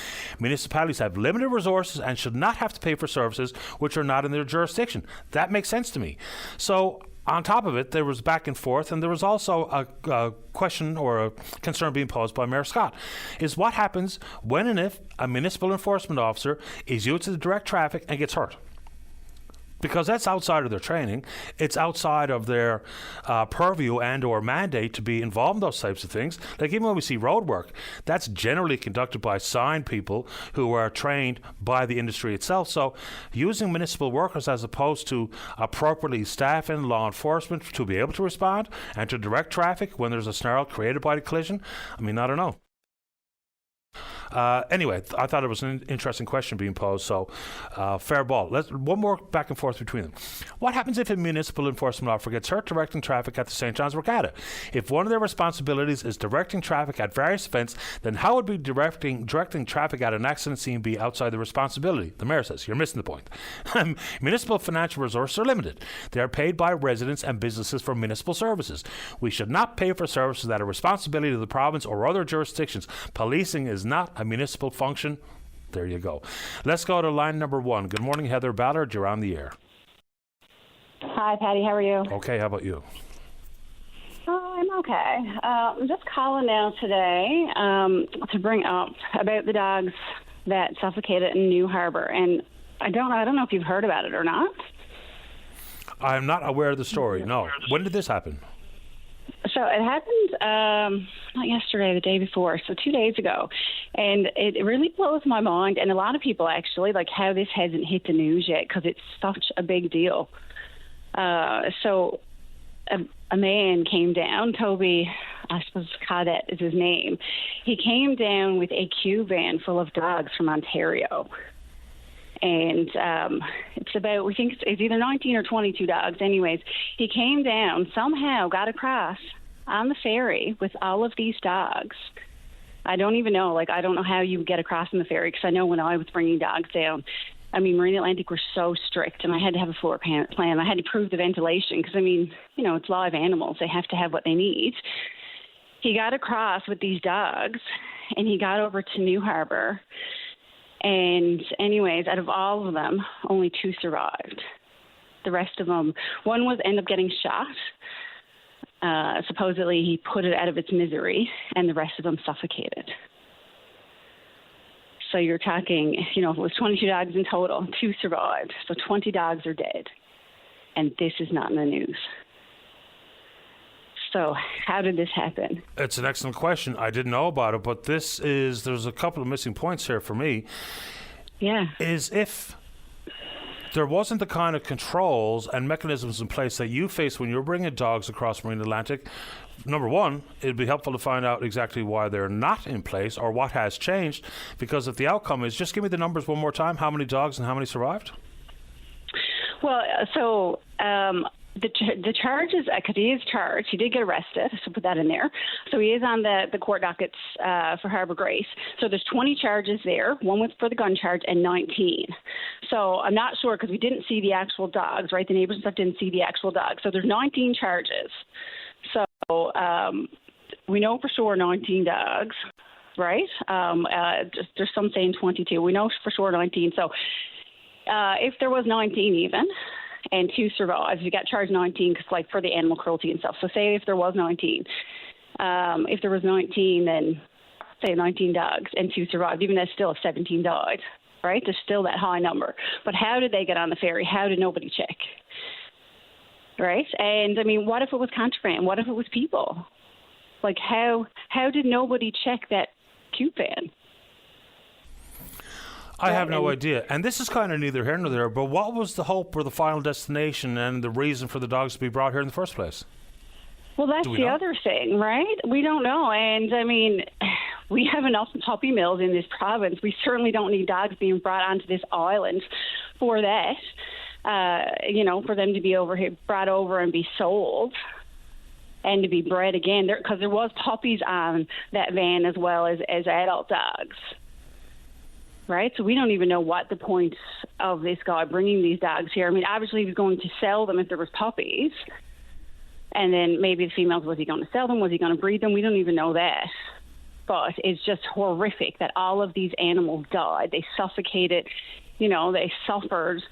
Municipalities have limited resources and should not have to pay for services which are not in their jurisdiction. That makes sense to me. So on top of it, there was back and forth, and there was also a question or a concern being posed by Mayor Scott, is what happens when and if a municipal enforcement officer is used to direct traffic and gets hurt? Because that's outside of their training. It's outside of their purview and or mandate to be involved in those types of things. Like even when we see road work, that's generally conducted by signed people who are trained by the industry itself. So using municipal workers as opposed to appropriately staffing law enforcement to be able to respond and to direct traffic when there's a snarl created by the collision, I don't know. Anyway, I thought it was an interesting question being posed, so fair ball. One more back and forth between them. What happens if a municipal enforcement officer gets hurt directing traffic at the St. John's Regatta? If one of their responsibilities is directing traffic at various events, then how would be directing traffic at an accident scene be outside the responsibility? The mayor says, you're missing the point. Municipal financial resources are limited. They are paid by residents and businesses for municipal services. We should not pay for services that are responsibility of the province or other jurisdictions. Policing is not a municipal function. There you go. Let's go to line number 1. Good morning, Heather Ballard. You're on the air. Hi, Patty. How are you? Okay. How about you? Oh, I'm okay. I'm just calling now today to bring up about the dogs that suffocated in New Harbour. And I don't know if you've heard about it or not. I'm not aware of the story, no. When did this happen? So it happened not yesterday, the day before, so 2 days ago. And it really blows my mind, and a lot of people actually, like how this hasn't hit the news yet, because it's such a big deal. So a man came down, Toby, I suppose Cadet is his name. He came down with a queue van full of dogs from Ontario. And it's about, we think it's either 19 or 22 dogs. Anyways, he came down, somehow got across on the ferry with all of these dogs. I don't even know, I don't know how you get across on the ferry, because I know when I was bringing dogs down, Marine Atlantic were so strict, and I had to have a floor plan. I had to prove the ventilation, because, it's live animals. They have to have what they need. He got across with these dogs, and he got over to New Harbour. And anyways, out of all of them, only 2 survived. The rest of them, one was ended up getting shot. Supposedly he put it out of its misery, and the rest of them suffocated. So you're talking, it was 22 dogs in total, 2 survived. So 20 dogs are dead. And this is not in the news. So how did this happen? It's an excellent question. I didn't know about it, but there's a couple of missing points here for me. Yeah. Is if there wasn't the kind of controls and mechanisms in place that you face when you're bringing dogs across Marine Atlantic, number one, it'd be helpful to find out exactly why they're not in place or what has changed, because if the outcome is, just give me the numbers one more time, how many dogs and how many survived? Well, so the charges, because he is charged, he did get arrested, so put that in there. So he is on the court dockets for Harbour Grace. So there's 20 charges there. One was for the gun charge and 19. So I'm not sure, because we didn't see the actual dogs, right? The neighbors and stuff didn't see the actual dogs. So there's 19 charges. So we know for sure 19 dogs, right? There's some saying 22. We know for sure 19. So if there was 19 even, and 2 survived, you got charged 19 because, for the animal cruelty and stuff. So say if there was 19. If there was 19, then say 19 dogs and 2 survived. Even that's still 17 died, right? There's still that high number. But how did they get on the ferry? How did nobody check? Right? And, what if it was contraband? What if it was people? How did nobody check that cube van? I have no idea. And this is kind of neither here nor there, but what was the hope or the final destination and the reason for the dogs to be brought here in the first place? Well, that's the other thing, right? We don't know. And, we have enough puppy mills in this province. We certainly don't need dogs being brought onto this island for that, for them to be brought over and be sold and to be bred again. Because there was puppies on that van as well as adult dogs. Right? So we don't even know what the point of this guy bringing these dogs here. Obviously he was going to sell them if there was puppies. And then maybe the females, was he going to sell them? Was he going to breed them? We don't even know that. But it's just horrific that all of these animals died. They suffocated, they suffered.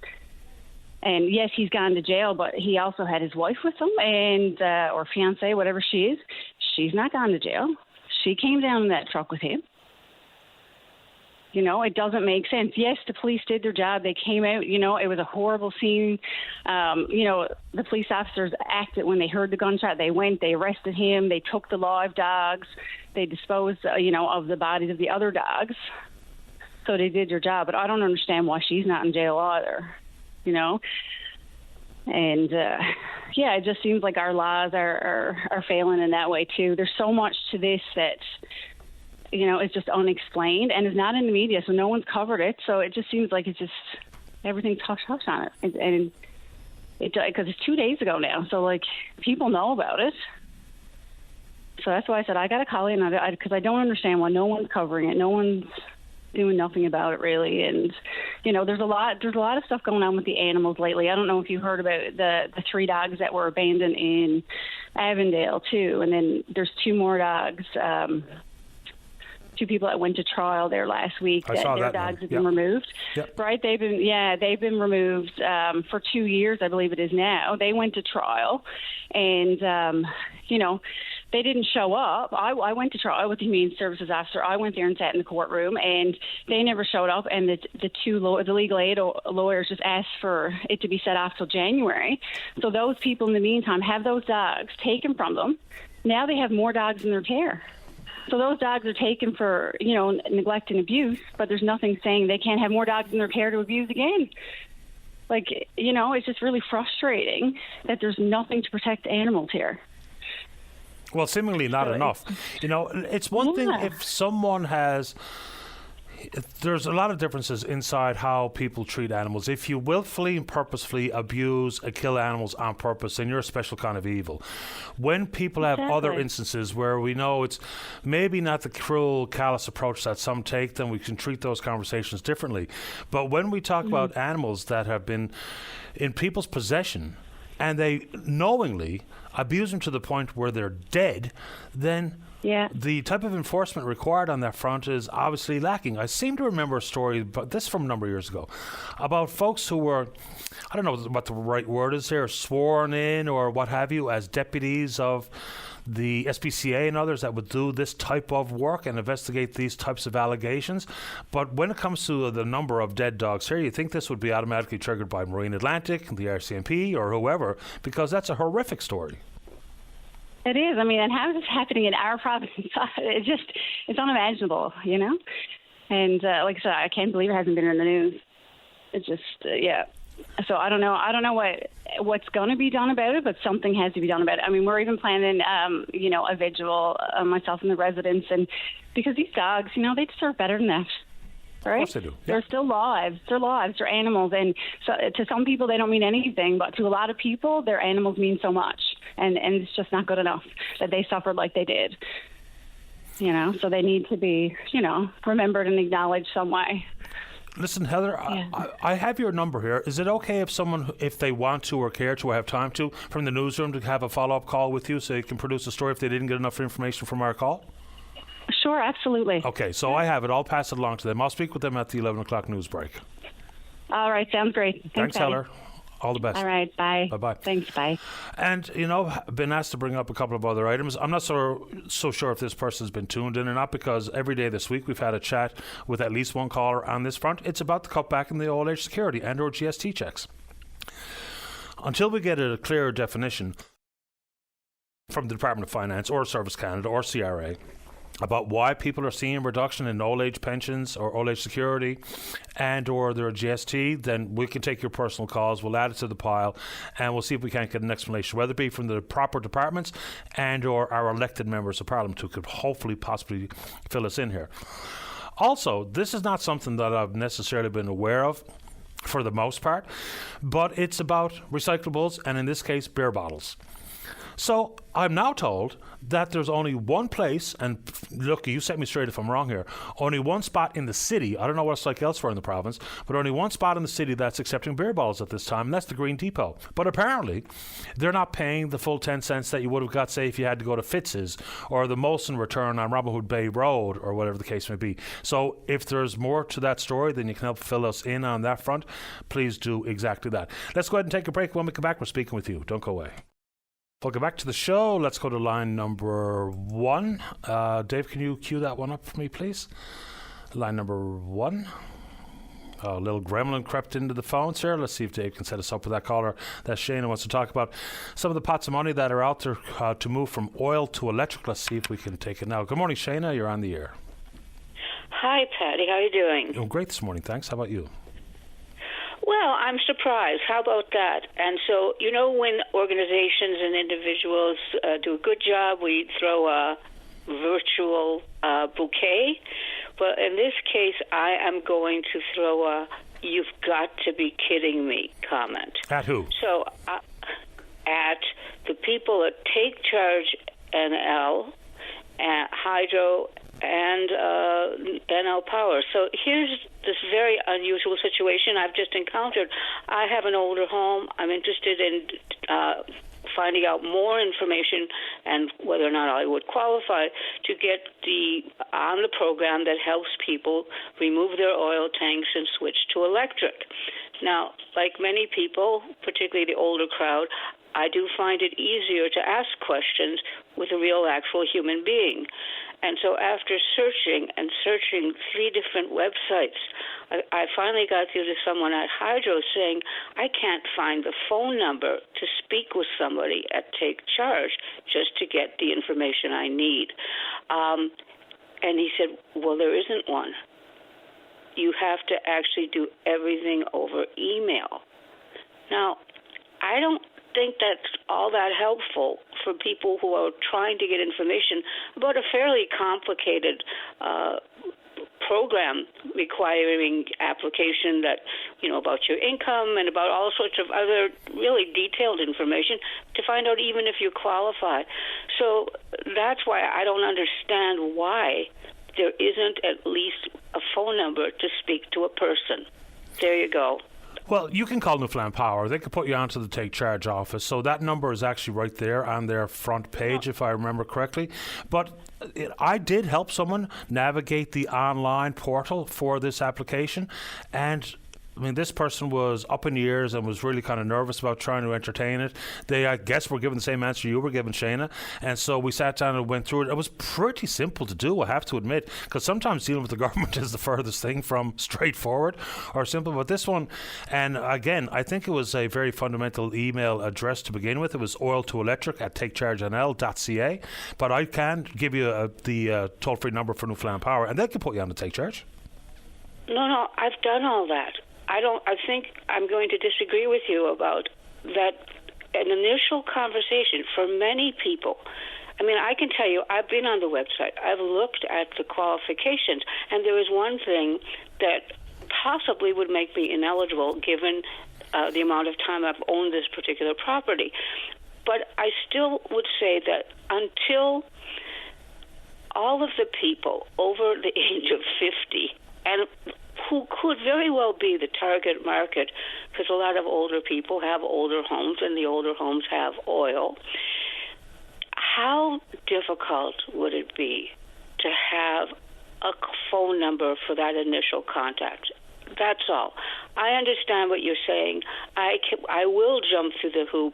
And yes, he's gone to jail, but he also had his wife with him and or fiance, whatever she is. She's not gone to jail. She came down in that truck with him. It doesn't make sense. Yes, the police did their job. They came out, it was a horrible scene. The police officers acted when they heard the gunshot. They went, they arrested him. They took the live dogs. They disposed, of the bodies of the other dogs. So they did their job. But I don't understand why she's not in jail either, And, it just seems like our laws are failing in that way, too. There's so much to this that it's just unexplained and is not in the media, so no one's covered it. So it just seems like it's just everything's hush-hush on it. And because it's 2 days ago now, so, people know about it. So that's why I said I got to call in, because I don't understand why no one's covering it. No one's doing nothing about it, really. And, there's a lot of stuff going on with the animals lately. I don't know if you heard about the 3 dogs that were abandoned in Avondale, too. And then there's 2 more dogs, 2 people that went to trial there last week. Their dogs have been removed. Yep. Right? They've been removed for 2 years, I believe it is now. They went to trial, and they didn't show up. I went to trial with the Humane Services officer. I went there and sat in the courtroom, and they never showed up. And the legal aid lawyers just asked for it to be set off till January. So those people in the meantime have those dogs taken from them. Now they have more dogs in their care. So those dogs are taken for, neglect and abuse, but there's nothing saying they can't have more dogs in their care to abuse again. Like, it's just really frustrating that there's nothing to protect animals here. Well, seemingly not enough. It's one thing if someone has... There's a lot of differences inside how people treat animals. If you willfully and purposefully abuse and kill animals on purpose, then you're a special kind of evil. When people have other instances where we know it's maybe not the cruel, callous approach that some take, then we can treat those conversations differently. But when we talk about animals that have been in people's possession and they knowingly abuse them to the point where they're dead, then... Yeah. The type of enforcement required on that front is obviously lacking. I seem to remember a story, but this from a number of years ago, about folks who were, I don't know what the right word is here, sworn in or what have you as deputies of the SPCA and others that would do this type of work and investigate these types of allegations. But when it comes to the number of dead dogs here, you think this would be automatically triggered by Marine Atlantic, the RCMP, or whoever, because that's a horrific story. It is. I mean, and how is this happening in our province? It's unimaginable, And like I said, I can't believe it hasn't been in the news. It's just, yeah. So I don't know what's going to be done about it, but something has to be done about it. I mean, we're even planning, a vigil, myself and the residents, and because these dogs, they deserve better than that. Right? Of course they do. Yeah. They're still lives. They're lives. They're animals. And so, to some people, they don't mean anything. But to a lot of people, their animals mean so much. And it's just not good enough that they suffered like they did. So they need to be, remembered and acknowledged some way. Listen, Heather, yeah. I have your number here. Is it okay if someone, if they want to or care to or have time to, from the newsroom to have a follow-up call with you so you can produce a story if they didn't get enough information from our call? Sure, absolutely. Okay, so I have it. I'll pass it along to them. I'll speak with them at the 11 o'clock news break. All right, sounds great. Thanks Heather. All the best. All right, bye. Bye-bye. Thanks, bye. And, I've been asked to bring up a couple of other items. I'm not so sure if this person's been tuned in or not, because every day this week we've had a chat with at least one caller on this front. It's about the cutback in the old age security and or GST checks. Until we get a clearer definition from the Department of Finance or Service Canada or CRA about why people are seeing a reduction in old age pensions or old age security and or their GST, then we can take your personal calls, we'll add it to the pile, and we'll see if we can't get an explanation, whether it be from the proper departments and or our elected members of Parliament who could hopefully possibly fill us in here. Also, this is not something that I've necessarily been aware of for the most part, but it's about recyclables and in this case beer bottles. So I'm now told that there's only one place, and look, you set me straight if I'm wrong here, only one spot in the city, I don't know what it's like elsewhere in the province, but only one spot in the city that's accepting beer bottles at this time, and that's the Green Depot. But apparently, they're not paying the full 10 cents that you would have got, say, if you had to go to Fitz's or the Molson return on Robin Hood Bay Road or whatever the case may be. So if there's more to that story, then you can help fill us in on that front. Please do exactly that. Let's go ahead and take a break. When we come back, we're speaking with you. Don't go away. Welcome back to the show. Let's go to line number 1. Dave, can you cue that one up for me, please? Line number 1. A little gremlin crept into the phones here. Let's see if Dave can set us up with that caller. That's Shane who wants to talk about some of the pots of money that are out there to move from oil to electric. Let's see if we can take it now. Good morning, Shana. You're on the air. Hi, Patty. How are you doing? Oh, great this morning. Thanks. How about you? Well, I'm surprised. How about that? And so, when organizations and individuals do a good job, we throw a virtual bouquet. But in this case, I am going to throw a "you've got to be kidding me" comment. At who? So, at the people at Take Charge NL, Hydro, and NL Power. So here's this very unusual situation I've just encountered. I have an older home. I'm interested in finding out more information and whether or not I would qualify to get on the program that helps people remove their oil tanks and switch to electric. Now, like many people, particularly the older crowd, I do find it easier to ask questions with a real, actual human being. And so after searching 3 different websites, I finally got through to someone at Hydro saying, I can't find the phone number to speak with somebody at Take Charge just to get the information I need. And he said, well, there isn't one. You have to actually do everything over email. Now, I don't think that's all that helpful for people who are trying to get information about a fairly complicated program requiring application that, about your income and about all sorts of other really detailed information to find out even if you qualify. So that's why I don't understand why there isn't at least a phone number to speak to a person. There you go. Well, you can call Newfoundland Power. They can put you onto the Take Charge office. So that number is actually right there on their front page, if I remember correctly. But I did help someone navigate the online portal for this application. And I mean, this person was up in years and was really kind of nervous about trying to entertain it. They, I guess, were given the same answer you were given, Shayna. And so we sat down and went through it. It was pretty simple to do, I have to admit, because sometimes dealing with the government is the furthest thing from straightforward or simple. But this one, and again, I think it was a very fundamental email address to begin with. It was oil2electric@takechargenl.ca. But I can give you the toll-free number for Newfoundland Power, and they can put you on the Take Charge. No, I've done all that. I think I'm going to disagree with you about that. An initial conversation for many people. I mean, I can tell you, I've been on the website. I've looked at the qualifications, and there is one thing that possibly would make me ineligible given the amount of time I've owned this particular property. But I still would say that until all of the people over the age of 50 and who could very well be the target market, because a lot of older people have older homes and the older homes have oil. How difficult would it be to have a phone number for that initial contact? That's all. I understand what you're saying. I will jump through the hoop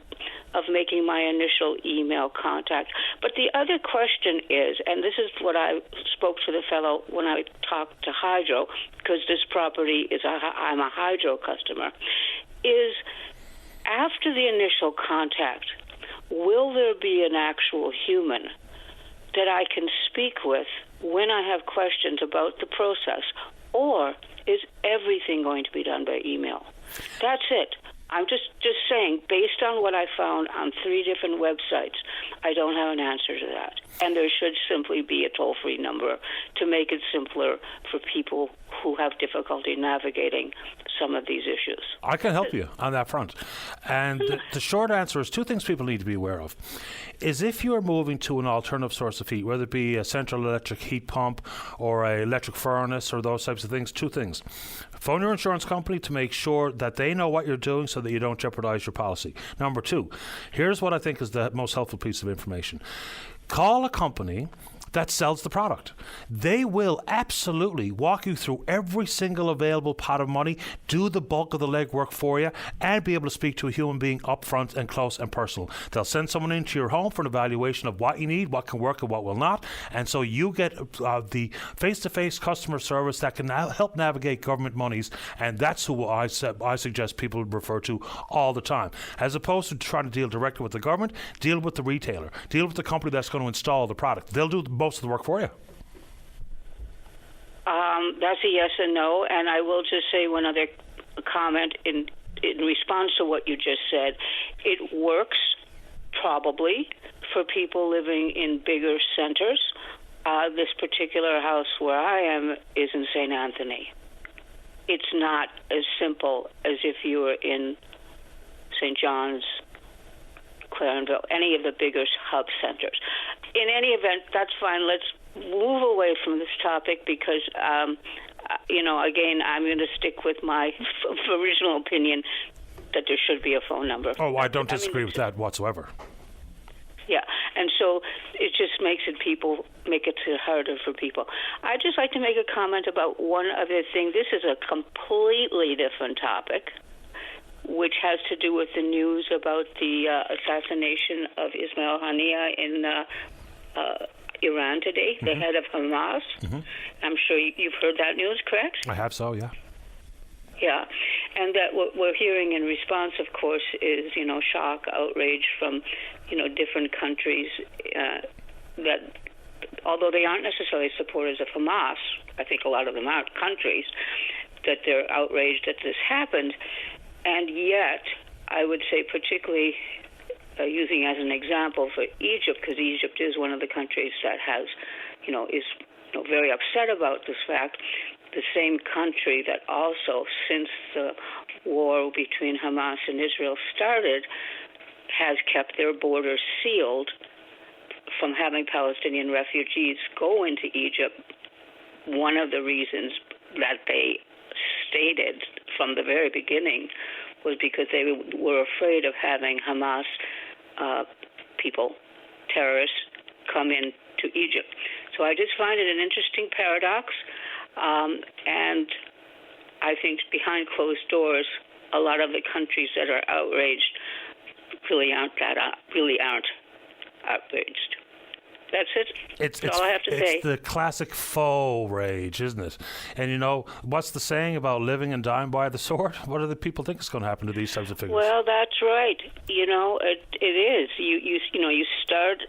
of making my initial email contact. But the other question is, and this is what I spoke to the fellow when I talked to Hydro, because this property is I'm a Hydro customer, is after the initial contact, will there be an actual human that I can speak with when I have questions about the process, or is everything going to be done by email? That's it. I'm just saying, based on what I found on 3 different websites, I don't have an answer to that. And there should simply be a toll-free number to make it simpler for people who have difficulty navigating some of these issues. I can help you on that front. And the short answer is 2 things people need to be aware of. Is if you're moving to an alternative source of heat, whether it be a central electric heat pump or an electric furnace or those types of things, 2 things. Phone your insurance company to make sure that they know what you're doing so that you don't jeopardize your policy. Number 2, here's what I think is the most helpful piece of information. Call a company that sells the product. They will absolutely walk you through every single available pot of money, do the bulk of the legwork for you, and be able to speak to a human being up front and close and personal. They'll send someone into your home for an evaluation of what you need, what can work and what will not, and so you get the face-to-face customer service that can help navigate government monies, and that's who I suggest people refer to all the time. As opposed to trying to deal directly with the government, deal with the retailer, deal with the company that's going to install the product. They'll do most of the work for you. That's a yes and no, and I will just say one other comment in response to what you just said. It works probably for people living in bigger centers. This particular house where I am is in St. Anthony. It's not as simple as if you were in St. John's, Clarenville, any of the bigger hub centers. In any event, that's fine. Let's move away from this topic because, again, I'm going to stick with my original opinion that there should be a phone number. Oh, I don't disagree with that whatsoever. Yeah, and so it just makes it harder for people. I'd just like to make a comment about one other thing. This is a completely different topic. which has to do with the news about the assassination of Ismail Haniyeh in Iran today, the head of Hamas. I'm sure you've heard that news, correct? I have so, yeah. Yeah, and that what we're hearing in response, of course, is, shock, outrage from, different countries that, although they aren't necessarily supporters of Hamas, I think a lot of them aren't countries, that they're outraged that this happened. And yet, I would say particularly using as an example for Egypt, because Egypt is one of the countries that has, is very upset about this fact, the same country that also, since the war between Hamas and Israel started, has kept their borders sealed from having Palestinian refugees go into Egypt. One of the reasons that they stated from the very beginning was because they were afraid of having Hamas people, terrorists, come into Egypt. So I just find it an interesting paradox. And I think behind closed doors, a lot of the countries that are outraged really aren't outraged. That's it. That's all I have to say. It's the classic faux rage, isn't it? And what's the saying about living and dying by the sword? What do the people think is going to happen to these types of figures? Well, that's right. It is. You start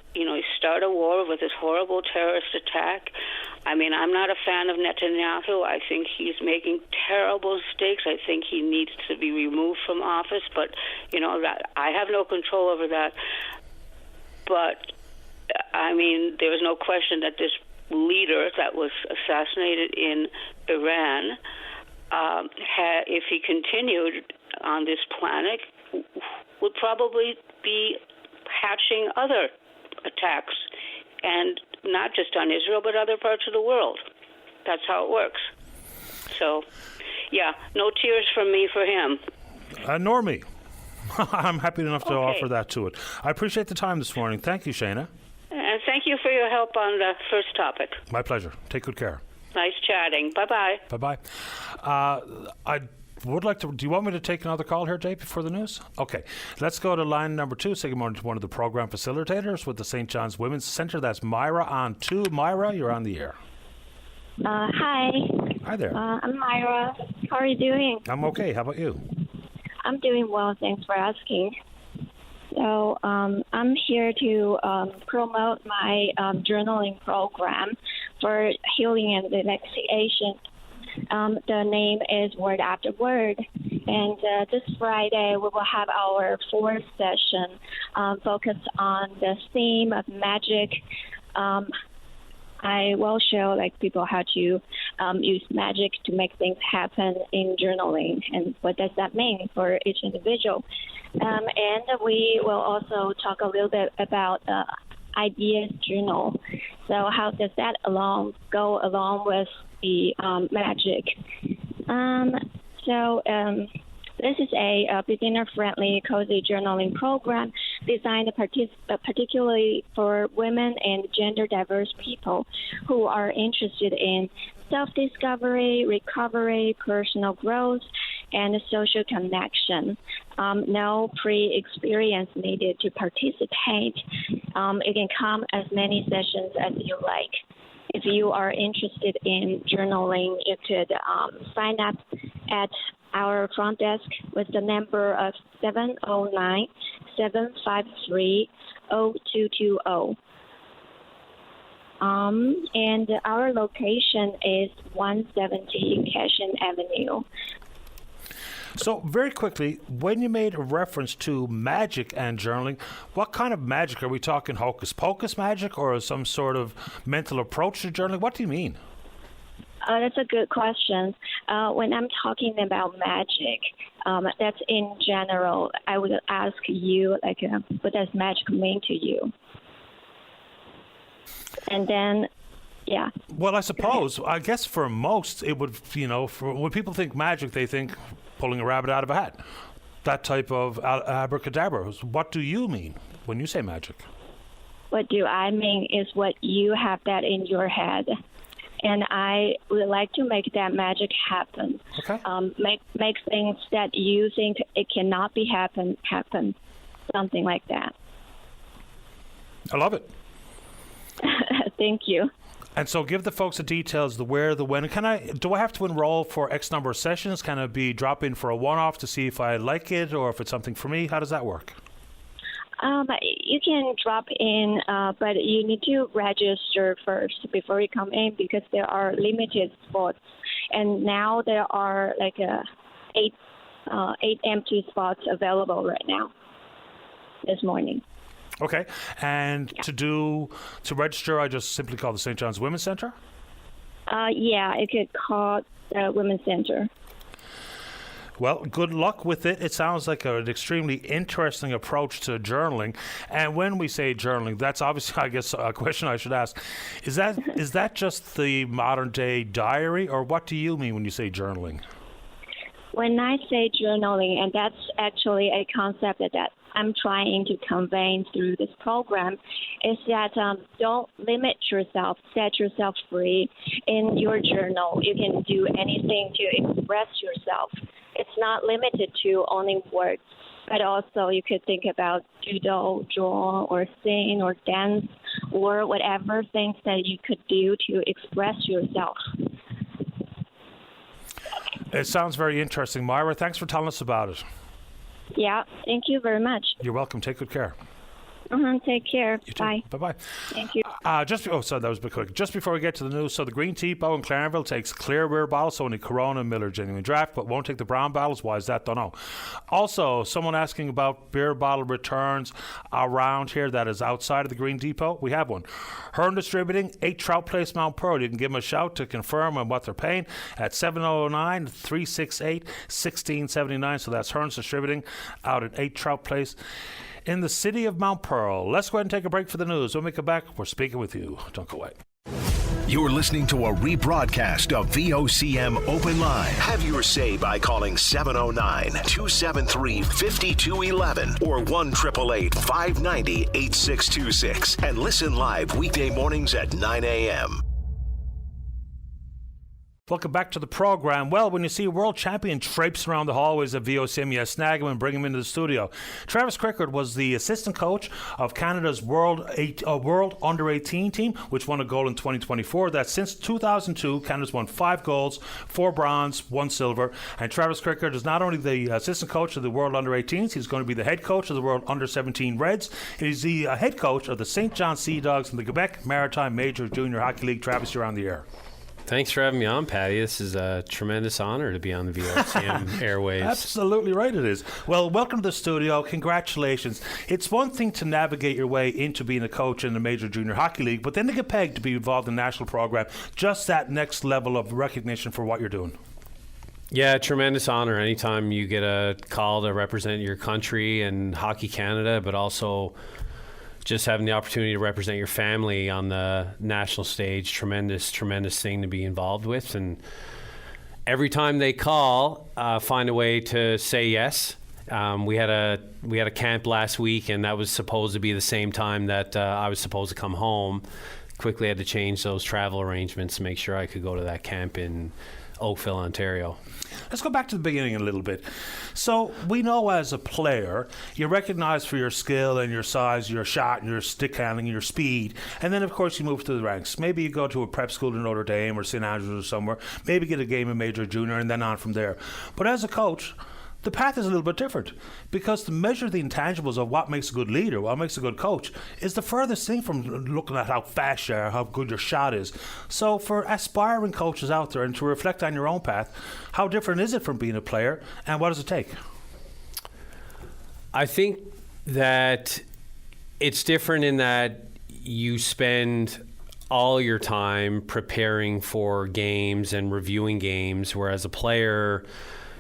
a war with this horrible terrorist attack. I mean, I'm not a fan of Netanyahu. I think he's making terrible mistakes. I think he needs to be removed from office. But I have no control over that. But I mean, there was no question that this leader that was assassinated in Iran, if he continued on this planet, would probably be hatching other attacks, and not just on Israel, but other parts of the world. That's how it works. So, yeah, no tears from me for him. Nor me. I'm happy enough to offer that to it. I appreciate the time this morning. Thank you, Shayna. And thank you for your help on the first topic. My pleasure. Take good care. Nice chatting. Bye-bye. Bye-bye. I would like to... Do you want me to take another call here, Jay, before the news? Okay. Let's go to line number 2. Say good morning to one of the program facilitators with the St. John's Women's Centre. That's Myra on 2. Myra, you're on the air. Hi. Hi there. I'm Myra. How are you doing? I'm okay. How about you? I'm doing well. Thanks for asking. So I'm here to promote my journaling program for healing and relaxation. The name is Word After Word. And this Friday, we will have our 4th session focused on the theme of magic. I will show people how to use magic to make things happen in journaling, and what does that mean for each individual. And we will also talk a little bit about ideas journal. So how does that go along with the magic? This is a beginner-friendly, cozy journaling program designed particularly for women and gender-diverse people who are interested in self-discovery, recovery, personal growth, and social connection. No pre-experience needed to participate. It can come as many sessions as you like. If you are interested in journaling, you could sign up at our front desk with the number of 709-753-0220. And our location is 170 Cashin Avenue. So, very quickly, when you made a reference to magic and journaling, what kind of magic? Are we talking hocus pocus magic or some sort of mental approach to journaling? What do you mean? That's a good question. When I'm talking about magic, that's in general. I would ask you, what does magic mean to you? And then, yeah. Well, I guess for most, it would, for when people think magic, they think pulling a rabbit out of a hat. That type of abracadabra. What do you mean when you say magic? What do I mean is what you have that in your head. and I would like to make that magic happen. Okay. Make things that you think it cannot be happen, something like that. I love it. Thank you. And so give the folks the details, the where, the when. Do I have to enroll for X number of sessions? Can I be drop in for a one-off to see if I like it or if it's something for me? How does that work? You can drop in, but you need to register first before you come in because there are limited spots. And now there are like eight empty spots available right now this morning. Okay. And to register, I just simply call the St. John's Women's Centre? Yeah, you could call the Women's Centre. Well, good luck with it. It sounds like an extremely interesting approach to journaling. And when we say journaling, that's obviously, I guess, a question I should ask. Is that just the modern-day diary, or what do you mean when you say journaling? When I say journaling, and that's actually a concept that I'm trying to convey through this program, is that don't limit yourself, set yourself free in your journal. You can do anything to express yourself. It's not limited to only words, but also you could think about doodle, draw, or sing, or dance, or whatever things that you could do to express yourself. It sounds very interesting. Myra, thanks for telling us about it. Yeah, thank you very much. You're welcome. Take good care. Take care. Bye. Bye-bye. Thank you. Sorry, that was a bit quick. Just before we get to the news, so the Green Teapot in Clarenville takes clear beer bottles, so only Corona and Miller Genuine Draft, but won't take the brown bottles. Why is that? Don't know. Also, someone asking about beer bottle returns around here that is outside of the Green Depot. We have one. Hearn Distributing, 8 Trout Place, Mount Pearl. You can give them a shout to confirm on what they're paying at 709-368-1679. So that's Hearn's Distributing out at 8 Trout Place in the city of Mount Pearl. Let's go ahead and take a break for the news. When we come back, we're speaking with you. Don't go away. You're listening to a rebroadcast of VOCM Open Line. Have your say by calling 709-273-5211 or 1-888-590-8626 and listen live weekday mornings at 9 a.m. Welcome back to the program. Well, when you see a world champion traipse around the hallways of VOCM, you snag him and bring him into the studio. Travis Crickard was the assistant coach of Canada's World Under-18 team, which won a gold in 2024. That since 2002, Canada's won 5 golds, 4 bronze, 1 silver. And Travis Crickard is not only the assistant coach of the World Under-18s, he's going to be the head coach of the World Under-17 Reds. He's the head coach of the St. John Sea Dogs in the Quebec Maritime Major Junior Hockey League. Travis, you're on the air. Thanks for having me on, Patty. This is a tremendous honor to be on the VOCM airwaves. Absolutely right it is. Well, welcome to the studio. Congratulations. It's one thing to navigate your way into being a coach in the Major Junior Hockey League, but then to get pegged to be involved in the national program, just that next level of recognition for what you're doing. Yeah, tremendous honor. Anytime you get a call to represent your country and Hockey Canada, but also just having the opportunity to represent your family on the national stage, tremendous thing to be involved with. And every time they call, find a way to say yes. We had a camp last week, and that was supposed to be the same time that I was supposed to come home. Quickly had to change those travel arrangements to make sure I could go to that camp in Oakville, Ontario. Let's go back to the beginning a little bit. So we know as a player, you're recognized for your skill and your size, your shot, and your stick handling, and your speed. And then, of course, you move to the ranks. Maybe you go to a prep school in Notre Dame or St. Andrews or somewhere. Maybe get a game in Major Junior and then on from there. But as a coach, the path is a little bit different, because to measure the intangibles of what makes a good leader, what makes a good coach, is the furthest thing from looking at how fast you are, how good your shot is. So for aspiring coaches out there and to reflect on your own path, how different is it from being a player, and what does it take? I think that it's different in that you spend all your time preparing for games and reviewing games, whereas a player,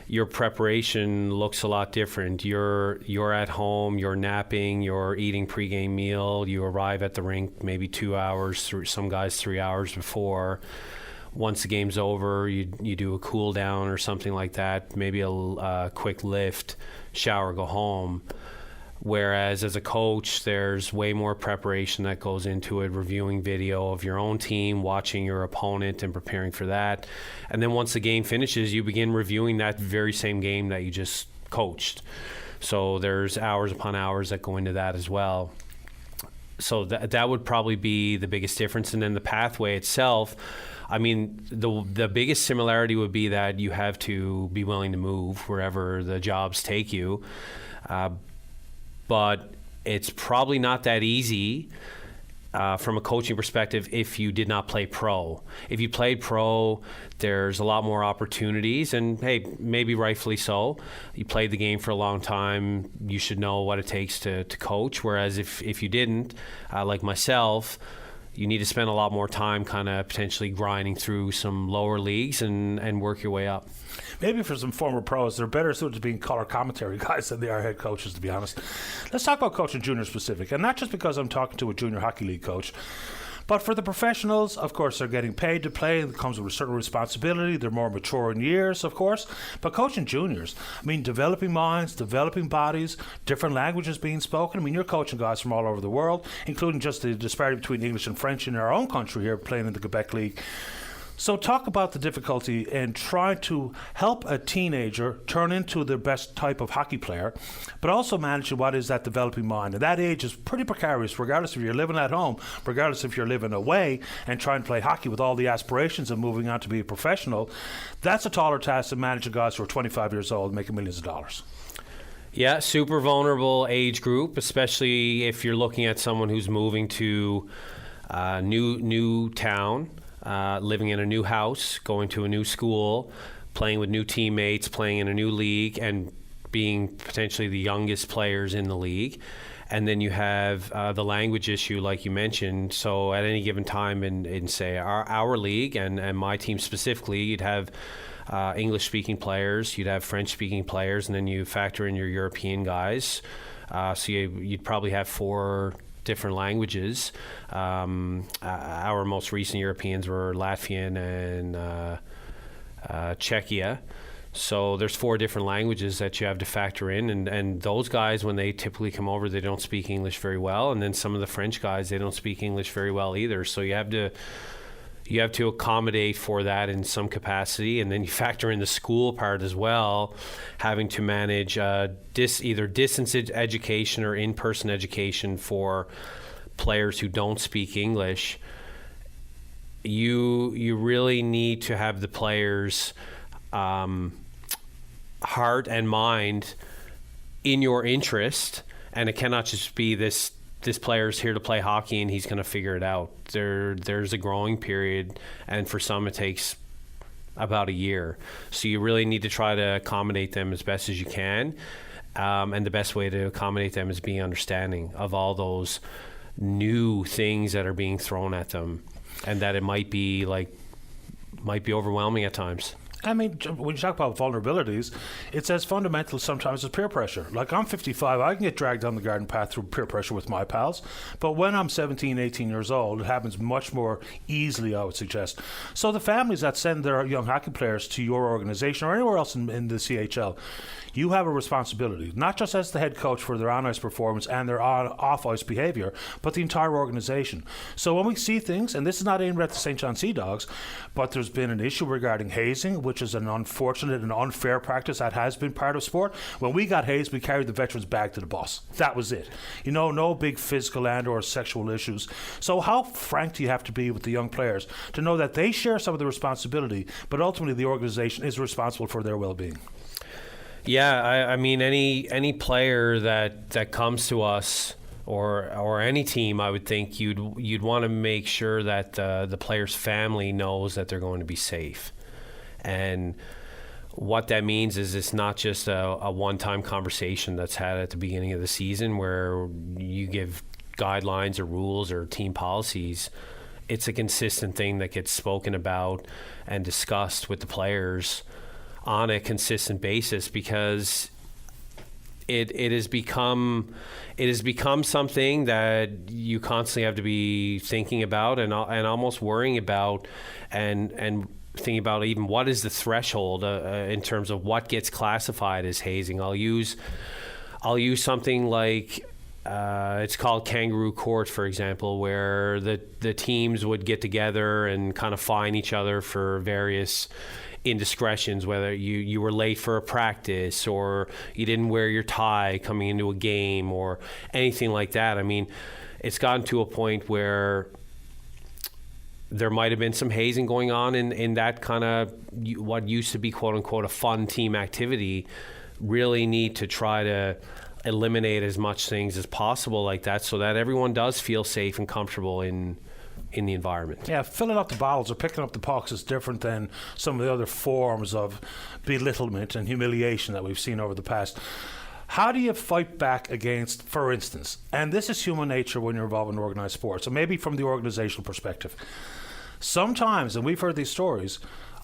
your preparation looks a lot different. You're at home, you're napping, you're eating pregame meal, you arrive at the rink maybe 2 hours, some guys 3 hours before. Once the game's over, you do a cool down or something like that, maybe a quick lift, shower, go home. Whereas as a coach, there's way more preparation that goes into it, reviewing video of your own team, watching your opponent and preparing for that. And then once the game finishes, you begin reviewing that very same game that you just coached. So there's hours upon hours that go into that as well. So that would probably be the biggest difference. And then the pathway itself, I mean, the biggest similarity would be that you have to be willing to move wherever the jobs take you. But it's probably not that easy from a coaching perspective if you did not play pro. If you played pro, there's a lot more opportunities, and hey, maybe rightfully so. You played the game for a long time, you should know what it takes to coach, whereas if you didn't, like myself, you need to spend a lot more time kind of potentially grinding through some lower leagues and work your way up. Maybe for some former pros, they're better suited to being color commentary guys than they are head coaches, to be honest. Let's talk about coaching junior specific, and not just because I'm talking to a junior hockey league coach, but for the professionals, of course, they're getting paid to play. It comes with a certain responsibility. They're more mature in years, of course. But coaching juniors, I mean, developing minds, developing bodies, different languages being spoken. I mean, you're coaching guys from all over the world, including just the disparity between English and French in our own country here, playing in the Quebec League. So talk about the difficulty in trying to help a teenager turn into the best type of hockey player, but also managing what is that developing mind. And that age is pretty precarious, regardless if you're living at home, regardless if you're living away and trying to play hockey with all the aspirations of moving on to be a professional. That's a taller task than managing guys who are 25 years old making millions of dollars. Yeah, super vulnerable age group, especially if you're looking at someone who's moving to a new town. Living in a new house, going to a new school, playing with new teammates, playing in a new league, and being potentially the youngest players in the league. And then you have the language issue, like you mentioned. So at any given time in say, our league and my team specifically, you'd have English-speaking players, you'd have French-speaking players, and then you factor in your European guys. So you'd probably have 4 different languages. Our most recent Europeans were Latvian and Czechia. So there's 4 different languages that you have to factor in. And those guys, when they typically come over, they don't speak English very well. And then some of the French guys, they don't speak English very well either. So you have to accommodate for that in some capacity, and then you factor in the school part as well, having to manage either distance education or in-person education for players who don't speak English. You really need to have the players' heart and mind in your interest, and it cannot just be this player's here to play hockey and he's going to figure it out. There's a growing period, and for some it takes about a year. So you really need to try to accommodate them as best as you can. And the best way to accommodate them is being understanding of all those new things that are being thrown at them, and that it might be overwhelming at times. I mean, when you talk about vulnerabilities, it's as fundamental sometimes as peer pressure. Like, I'm 55, I can get dragged down the garden path through peer pressure with my pals. But when I'm 17, 18 years old, it happens much more easily, I would suggest. So the families that send their young hockey players to your organization or anywhere else in the CHL, you have a responsibility, not just as the head coach for their on-ice performance and their off-ice behavior, but the entire organization. So when we see things, and this is not aimed at the St. John Sea Dogs, but there's been an issue regarding hazing, which is an unfortunate and unfair practice that has been part of sport. When we got hazed, we carried the veterans bag to the bus. That was it. No big physical and or sexual issues. So how frank do you have to be with the young players to know that they share some of the responsibility, but ultimately the organization is responsible for their well-being? Yeah, I mean, any player that comes to us or any team, I would think you'd want to make sure that the player's family knows that they're going to be safe. And what that means is it's not just a one-time conversation that's had at the beginning of the season where you give guidelines or rules or team policies. It's a consistent thing that gets spoken about and discussed with the players on a consistent basis, because it has become something that you constantly have to be thinking about and almost worrying about and thinking about even what is the threshold in terms of what gets classified as hazing. I'll use I'll use something like it's called Kangaroo Court, for example, where the teams would get together and kind of fine each other for various indiscretions, whether you were late for a practice or you didn't wear your tie coming into a game or anything like that. I mean, it's gotten to a point where there might have been some hazing going on in that kind of what used to be quote unquote a fun team activity. Really need to try to eliminate as much things as possible like that, so that everyone does feel safe and comfortable in the environment. Yeah, filling up the bottles or picking up the pucks is different than some of the other forms of belittlement and humiliation that we've seen over the past. How do you fight back against, for instance, and this is human nature when you're involved in organized sports, so maybe from the organizational perspective, sometimes, and we've heard these stories,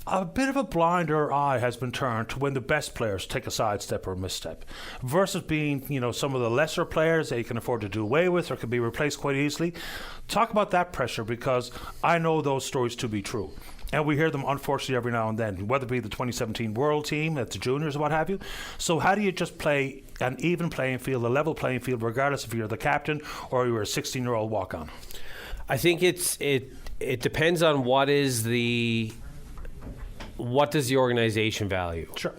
a bit of a blinder eye has been turned to when the best players take a sidestep or a misstep versus being, some of the lesser players that you can afford to do away with or can be replaced quite easily. Talk about that pressure, because I know those stories to be true. And we hear them, unfortunately, every now and then, whether it be the 2017 World Team, at the juniors or what have you. So how do you just play an even playing field, a level playing field, regardless if you're the captain or you're a 16-year-old walk-on? I think it depends on what does the organization value? Sure.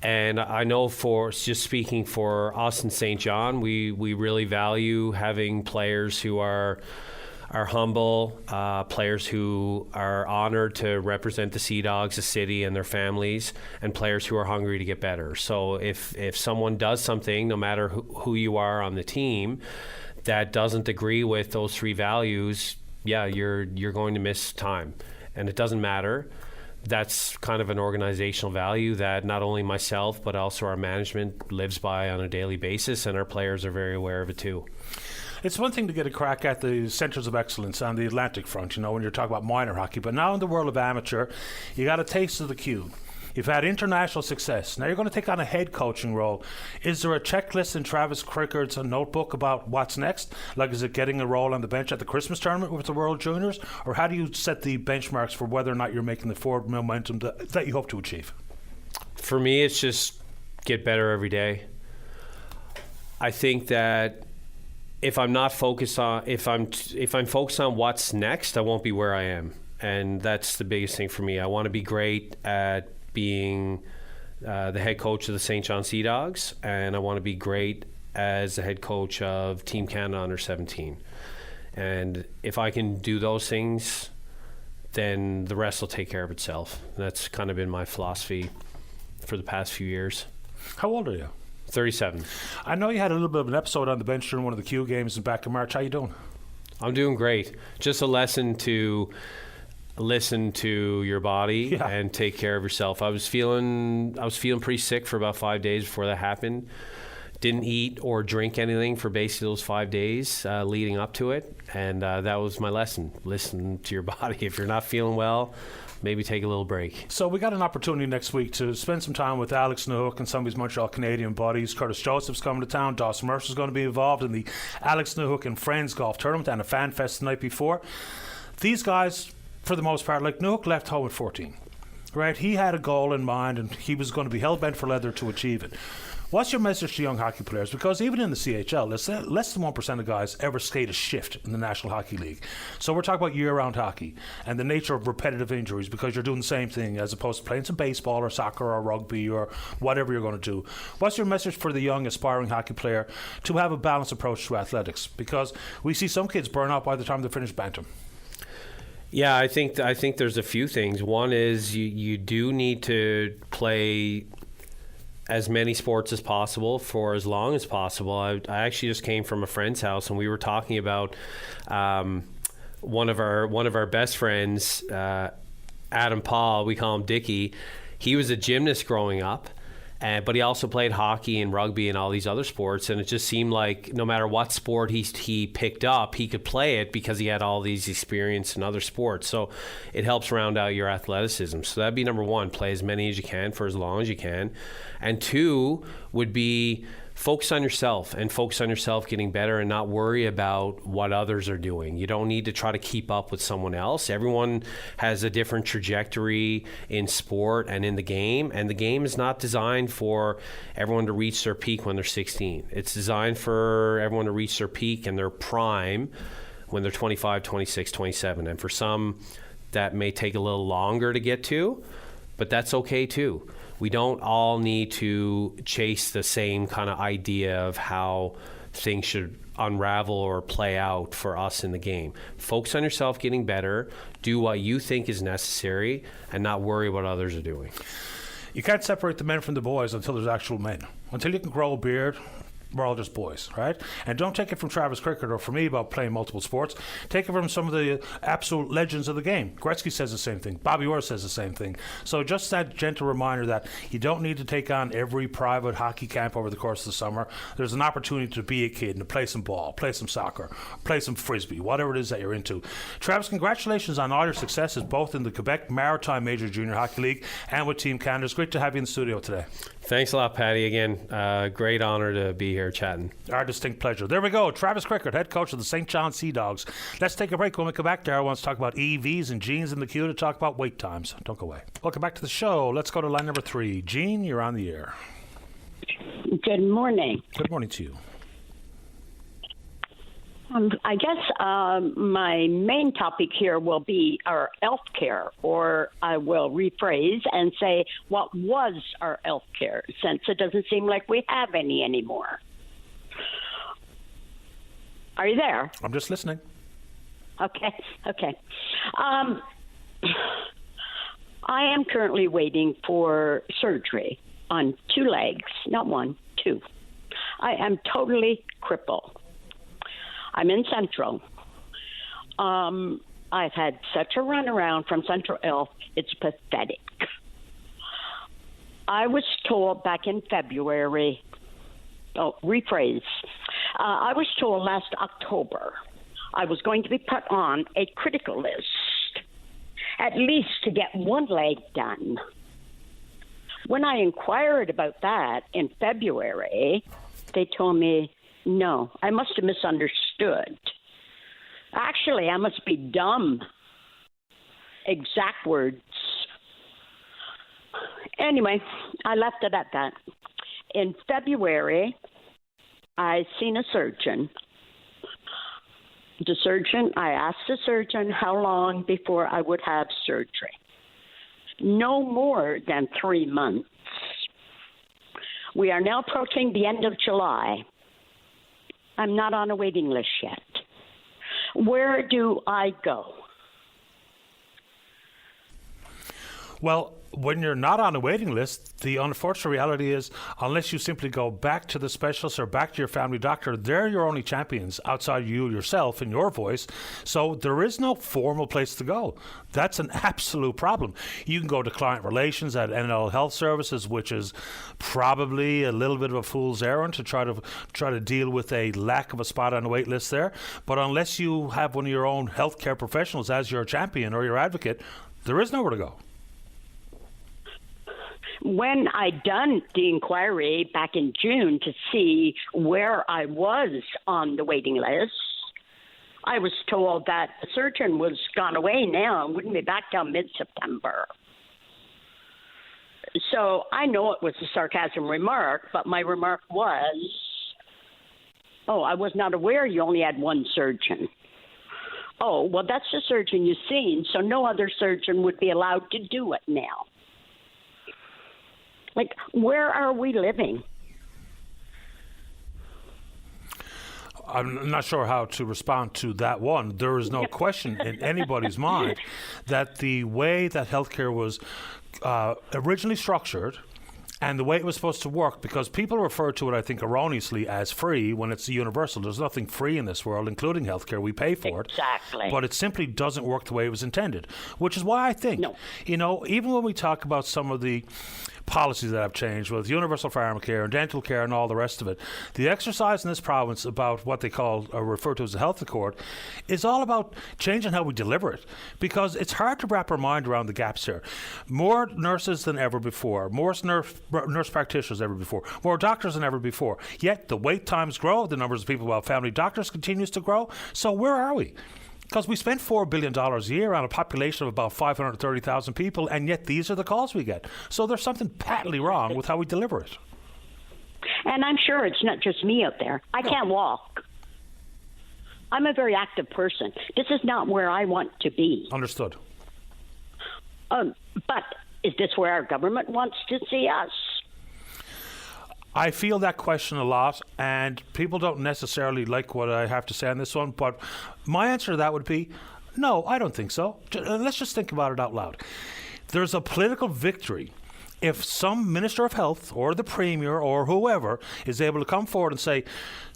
And I know, for just speaking for us in St. John, we really value having players who are humble, players who are honored to represent the Sea Dogs, the city, and their families, and players who are hungry to get better. So if someone does something, no matter who you are on the team, that doesn't agree with those three values, yeah, you're going to miss time. And it doesn't matter. That's kind of an organizational value that not only myself but also our management lives by on a daily basis, and our players are very aware of it too. It's one thing to get a crack at the centres of excellence on the Atlantic front, when you're talking about minor hockey, but now in the world of amateur, you got a taste of the cube. You've had international success. Now you're going to take on a head coaching role. Is there a checklist in Travis Crickard's notebook about what's next? Like, is it getting a role on the bench at the Christmas tournament with the World Juniors? Or how do you set the benchmarks for whether or not you're making the forward momentum that you hope to achieve? For me, it's just get better every day. I think that if I'm not focused on, if I'm focused on what's next, I won't be where I am. And that's the biggest thing for me. I want to be great at being the head coach of the St. John Sea Dogs, and I want to be great as the head coach of Team Canada Under 17. And if I can do those things, then the rest will take care of itself. And that's kind of been my philosophy for the past few years. How old are you? 37. I know you had a little bit of an episode on the bench during one of the Q games in back in March. How you doing? I'm doing great. Just a lesson to listen to your body and take care of yourself. I was feeling pretty sick for about 5 days before that happened. Didn't eat or drink anything for basically those 5 days leading up to it, and that was my lesson. Listen to your body. If you're not feeling well, maybe take a little break. So we got an opportunity next week to spend some time with Alex Newhook and some of his Montreal Canadian buddies. Curtis Joseph's coming to town. Dawson Mercer's going to be involved in the Alex Newhook and Friends Golf Tournament and a fan fest the night before. These guys, for the most part, like Newhook left home at 14, right? He had a goal in mind and he was going to be hell-bent for leather to achieve it. What's your message to young hockey players? Because even in the CHL, less than 1% of guys ever skate a shift in the National Hockey League. So we're talking about year-round hockey and the nature of repetitive injuries, because you're doing the same thing as opposed to playing some baseball or soccer or rugby or whatever you're going to do. What's your message for the young aspiring hockey player to have a balanced approach to athletics? Because we see some kids burn out by the time they finish bantam. Yeah, I think there's a few things. One is you do need to play as many sports as possible for as long as possible. I actually just came from a friend's house, and we were talking about one of our best friends, Adam Paul. We call him Dickie. He was a gymnast growing up, but he also played hockey and rugby and all these other sports. And it just seemed like no matter what sport he picked up, he could play it because he had all these experience in other sports. So it helps round out your athleticism. So that'd be number one: play as many as you can for as long as you can. And two would be focus on yourself and focus on yourself getting better and not worry about what others are doing. You don't need to try to keep up with someone else. Everyone has a different trajectory in sport and in the game, and the game is not designed for everyone to reach their peak when they're 16. It's designed for everyone to reach their peak and their prime when they're 25, 26, 27. And for some, that may take a little longer to get to, but that's okay too. We don't all need to chase the same kind of idea of how things should unravel or play out for us in the game. Focus on yourself getting better, do what you think is necessary, and not worry what others are doing. You can't separate the men from the boys until there's actual men. Until you can grow a beard, we're all just boys, right? And don't take it from Travis Cricket or from me about playing multiple sports. Take it from some of the absolute legends of the game. Gretzky says the same thing. Bobby Orr says the same thing. So just that gentle reminder that you don't need to take on every private hockey camp over the course of the summer. There's an opportunity to be a kid and to play some ball, play some soccer, play some frisbee, whatever it is that you're into. Travis, congratulations on all your successes, both in the Quebec Maritime Major Junior Hockey League and with Team Canada. It's great to have you in the studio today. Thanks a lot, Patty. Again, great honor to be here chatting. Our distinct pleasure. There we go. Travis Cricket, head coach of the St. John Sea Dogs. Let's take a break. When we come back, Darryl wants to talk about EVs and Gene's in the queue to talk about wait times. Don't go away. Welcome back to the show. Let's go to line number 3. Gene, you're on the air. Good morning. Good morning to you. I guess my main topic here will be our health care, or I will rephrase and say what was our health care, since it doesn't seem like we have any anymore. Are you there? I'm just listening. Okay. I am currently waiting for surgery on 2 legs, not 1, 2. I am totally crippled. I'm in Central. I've had such a runaround from Central Health, it's pathetic. I was told back in February, I was told last October I was going to be put on a critical list, at least to get 1 leg done. When I inquired about that in February, they told me, no, I must have misunderstood. Actually, I must be dumb. Exact words. Anyway, I left it at that. In February, I seen a surgeon. I asked the surgeon how long before I would have surgery. No more than 3 months. We are now approaching the end of July. I'm not on a waiting list yet. Where do I go? Well, when you're not on a waiting list, the unfortunate reality is, unless you simply go back to the specialist or back to your family doctor, they're your only champions outside you yourself and your voice. So there is no formal place to go. That's an absolute problem. You can go to client relations at NL Health Services, which is probably a little bit of a fool's errand to try to deal with a lack of a spot on the wait list there. But unless you have one of your own healthcare professionals as your champion or your advocate, there is nowhere to go. When I done the inquiry back in June to see where I was on the waiting list, I was told that the surgeon was gone away now and wouldn't be back till mid-September. So I know it was a sarcasm remark, but my remark was, I was not aware you only had 1 surgeon. Oh, well, that's the surgeon you've seen, so no other surgeon would be allowed to do it now. Like, where are we living? I'm not sure how to respond to that one. There is no question in anybody's mind that the way that healthcare was originally structured and the way it was supposed to work, because people refer to it, I think, erroneously as free when it's universal. There's nothing free in this world, including healthcare. We pay for it. Exactly. But it simply doesn't work the way it was intended, which is why I think, even when we talk about some of the policies that have changed with universal pharmacare and dental care and all the rest of it. The exercise in this province about what they call or refer to as the health accord is all about changing how we deliver it, because it's hard to wrap our mind around the gaps here. More nurses than ever before, more nurse practitioners than ever before, more doctors than ever before. Yet the wait times grow, the numbers of people without family doctors continues to grow. So where are we? Because we spend $4 billion a year on a population of about 530,000 people, and yet these are the calls we get. So there's something patently wrong with how we deliver it. And I'm sure it's not just me out there. I can't walk. I'm a very active person. This is not where I want to be. Understood. But is this where our government wants to see us? I feel that question a lot, and people don't necessarily like what I have to say on this one, but my answer to that would be, no, I don't think so. Let's just think about it out loud. There's a political victory if some Minister of Health or the Premier or whoever is able to come forward and say,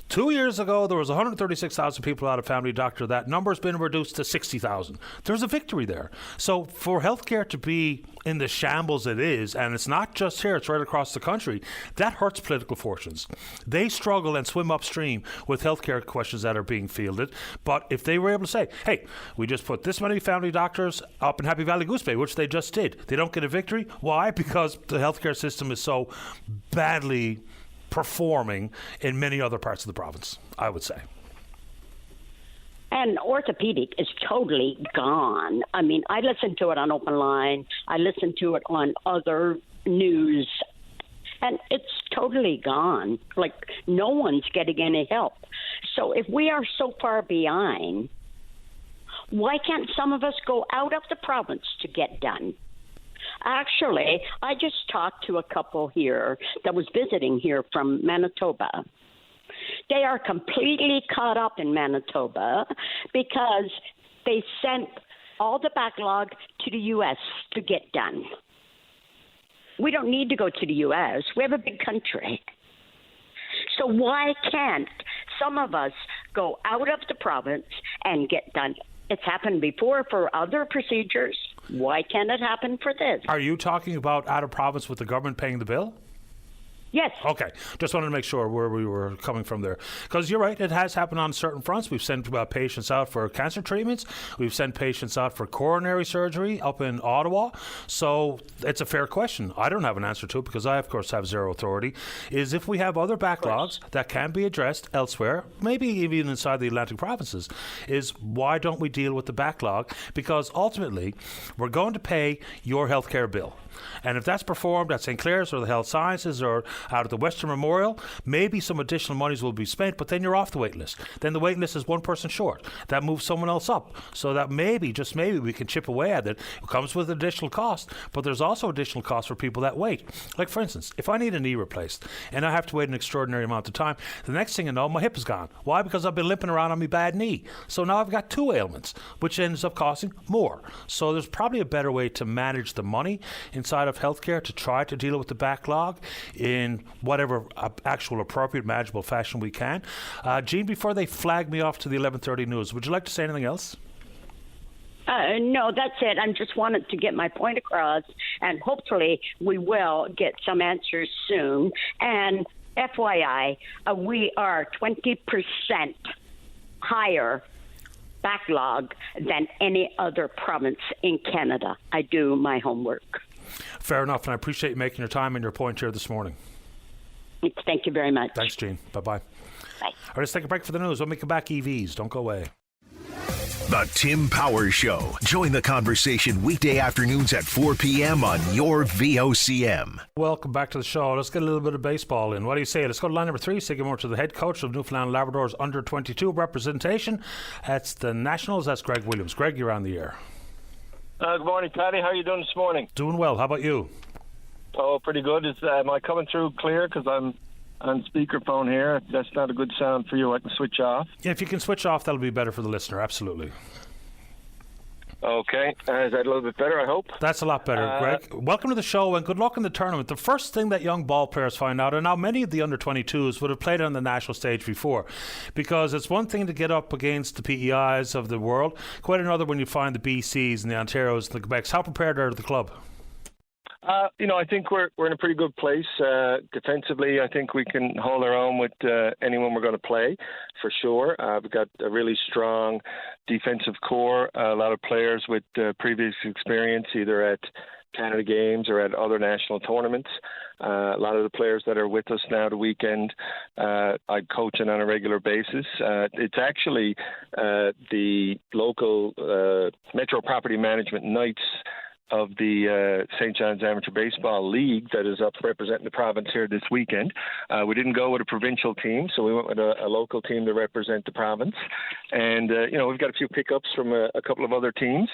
2 years ago, there was 136,000 people out of family doctor. That number's been reduced to 60,000. There's a victory there. So for healthcare to be in the shambles it is, and it's not just here, it's right across the country, that hurts political fortunes. They struggle and swim upstream with healthcare questions that are being fielded. But if they were able to say, hey, we just put this many family doctors up in Happy Valley Goose Bay, which they just did, they don't get a victory. Why? Because the healthcare system is so badly performing in many other parts of the province, I would say. And orthopedic is totally gone. I mean, I listen to it on Openline. I listen to it on other news. And it's totally gone. Like, no one's getting any help. So if we are so far behind, why can't some of us go out of the province to get done? Actually, I just talked to a couple here that was visiting here from Manitoba. They are completely caught up in Manitoba because they sent all the backlog to the U.S. to get done. We don't need to go to the U.S. We have a big country. So why can't some of us go out of the province and get done? It's happened before for other procedures. Why can't it happen for this? Are you talking about out of province with the government paying the bill? Yes. Okay. Just wanted to make sure where we were coming from there. Because you're right, it has happened on certain fronts. We've sent patients out for cancer treatments. We've sent patients out for coronary surgery up in Ottawa. So it's a fair question. I don't have an answer to it because I, of course, have zero authority. Is if we have other backlogs that can be addressed elsewhere, maybe even inside the Atlantic provinces, is why don't we deal with the backlog? Because ultimately, we're going to pay your healthcare bill. And if that's performed at St. Clair's or the Health Sciences or out at the Western Memorial, maybe some additional monies will be spent, but then you're off the wait list. Then the wait list is one person short. That moves someone else up. So that maybe, just maybe, we can chip away at it. It comes with additional cost, but there's also additional cost for people that wait. Like, for instance, if I need a knee replaced and I have to wait an extraordinary amount of time, the next thing I know, my hip is gone. Why? Because I've been limping around on my bad knee. So now I've got two ailments, which ends up costing more. So there's probably a better way to manage the money inside of healthcare to try to deal with the backlog in whatever actual appropriate, manageable fashion we can. Jean, before they flag me off to the 11:30 news, would you like to say anything else? No, that's it. I just wanted to get my point across, and hopefully we will get some answers soon. And FYI, we are 20% higher backlog than any other province in Canada. I do my homework. Fair enough, and I appreciate you making your time and your point here this morning. Thank you very much. Thanks, Jean. Bye-bye. Bye. All right, let's take a break for the news. When we come back, EVs. Don't go away. The Tim Powers Show. Join the conversation weekday afternoons at 4 p.m. on your VOCM. Welcome back to the show. Let's get a little bit of baseball in. What do you say? Let's go to line number 3. Say good morning to the head coach of Newfoundland and Labrador's under-22 representation. That's the Nationals. That's Greg Williams. Greg, you're on the air. Good morning, Paddy. How are you doing this morning? Doing well. How about you? Oh, pretty good. Am I coming through clear? Because I'm on speakerphone here. If that's not a good sound for you, I can switch off. Yeah, if you can switch off, that'll be better for the listener. Absolutely. Okay. Is that a little bit better, I hope? That's a lot better, Greg. Welcome to the show and good luck in the tournament. The first thing that young ball players find out, and now many of the under-22s would have played on the national stage before, because it's one thing to get up against the PEIs of the world, quite another when you find the BCs and the Ontarios and the Quebecs. How prepared are the club? I think we're in a pretty good place. Defensively, I think we can hold our own with anyone we're going to play, for sure. We've got a really strong defensive core, a lot of players with previous experience, either at Canada Games or at other national tournaments. A lot of the players that are with us now the weekend, I'm coaching on a regular basis. It's actually the local Metro Property Management Knights of the St. John's Amateur Baseball League that is up representing the province here this weekend. We didn't go with a provincial team, so we went with a local team to represent the province. And, we've got a few pickups from a couple of other teams.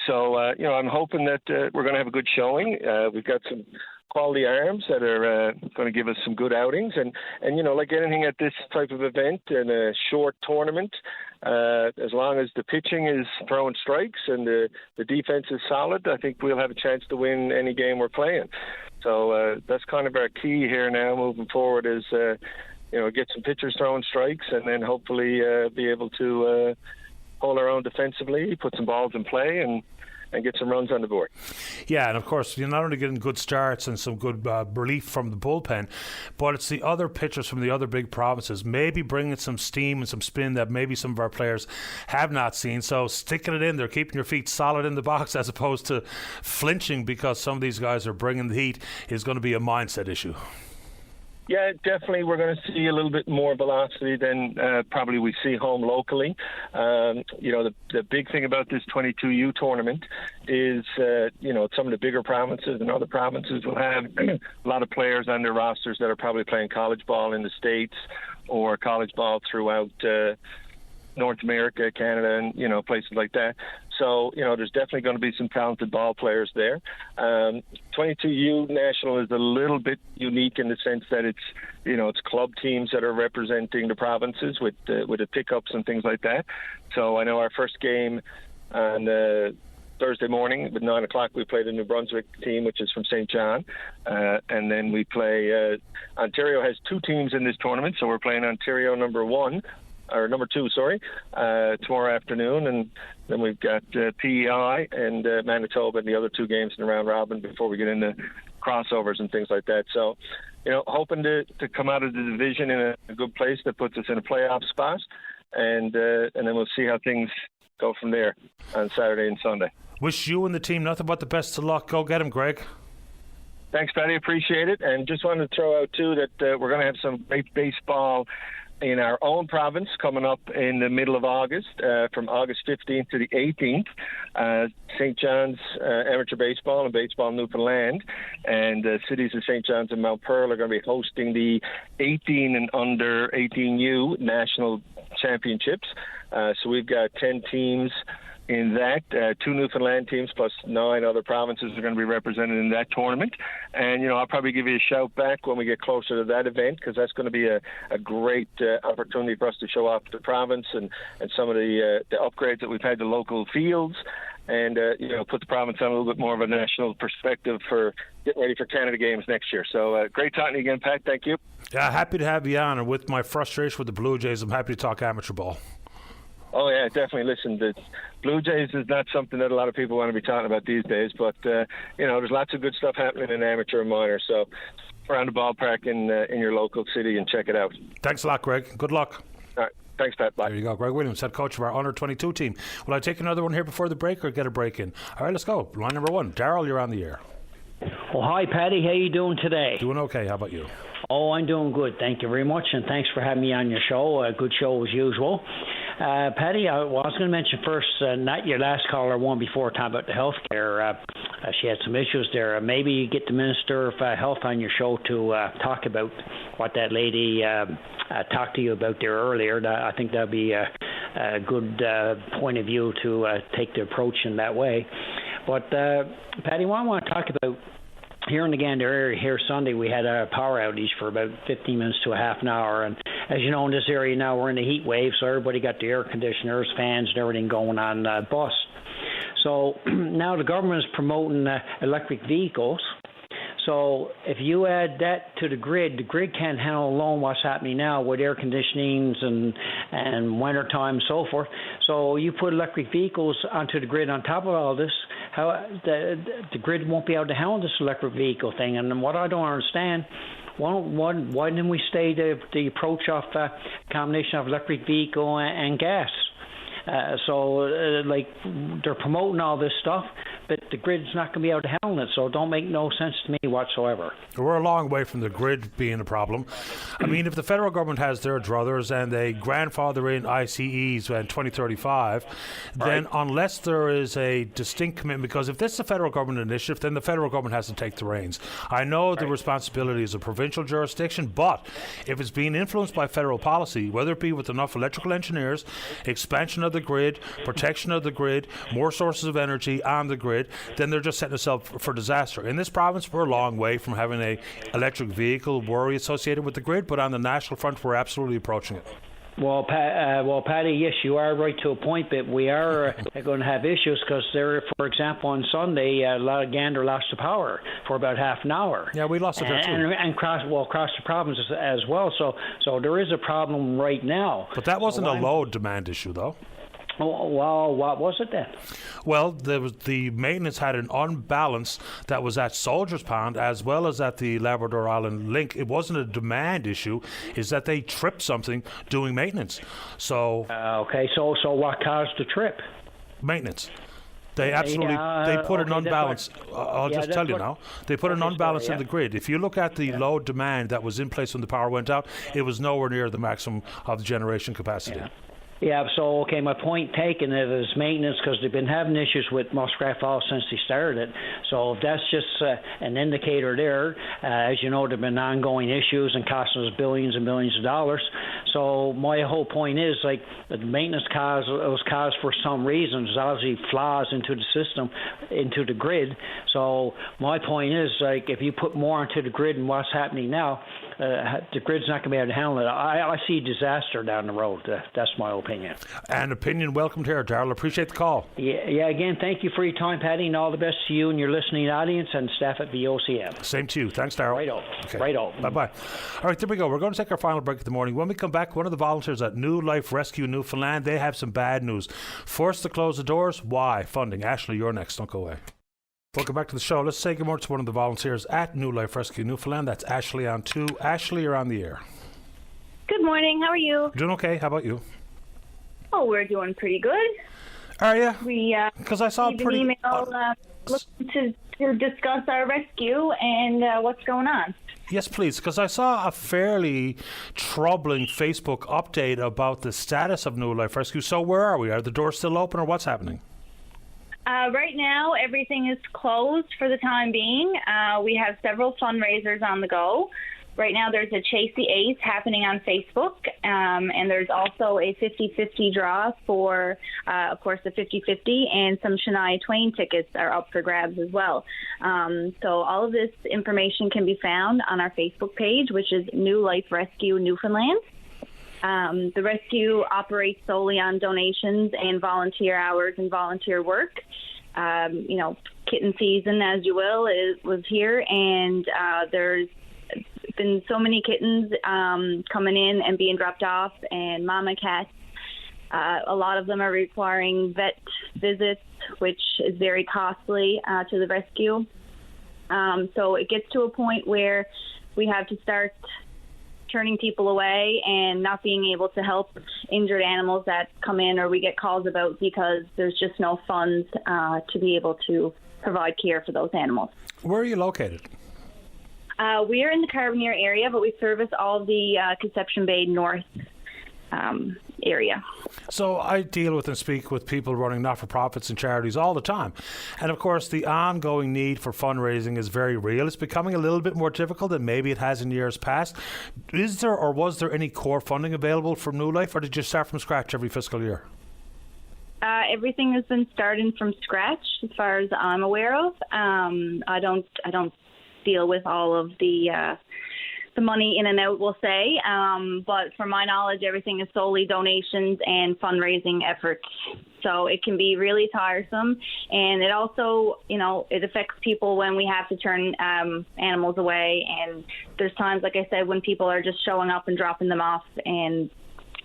So, I'm hoping that we're going to have a good showing. We've got some quality arms that are going to give us some good outings. And like anything at this type of event in a short tournament, as long as the pitching is throwing strikes and the defense is solid, I think we'll have a chance to win any game we're playing. So that's kind of our key here now moving forward is, get some pitchers throwing strikes and then hopefully be able to hold our own defensively, put some balls in play and get some runs on the board. Yeah, and of course, you're not only getting good starts and some good relief from the bullpen, but it's the other pitchers from the other big provinces, maybe bringing some steam and some spin that maybe some of our players have not seen. So sticking it in there, keeping your feet solid in the box as opposed to flinching because some of these guys are bringing the heat is going to be a mindset issue. Yeah, definitely. We're going to see a little bit more velocity than probably we see home locally. The big thing about this 22U tournament is, some of the bigger provinces and other provinces will have a lot of players on their rosters that are probably playing college ball in the States or college ball throughout North America, Canada, and, places like that. So, there's definitely going to be some talented ball players there. 22U National is a little bit unique in the sense that it's club teams that are representing the provinces with the pickups and things like that. So I know our first game on Thursday morning at 9 o'clock, we play the New Brunswick team, which is from St. John. And then we play Ontario has two teams in this tournament, so we're playing Ontario number 2, tomorrow afternoon, and then we've got PEI and Manitoba and the other two games in the round robin before we get into crossovers and things like that. So, hoping to come out of the division in a good place that puts us in a playoff spot, and then we'll see how things go from there on Saturday and Sunday. Wish you and the team nothing but the best of luck. Go get him, Greg. Thanks, Patty. Appreciate it. And just wanted to throw out, too, that we're going to have some great baseball in our own province coming up in the middle of August, from August 15th to the 18th. St. John's Amateur Baseball and Baseball Newfoundland and cities of St. John's and Mount Pearl are going to be hosting the 18 and under 18U National Championships. So we've got 10 teams in that, 2 Newfoundland teams plus 9 other provinces are going to be represented in that tournament. And, I'll probably give you a shout back when we get closer to that event because that's going to be a great opportunity for us to show off the province and some of the upgrades that we've had to local fields and, put the province on a little bit more of a national perspective for getting ready for Canada Games next year. So great talking to you again, Pat. Thank you. Yeah, happy to have you on. And with my frustration with the Blue Jays, I'm happy to talk amateur ball. Oh, yeah, definitely. Listen, the Blue Jays is not something that a lot of people want to be talking about these days, but, there's lots of good stuff happening in amateur and minor, so around the ballpark in your local city and check it out. Thanks a lot, Greg. Good luck. All right. Thanks, Pat. Bye. There you go. Greg Williams, head coach of our Under 22 team. Will I take another one here before the break or get a break in? All right, let's go. Line number 1. Darryl, you're on the air. Well, hi, Patty. How you doing today? Doing okay. How about you? Oh, I'm doing good. Thank you very much, and thanks for having me on your show. A good show as usual. Patty, I was going to mention first, not your last caller, one before, talking about the health care. She had some issues there. Maybe you get the Minister of Health on your show to talk about what that lady talked to you about there earlier. I think that would be a good point of view to take the approach in that way. But, Patty, what I want to talk about, here in the Gander area here Sunday, we had a power outage for about 15 minutes to a half an hour. And as you know, in this area now, we're in a heat wave, so everybody got the air conditioners, fans, and everything going on bus. So now the government is promoting electric vehicles. So if you add that to the grid can't handle alone what's happening now with air conditionings and winter time and so forth. So you put electric vehicles onto the grid on top of all this, how the grid won't be able to handle this electric vehicle thing. And what I don't understand, why didn't we stay the approach of combination of electric vehicle and gas? Like they're promoting all this stuff, but the grid's not going to be able to handle it, so it don't make no sense to me whatsoever. We're a long way from the grid being a problem. I mean, if the federal government has their druthers and they grandfather in ICEs in 2035, then unless there is a distinct commitment, because if this is a federal government initiative, then the federal government has to take the reins. I know the responsibility is a provincial jurisdiction, but if it's being influenced by federal policy, whether it be with enough electrical engineers, expansion of the grid, protection of the grid, more sources of energy on the grid, then they're just setting us up for disaster. In this province, we're a long way from having a electric vehicle worry associated with the grid, but on the national front, we're absolutely approaching it. Well, Paddy, yes, you are right to a point, but we are going to have issues because there, for example, on Sunday, a lot of Gander lost the power for about half an hour. Yeah, we lost it there too. And across the province as well. So there is a problem right now. But that wasn't a load demand issue, though. Well, what was it then? Well, the maintenance had an unbalance that was at Soldiers Pond as well as at the Labrador Island Link. It wasn't a demand issue; is that they tripped something doing maintenance. So okay, so what caused the trip? Maintenance. They absolutely they put an unbalance. I'll just tell you now. They put an unbalance in the grid. If you look at the load demand that was in place when the power went out, it was nowhere near the maximum of the generation capacity. Yeah, so, okay, my point taken is maintenance because they've been having issues with Muskrat Falls since they started it. So if that's just an indicator there, as you know, there have been ongoing issues and costing us billions and billions of dollars. So my whole point is, like, the maintenance was caused for some reason. There's obviously flaws into the system, into the grid. So my point is, like, if you put more into the grid and what's happening now, the grid's not going to be able to handle it. I see disaster down the road. That's my opinion. An opinion welcomed here, Darrell. Appreciate the call. Yeah. Again, thank you for your time, Paddy, and all the best to you and your listening audience and staff at VOCM. Same to you. Thanks, Darrell. Right on. Okay. Right on. Bye-bye. All right, there we go. We're going to take our final break of the morning. When we come back, one of the volunteers at New Life Rescue Newfoundland, they have some bad news. Forced to close the doors. Why? Funding. Ashley, you're next. Don't go away. Welcome back to the show. Let's say good morning to one of the volunteers at New Life Rescue Newfoundland. That's Ashley on 2. Ashley, you're on the air. Good morning. How are you? Doing okay. How about you? Oh, we're doing pretty good. Are you? We because I saw an email looking to discuss our rescue and what's going on. Yes, please, because I saw a fairly troubling Facebook update about the status of New Life Rescue. So where are we? Are the doors still open or what's happening? Right now, everything is closed for the time being. We have several fundraisers on the go. Right now, there's a Chase the Ace happening on Facebook, and there's also a 50-50 draw for, of course, the 50-50, and some Shania Twain tickets are up for grabs as well. So all of this information can be found on our Facebook page, which is New Life Rescue Newfoundland. The rescue operates solely on donations and volunteer hours and volunteer work. Kitten season, as you will, was here, and there's been so many kittens coming in and being dropped off, and mama cats. A lot of them are requiring vet visits, which is very costly to the rescue. So it gets to a point where we have to start turning people away and not being able to help injured animals that come in or we get calls about because there's just no funds to be able to provide care for those animals. Where are you located? We are in the Carbonear area, but we service all of the Conception Bay North area. So I deal with and speak with people running not-for-profits and charities all the time. And of course, the ongoing need for fundraising is very real. It's becoming a little bit more difficult than maybe it has in years past. Is there or was there any core funding available from New Life, or did you start from scratch every fiscal year? Everything has been starting from scratch as far as I'm aware of. I don't deal with all of the money in and out, we'll say. But from my knowledge, everything is solely donations and fundraising efforts. So it can be really tiresome. And it also, it affects people when we have to turn animals away. And there's times, like I said, when people are just showing up and dropping them off, and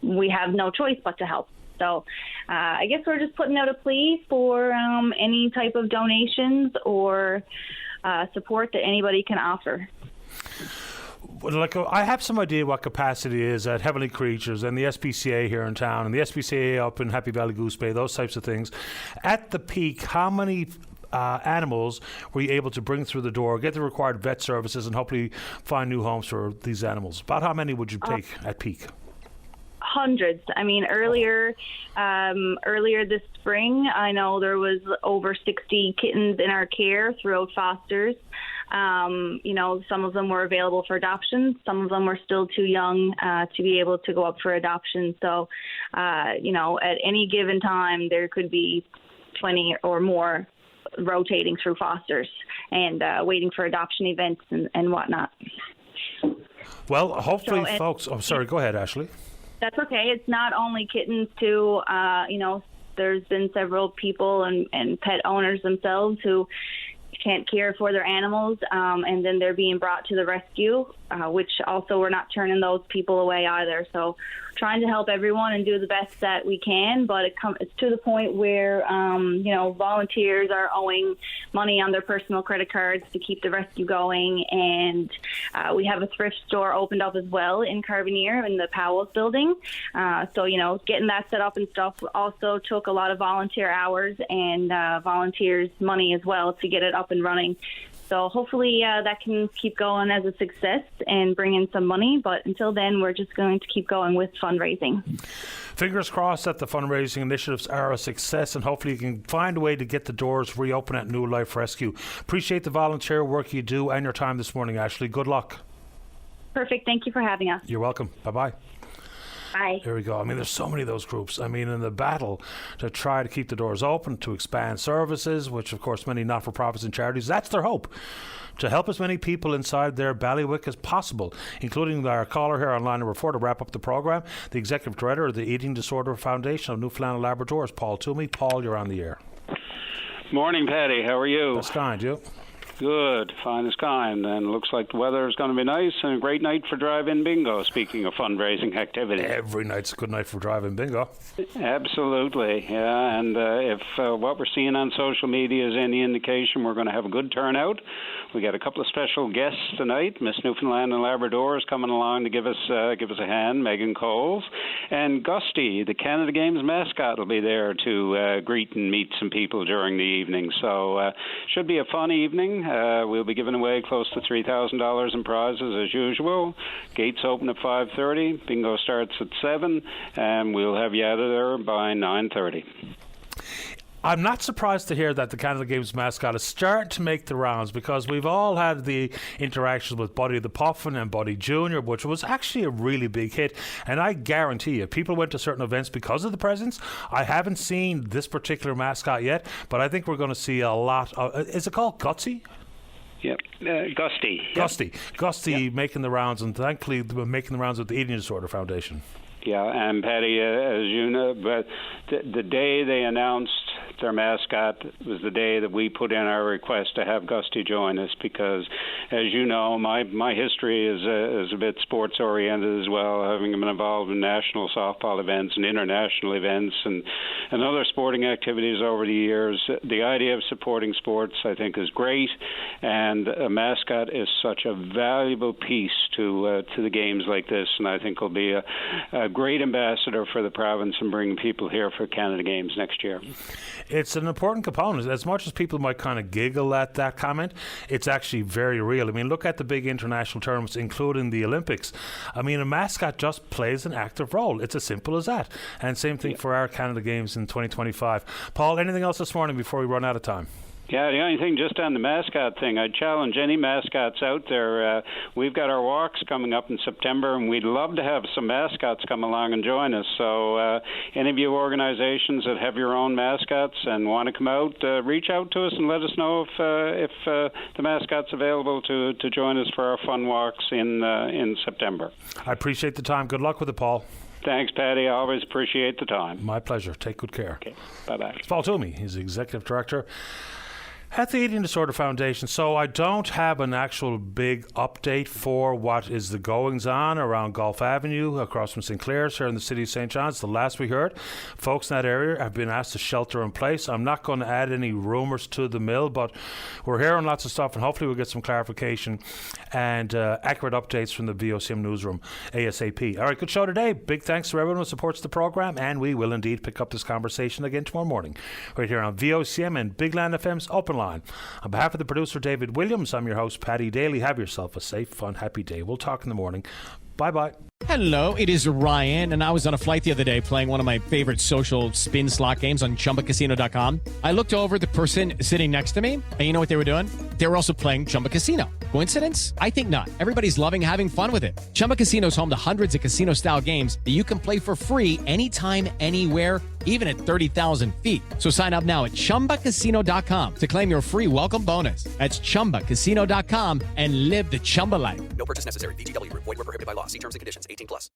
we have no choice but to help. So I guess we're just putting out a plea for any type of donations or support that anybody can offer. Like, I have some idea what capacity is at Heavenly Creatures and the SPCA here in town and the SPCA up in Happy Valley Goose Bay, those types of things. At the peak, how many animals were you able to bring through the door, get the required vet services, and hopefully find new homes for these animals? About how many would you take at peak? Hundreds. I mean, earlier this spring, I know there was over 60 kittens in our care throughout fosters. Some of them were available for adoption. Some of them were still too young to be able to go up for adoption. So, at any given time, there could be 20 or more rotating through fosters and waiting for adoption events and whatnot. Well, hopefully, folks... Oh, sorry. Go ahead, Ashley. That's okay. It's not only kittens, too. There's been several people and pet owners themselves who can't care for their animals, and then they're being brought to the rescue, which also we're not turning those people away either. So trying to help everyone and do the best that we can, but it's to the point where, volunteers are owing money on their personal credit cards to keep the rescue going. And we have a thrift store opened up as well in Carbonear in the Powell's building. So getting that set up and stuff also took a lot of volunteer hours and volunteers' money as well to get it up and running. So hopefully that can keep going as a success and bring in some money. But until then, we're just going to keep going with fundraising. Fingers crossed that the fundraising initiatives are a success, and hopefully you can find a way to get the doors reopen at New Life Rescue. Appreciate the volunteer work you do and your time this morning, Ashley. Good luck. Perfect. Thank you for having us. You're welcome. Bye-bye. Bye. There we go. I mean, there's so many of those groups. I mean, in the battle to try to keep the doors open, to expand services, which, of course, many not-for-profits and charities, that's their hope, to help as many people inside their bailiwick as possible, including our caller here on line number 4 to wrap up the program, the Executive Director of the Eating Disorder Foundation of Newfoundland and Labrador, is Paul Toomey. Paul, you're on the air. Morning, Paddy. How are you? That's kind, you? Good, fine as kind, and looks like the weather is going to be nice and a great night for drive-in bingo, speaking of fundraising activity. Every night's a good night for drive-in bingo. Absolutely, yeah, and if what we're seeing on social media is any indication, we're going to have a good turnout. We got a couple of special guests tonight. Miss Newfoundland and Labrador is coming along to give us a hand, Megan Coles, and Gusty, the Canada Games mascot, will be there to greet and meet some people during the evening, so should be a fun evening. We'll be giving away close to $3,000 in prizes as usual. Gates open at 5:30. Bingo starts at 7, and we'll have you out of there by 9:30. I'm not surprised to hear that the Canada Games mascot is starting to make the rounds, because we've all had the interactions with Buddy the Puffin and Buddy Jr., which was actually a really big hit. And I guarantee you, people went to certain events because of the presents. I haven't seen this particular mascot yet, but I think we're going to see a lot of... Is it called Gutsy? Yep, Gusty. Gusty making the rounds, and thankfully making the rounds with the Eating Disorder Foundation. Yeah, and Patty, as you know, but the day they announced their mascot was the day that we put in our request to have Gusty join us, because, as you know, my history is a bit sports oriented as well, having been involved in national softball events and international events and other sporting activities over the years. The idea of supporting sports, I think, is great, and a mascot is such a valuable piece to the games like this, and I think will be a great ambassador for the province and bring people here for Canada Games next year. It's an important component. As much as people might kind of giggle at that comment, it's actually very real. I mean, look at the big international tournaments, including the Olympics. I mean, a mascot just plays an active role. It's as simple as that. And same thing for our Canada Games in 2025. Paul, anything else this morning before we run out of time? Yeah, the only thing just on the mascot thing, I'd challenge any mascots out there. We've got our walks coming up in September, and we'd love to have some mascots come along and join us. So any of you organizations that have your own mascots and want to come out, reach out to us and let us know if the mascot's available to join us for our fun walks in September. I appreciate the time. Good luck with it, Paul. Thanks, Patty. I always appreciate the time. My pleasure. Take good care. Okay. Bye-bye. It's Paul Toomey. He's the Executive Director At the Eating Disorder Foundation, so I don't have an actual big update for what is the goings-on around Gulf Avenue across from St. Clair's here in the city of St. John's. The last we heard, folks in that area have been asked to shelter in place. I'm not going to add any rumours to the mill, but we're hearing lots of stuff, and hopefully we'll get some clarification and accurate updates from the VOCM newsroom ASAP. All right, good show today. Big thanks to everyone who supports the program, and we will indeed pick up this conversation again tomorrow morning right here on VOCM and Big Land FM's Openline. On behalf of the producer David Williams, I'm your host Paddy Daly. Have yourself a safe, fun, happy day. We'll talk in the morning. Bye-bye. Hello, it is Ryan, and I was on a flight the other day playing one of my favorite social spin slot games on ChumbaCasino.com. I looked over at the person sitting next to me, and you know what they were doing? They were also playing Chumba Casino. Coincidence? I think not. Everybody's loving having fun with it. Chumba Casino is home to hundreds of casino-style games that you can play for free anytime, anywhere, even at 30,000 feet. So sign up now at ChumbaCasino.com to claim your free welcome bonus. That's ChumbaCasino.com and live the Chumba life. No purchase necessary. VGW Group. Void where prohibited by law. See terms and conditions. 18+.